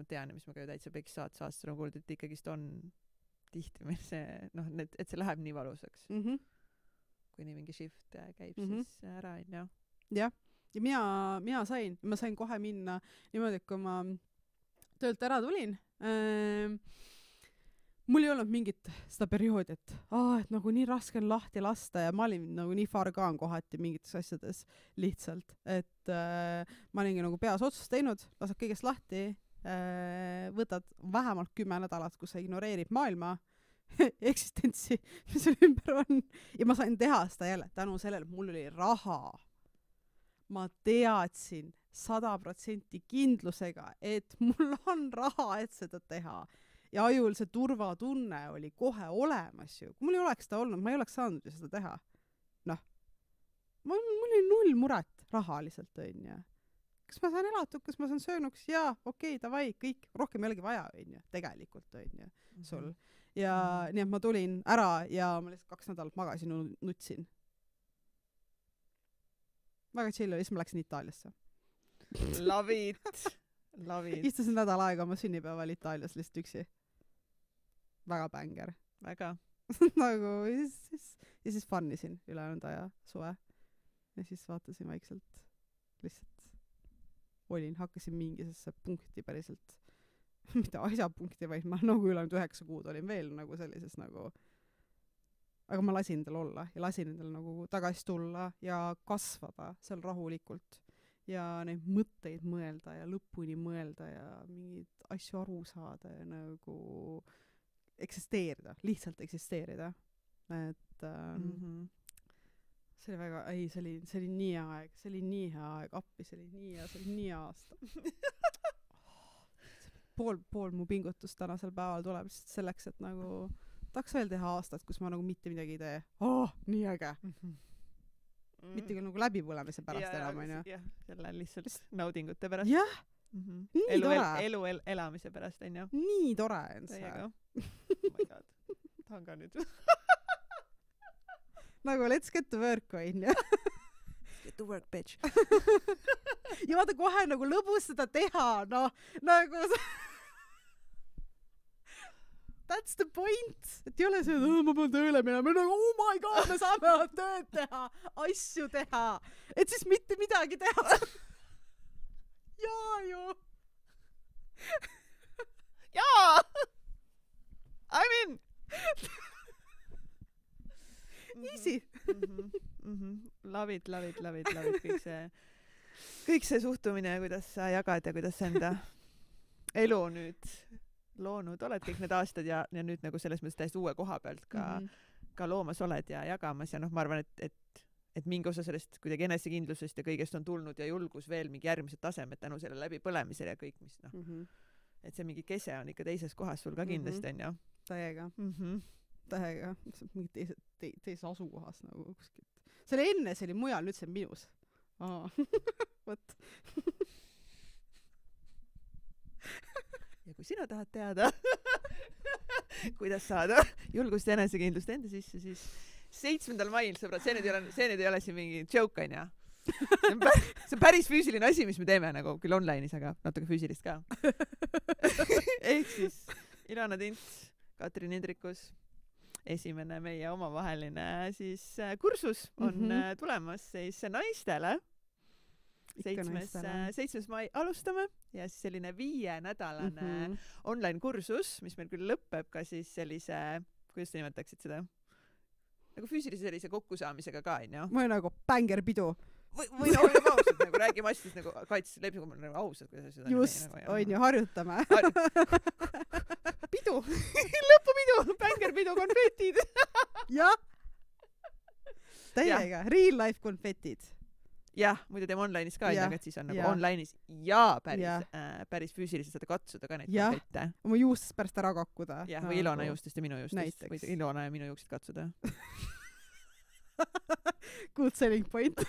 tean ja mis ma ka ju täitsa peks saatsa on kuulnud, et ikkagist on tihti meil see, et see läheb nii valusaks. Kui nii mingi shift käib siis ära, on ju. Jah, ja mina sain kohe minna niimoodi, et kui ma töölt ära tulin, mul ei olnud mingit seda perioodi, et nagu nii raske on lahti lasta ja ma olin nagu nii fargaan kohati mingites asjades lihtsalt, et ma olingi nagu peas otsust teinud, lasad kõigest lahti, võtad vähemalt 10 nädalat, kus sa ignoreerid maailma eksistentsi, mis sul ümber on, ja ma sain teha seda jälle tänu sellele, et mul oli raha. Ma teadsin 100% kindlusega, et mul on raha, et seda teha. Ja ajul see turvatunne oli kohe olemas ju. Kui mul ei oleks seda olnud, ma ei oleks saanud ju seda teha. Mul oli 0 muret rahaliselt, on ju. Kas ma saan elatud, kas ma saan söönuks? Jaa, okei, davai, kõik. Rohkem ei olegi vaja, on ju. Tegelikult, on ju, sul. Ja nii, et ma tulin ära ja ma lihtsalt 2 nädalat magasin ja nutsin. Väga chill oli, siis ma läksin Itaaliasse. Love it. Istusin nädal aega oma sünnipäeval Itaalias lihtsalt üksi. Väga bänger. Väga. nagu, ja siis funnisin ülejäänud aja suve. Ja siis vaatasin vaikselt. Lihtsalt hakkasin mingisesse punkti päriselt. Mitte asjapunkti, vaid ma nagu ülejäänud 9 kuud olin veel nagu sellises nagu. Aga ma lasin endal olla ja lasin endal nagu tagasi tulla ja kasvada seal rahulikult. Ja neid mõtteid mõelda ja lõpuni mõelda ja mingeid asju aru saada ja nagu eksisteerida, lihtsalt eksisteerida. Et see oli väga, see oli nii aeg, see oli nii hea aeg, appi, see oli nii aasta. Pool mu pingutust tänasel päeval tuleb selleks, et nagu tahaks veel teha aastat, kus ma nagu mitte midagi ei tee. Nii äge. Mitte küll nagu läbipõlemise pärast enam, on ju. Jah, selle lihtsalt naudingute pärast. Jah, nii tore. Elu elamise pärast, on ju. Nii tore on see. Oh my god. Tahan ka nüüd. Nagu let's get to work, on ju. Get to work, bitch. Ja vaata kohe nagu lõbus seda teha, nagu that's the point. Et ei ole see, et ma pean tööle minema. Nagu, oh my god, me saame tööd teha, asju teha. Et siis mitte midagi teha. Jaa ju. Jaa! I'm in! Easy. Love it. Kõik see suhtumine, kuidas sa jagad ja kuidas sa enda elu nüüd loonud oled kõik need aastad ja nüüd nagu selles mõttes täiesti uue koha pealt ka loomas oled ja jagamas ja ma arvan, et mingi osa sellest kuidagi enesekindlusest ja kõigest on tulnud ja julgus veel mingi järgmised tasemed tänu selle läbipõlemisele ja kõik, mis et see mingi kese on ikka teises kohas sul ka kindlasti on ju. Täiega. Täiega. Mingi teises asukohas nagu kuskilt. See oli enne, see oli mujal, nüüd see on minus. Võt. Ja kui sina tahad teada, kuidas saada julgust ja enesekindlust enda sisse, siis 7. mail, sõbrad, see nüüd ei ole siin mingi joke, on ja? See on päris füüsiline asi, mis me teeme nagu küll online'is, aga natuke füüsilist ka. Ehk siis Ilona Tints, Katrin Hindrikus, esimene meie omavaheline siis kursus on tulemas siis naistele. 7. mai alustame ja siis selline 5-nädalane online kursus, mis meil küll lõpeb ka siis sellise, kuidas te nimetaksid seda, nagu füüsilise sellise kokkusaamisega ka, onju. ma olen nagu bängerpidu. või no, oleme ausad, nagu räägime asjast nagu kaitses lepingu, nagu ausad, kuidas seda just, onju, harjutame. Pidu, lõpupidu, bängerpidu, konfetid. jah. Täiega, real life konfetid. Jah, muidu teeme online'is ka, aga et siis on nagu online'is ja päris füüsiliselt saada katsuda ka neid konfette. Oma juustest pärast ära kakkuda. Jah, või Ilona juustest ja minu juustest. Või Ilona ja minu juuksid katsuda. Good selling point.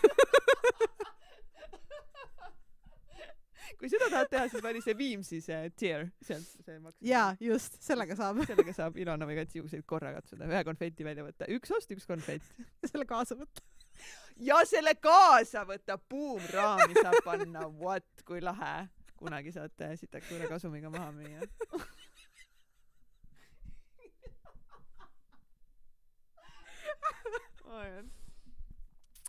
Kui seda tahad teha, siis vali see Viimsi see tier. Jaa, just, sellega saab. Sellega saab Ilona või Katsi juukseid korra katsuda. Ühe konfetti välja võtta. Üks ost, üks konfett. Selle kaasa võtta. Ja selle kaasa võtta. Boom, raami saab panna. What, kui lahe. Kunagi saate sitaktuure kasumiga maha müüa.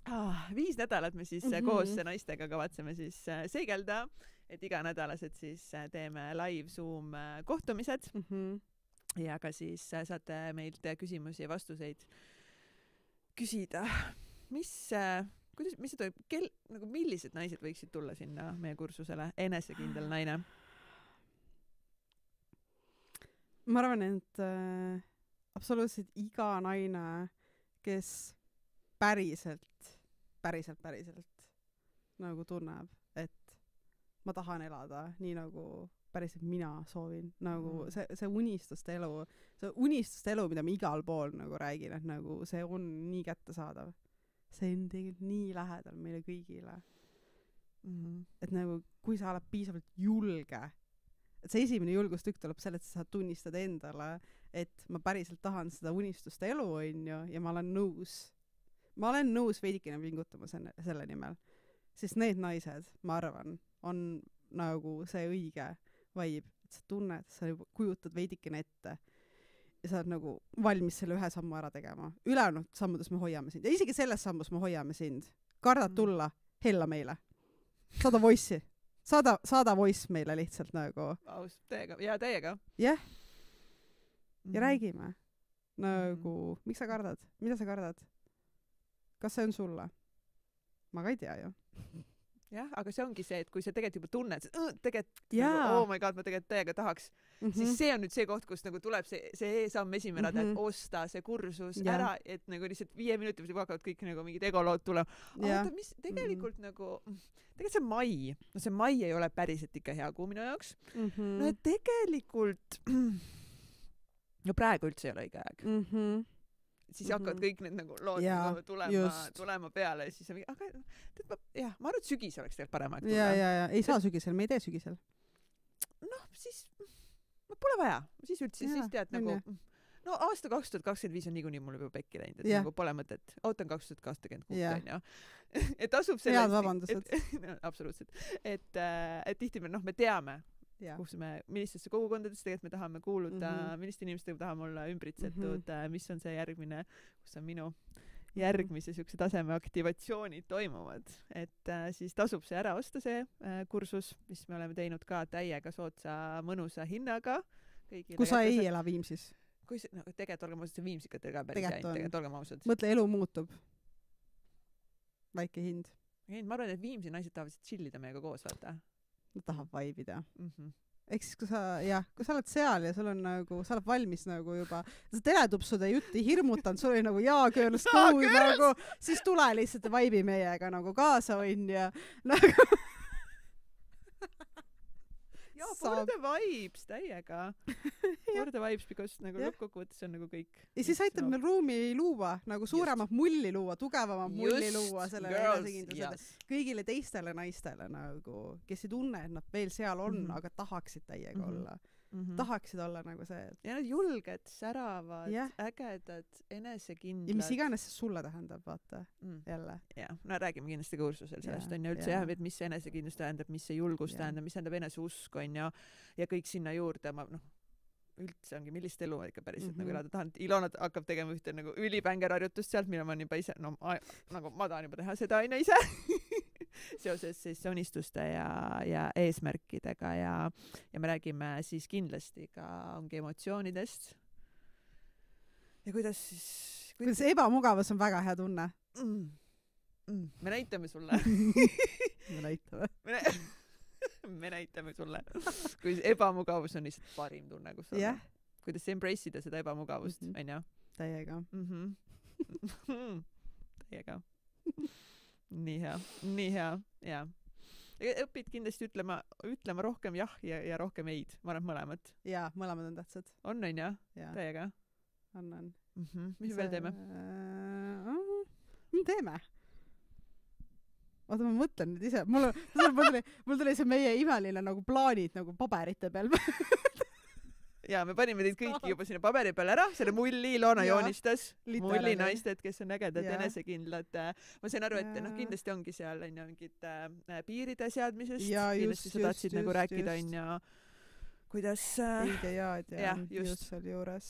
Oh, 5 nädalat me siis koos naistega kavatseme siis seigelda, et iganädalased siis teeme live Zoom kohtumised ja ka siis saate meilt küsimusi ja vastuseid küsida. Mis see toimub? Nagu millised naised võiksid tulla sinna meie kursusele? Enesekindel naine? Ma arvan, et absoluutselt iga naine, kes päriselt nagu tunneb, et ma tahan elada nii nagu päriselt mina soovin, nagu see unistuste elu, mida ma igal pool nagu räägin, et nagu see on nii kättesaadav. See on tegelikult nii lähedal meile kõigile. Et nagu, kui sa oled piisavalt julge, et see esimene julgustükk tuleb selle, et sa saad tunnistada endale, et ma päriselt tahan seda unistuste elu, onju, ja ma olen nõus veidikene pingutama selle nimel. Sest need naised, ma arvan, on nagu see õige vibe, et sa tunned, sa kujutad veidikene ette ja sa oled nagu valmis selle ühe sammu ära tegema. Ülejäänud sammudes me hoiame sind. Ja isegi selles sammus me hoiame sind. Kardad tulla, hella meile. Saada voice'i. Saada voice meile lihtsalt nagu. Aus, teiega. Ja teiega. Jah. Ja räägime. Nagu, miks sa kardad? Mida sa kardad? Kas see on sulle? Ma ka ei tea ju. Jah, aga see ongi see, et kui sa tegelikult juba tunned, nagu, oh my god, ma tegelikult täiega tahaks, siis see on nüüd see koht, kus nagu tuleb see samm esimene, et osta see kursus ära, et nagu lihtsalt 5 minuti või hakkavad kõik nagu mingid egolood tulema. Aga mis tegelikult nagu, tegelikult see mai ei ole päriselt ikka hea kuu minu jaoks. No tegelikult, no praegu üldse ei ole õige aeg. Siis hakkavad kõik need nagu lood tulema peale ja siis on mingi, aga ma arvan, et sügis oleks tegelikult parem aeg tulla. Ja, ei saa sügisel, me ei tee sügisel. Noh, siis pole vaja. Siis üldse, siis tead nagu, no aasta 2025 on niikuinii mul juba pekki läinud, et nagu pole mõtet. Ootan 2026, onju. Et asub selle... Head vabandused. Absoluutselt. Et tihti me teame, kus millistesse kogukondadesse tegelikult me tahame kuuluda, milliste inimestega tahame olla ümbritsetud, mis on see järgmine, kus on minu järgmise siukse taseme aktivatsioonid toimuvad. Et siis tasub see ära osta see kursus, mis me oleme teinud ka täiega sootsa mõnusa hinnaga. Kui sa ei ela Viimsis? Tegelikult olgem ausad, see Viimsikatel ka päris jäin, tegelikult olgem ausad. Mõtle, elu muutub. Väike hind. Ma arvan, et Viimsi naised tahavad chillida meiega koos, vaata. Nad tahab vaibida. Ehk siis, kui sa oled seal ja sul on nagu, sa oled valmis nagu juba, sa teletupsude jutti hirmutanud, sul oli nagu girls go, nagu, siis tule lihtsalt vaibi meiega nagu kaasa on ja nagu... Jaa, for the vibes, täiega. For the vibes, because nagu lõppkokkuvõttes on nagu kõik. Ja siis aitab meil ruumi luua, nagu suuremat mulli luua, tugevamat mulli luua sellele enesekindlusele. Kõigile teistele naistele, nagu, kes ei tunne, et nad veel seal on, aga tahaksid täiega olla. Tahaksid olla nagu see. Ja nad julged, säravad, ägedad, enesekindlad. Ja mis iganes see sulle tähendab, vaata, jälle. Ja, no räägime kindlasti kursusel sellest, on ju üldse et mis see enesekindlus tähendab, mis see julgus tähendab, mis tähendab eneseusk, on ju, ja kõik sinna juurde, üldse ongi, millist elu ikka päriselt nagu elada tahan. Ilona hakkab tegema ühte nagu ülibängerharjutust sealt, mille ma olen juba ise, nagu ma tahan juba teha seda aina ise seoses siis unistuste ja eesmärkidega ja me räägime siis kindlasti ka ongi emotsioonidest ja kuidas see ebamugavus on väga hea tunne. Me näitame sulle. Me näitame sulle, kui ebamugavus on lihtsalt parim tunne, kus olla. Kuidas embrace ida seda ebamugavust, on ju? Täiega. Täiega. Nii hea, jaa. Õpid kindlasti ütlema rohkem jah ja rohkem eid. Ma arvan mõlemad. Jaa, mõlemad on tähtsad. On ja? Täiega? On. Mis veel teeme? Teeme. Oota, ma mõtlen nüüd ise. Mul tuli see meie imeline nagu plaanid nagu paberite peal. Jaa, me panime teid kõiki juba sinna paberi peal ära. Selle mulli Ilona joonistas. Mulli naisted, kes on ägedad, enesekindlad. Ma sain aru, et kindlasti ongi seal mingid piiride seadmisest. Kindlasti sa tahtsid nagu rääkida kuidas ideaad just seal juures.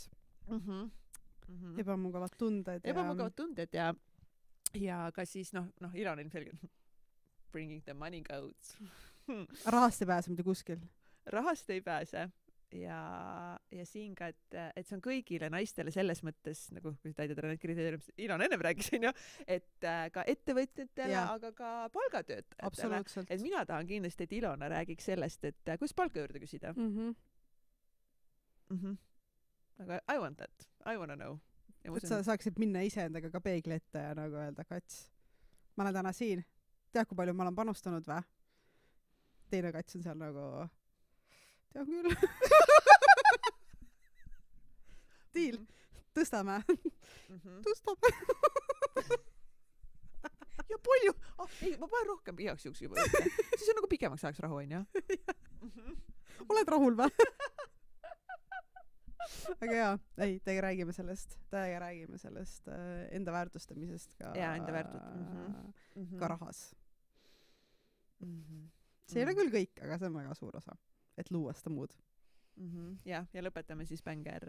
Ebamugavad tunded ja ka siis Ilona ilmselgelt bringing the money goats. Rahast ei pääse mitte kuskil. Rahast ei pääse ja siin ka, et see on kõigile naistele selles mõttes, nagu kui täidad need kriteeriumid, Ilona ennem rääkis, et ka ettevõtjatele, aga ka palgatöötajatele. Et mina tahan kindlasti, et Ilona räägiks sellest, et kus palka juurde küsida. Aga I want that. I wanna know. Et sa saaksid minna iseendaga ka peegli ette ja nagu öelda, Kats, ma olen täna siin. Tead, kui palju ma olen panustanud või? Teine Kats on seal nagu... Tean küll. Diil. Tõstame. Tõstame. Ja palju. Ei, ma panen rohkem igaks juhuks juba. Siis on nagu pikemaks ajaks rahu, on ja? Oled rahul või? Aga jaa, teiega räägime sellest enda väärtustamisest ka, ka rahas. See ei ole küll kõik, aga see on väga suur osa, et luua seda muud. Ja lõpetame siis bänger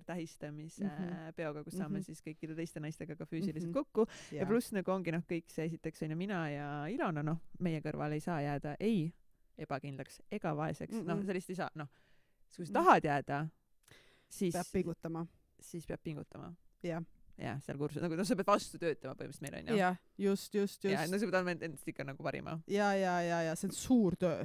tähistamise peoga, kus saame siis kõikide teiste naistega ka füüsiliselt kokku. Ja pluss nagu ongi kõik see esiteks on ju mina ja Ilona, meie kõrval ei saa jääda ei ebakindlaks ega vaeseks. Sellist ei saa, kui sa tahad jääda, siis peab pingutama. Ja, seal kursus, nagu sa pead vastu töötama põhimõtteliselt meil on, ja? Just. Ja, sa pead andma endast ikka nagu parima. Ja, see on suur töö.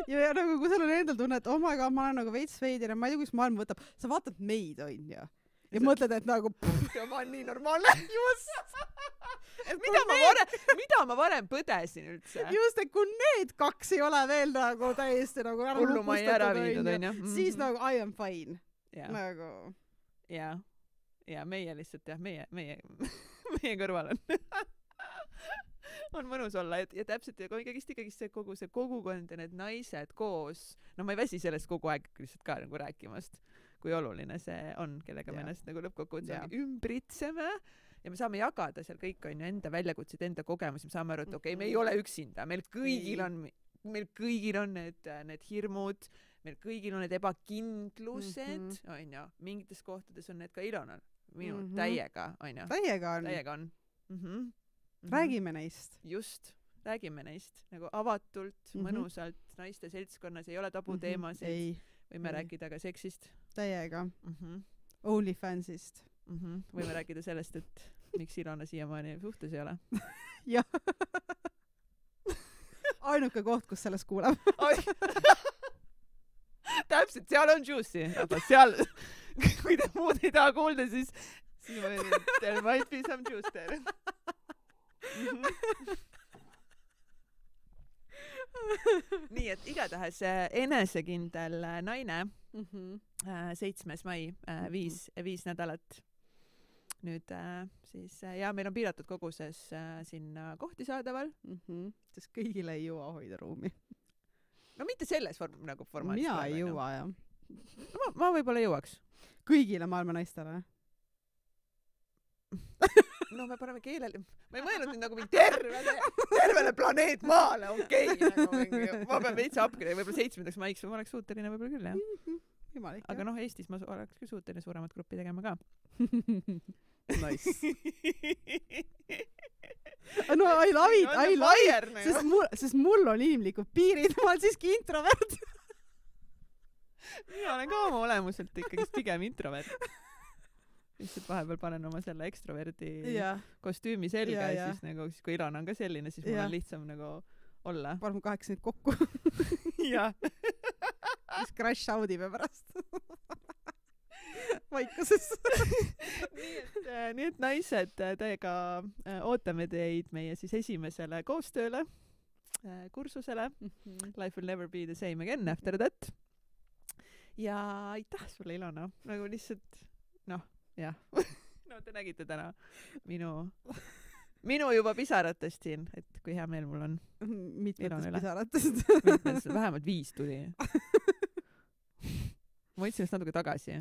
ja nagu, kui sul on endal tunne, et oh my god, ma olen nagu veits veidir ja ma ei tea, kus maailm võtab. Sa vaatad meid, on ju. Ja mõtled, et nagu... ma olen nii normaalne. Just! Mida ma varem põdesin üldse? Just, et kui need kaks ei ole veel nagu täiesti nagu ära hullumai ära viidud, on ju? Siis nagu I am fine. Nagu... Ja meie lihtsalt, meie kõrval on mõnus olla. Ja täpselt, ja ikkagi see kogu see kogukond ja need naised koos, ma ei väsi sellest kogu aeg lihtsalt ka nagu rääkimast, kui oluline see on, kellega me ennast nagu lõppkokkuvõttes ümbritseme. Ja me saame jagada seal kõik on ju enda väljakutsid, enda kogemusi, me saame aru, et okei, me ei ole üksinda, meil kõigil on need hirmud, meil kõigil on need ebakindlused, on ju, mingites kohtades on need ka Ilonal, minu täiega, on ju. Täiega on. Räägime neist. Just, räägime neist nagu avatult, mõnusalt, naiste seltskonnas ei ole tabuteemasid, võime rääkida ka seksist. Täiega. OnlyFansist. Võime rääkida sellest, et miks Ilona siiamaani suhtes ei ole. Jah. Ainuke koht, kus sellest kuuleb. Täpselt, seal on juicy. Seal, kui te muud ei taha kuulda, siis there might be some juice there. Nii, et igatahes enesekindel naine 7. mai, 5 nädalat. Nüüd siis, meil on piiratud koguses sinna kohti saadaval. Sest kõigile ei jõua hoida ruumi. No mitte selles formaadis. Mina ei jõua, jah. Ma võib-olla jõuaks. Kõigile maailma naistele. No me paneme keelele. Ma ei mõelnud nüüd nagu mingi tervele planeet maale, okei. Ma pean veits upgrade, võib-olla 7. maiks ma oleks suuteline võib-olla küll, jah. Võimalik, aga Eestis ma oleks küll suuteline suuremat gruppi tegema ka. Nice. No I love it, sest mul on inimlikud piirid, ma olen siiski introvert. Mina olen ka oma olemuselt ikkagi pigem introvert. lihtsalt vahepeal panen oma selle ekstroverdi kostüümi selga ja siis nagu, siis kui Ilona on ka selline, siis mul on lihtsam nagu olla. Paneme 8 neid kokku. jah. siis crash audime pärast. Vaikuses. nii et naised, teiega ootame teid meie siis esimesele koostööle, kursusele Life will never be the same again after that. Ja aitäh sulle, Ilona. Nagu lihtsalt, noh, jah. No te nägite täna minu juba pisaratest siin, et kui hea meel mul on. Mitmetest pisaratest. Vähemalt 5 tuli. Ma võtsin just natuke tagasi.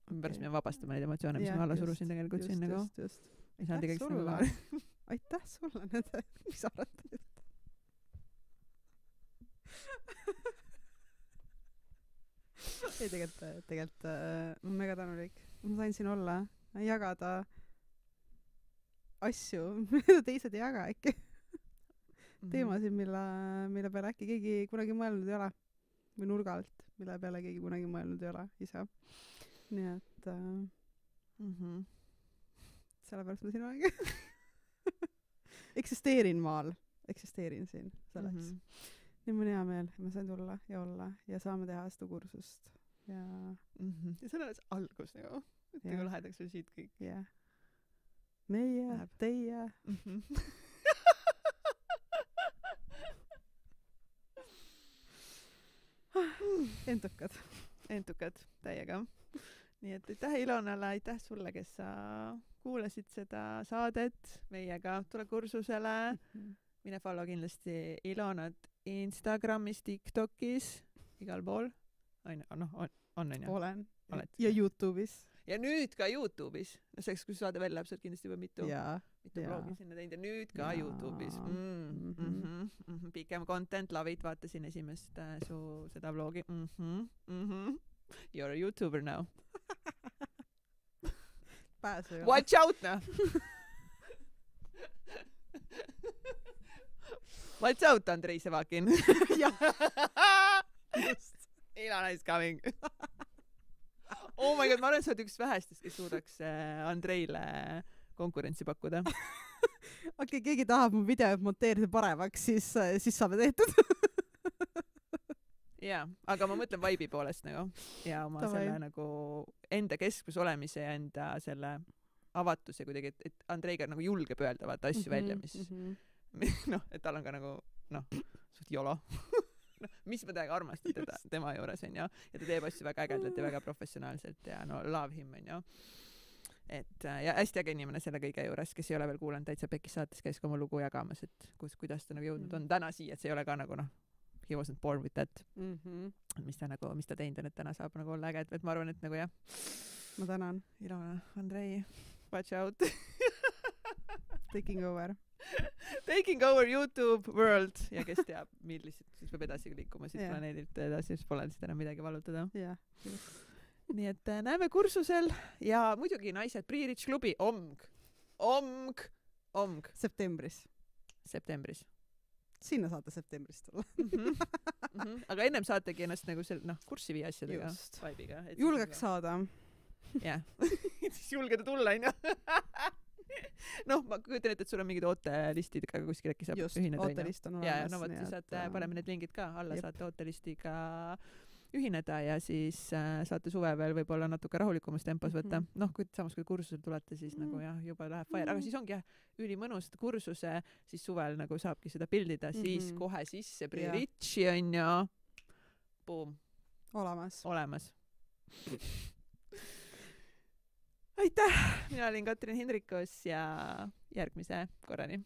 Pärast me vabastame neid emotsioone, mis ma alla surusin tegelikult siin nagu. Aitäh sulle nende pisaratest. Ei, tegelikult ma olen mega tänulik. Ma sain siin olla, jagada asju, mida teised ei jaga äkki. Teemasid, mille peale äkki keegi kunagi mõelnud ei ole. Või nurga alt, mille peale keegi kunagi mõelnud ei ole ise. Nii et sellepärast ma siin olengi. Eksisteerin maal. Eksisteerin siin selleks. Nii mul hea meel, et ma sain tulla ja olla ja saame teha seda kursust. Ja see on alles algus nagu. Et nagu lähedaks veel siit kõik. Jah. Meie, teie. Entukad täiega. Nii et aitäh Ilonale, aitäh sulle, kes sa kuulasid seda saadet meiega. Tule kursusele. Mine follow kindlasti Ilonat Instagramis, TikTokis, igal pool. On ju? Olen. Ja YouTube'is. Ja nüüd ka YouTube'is. No selleks, kui saade veel läheb, saad kindlasti juba mitu bloogi sinna teinud ja nüüd ka YouTube'is. Pikem content, love it, vaatasin esimest su seda vlogi. You're a YouTuber now. Pääsu juba. Watch out now! Watch out, Andrei Sevakin. Ilona is coming. Oh my god, ma olen sa oled üks vähestest, kes suudaks Andreile konkurentsi pakkuda. Okei, keegi tahab mu videot monteerida paremaks, siis saame tehtud. Jaa, aga ma mõtlen vibe'i poolest nagu. Ja oma selle nagu enda keskus olemise ja enda selle avatuse kuidagi, et Andreiga nagu julgeb öelda vaata asju välja, mis noh, et tal on ka nagu suht jolo. Mis ma täiega armastan tema juures on ju. Ja ta teeb asju väga ägedalt ja väga professionaalselt ja no love him on ju. Et ja hästi äge inimene selle kõige juures, kes ei ole veel kuulanud Täitsa Pekis saates, käis ka oma lugu jagamas, et kuidas ta nagu jõudnud on täna siia, et see ei ole ka nagu he wasn't born with that. Mis ta teinud on, et täna saab nagu olla äge, et ma arvan, et nagu jah. Ma tänan. Ilona, Andrei, watch out. Taking over YouTube world ja kes teab, millised siis peab edasi liikuma siit planeedilt edasi, siis pole lihtsalt enam midagi valutada. Nii et näeme kursusel ja muidugi naised Pre-Rich klubi Omg. Septembris. Sinna saate septembris tulla. Aga ennem saategi ennast nagu kurssi viia asjadega. Vibe'iga. Julgeks saada. Jah. Siis julgeda tulla, on ju. Noh, ma kujutan ette, et sul on mingid ootelistidega kuskil äkki saab ühineda. Just, ootelist on olemas. Ja, no võt, siis saate paneme need lingid ka alla, saate ootelistiga ühineda ja siis saate suve veel võib-olla natuke rahulikumas tempos võtta. Noh, samas kui kursusel tulete, siis nagu jah, juba läheb fire. Aga siis ongi jah, ülimõnus kursuse, siis suvel nagu saabki seda pildida, siis kohe sisse Pre-Richi on ju. Boom. Olemas. Aitäh! Mina olin Katrin Hindrikus ja järgmise korrani.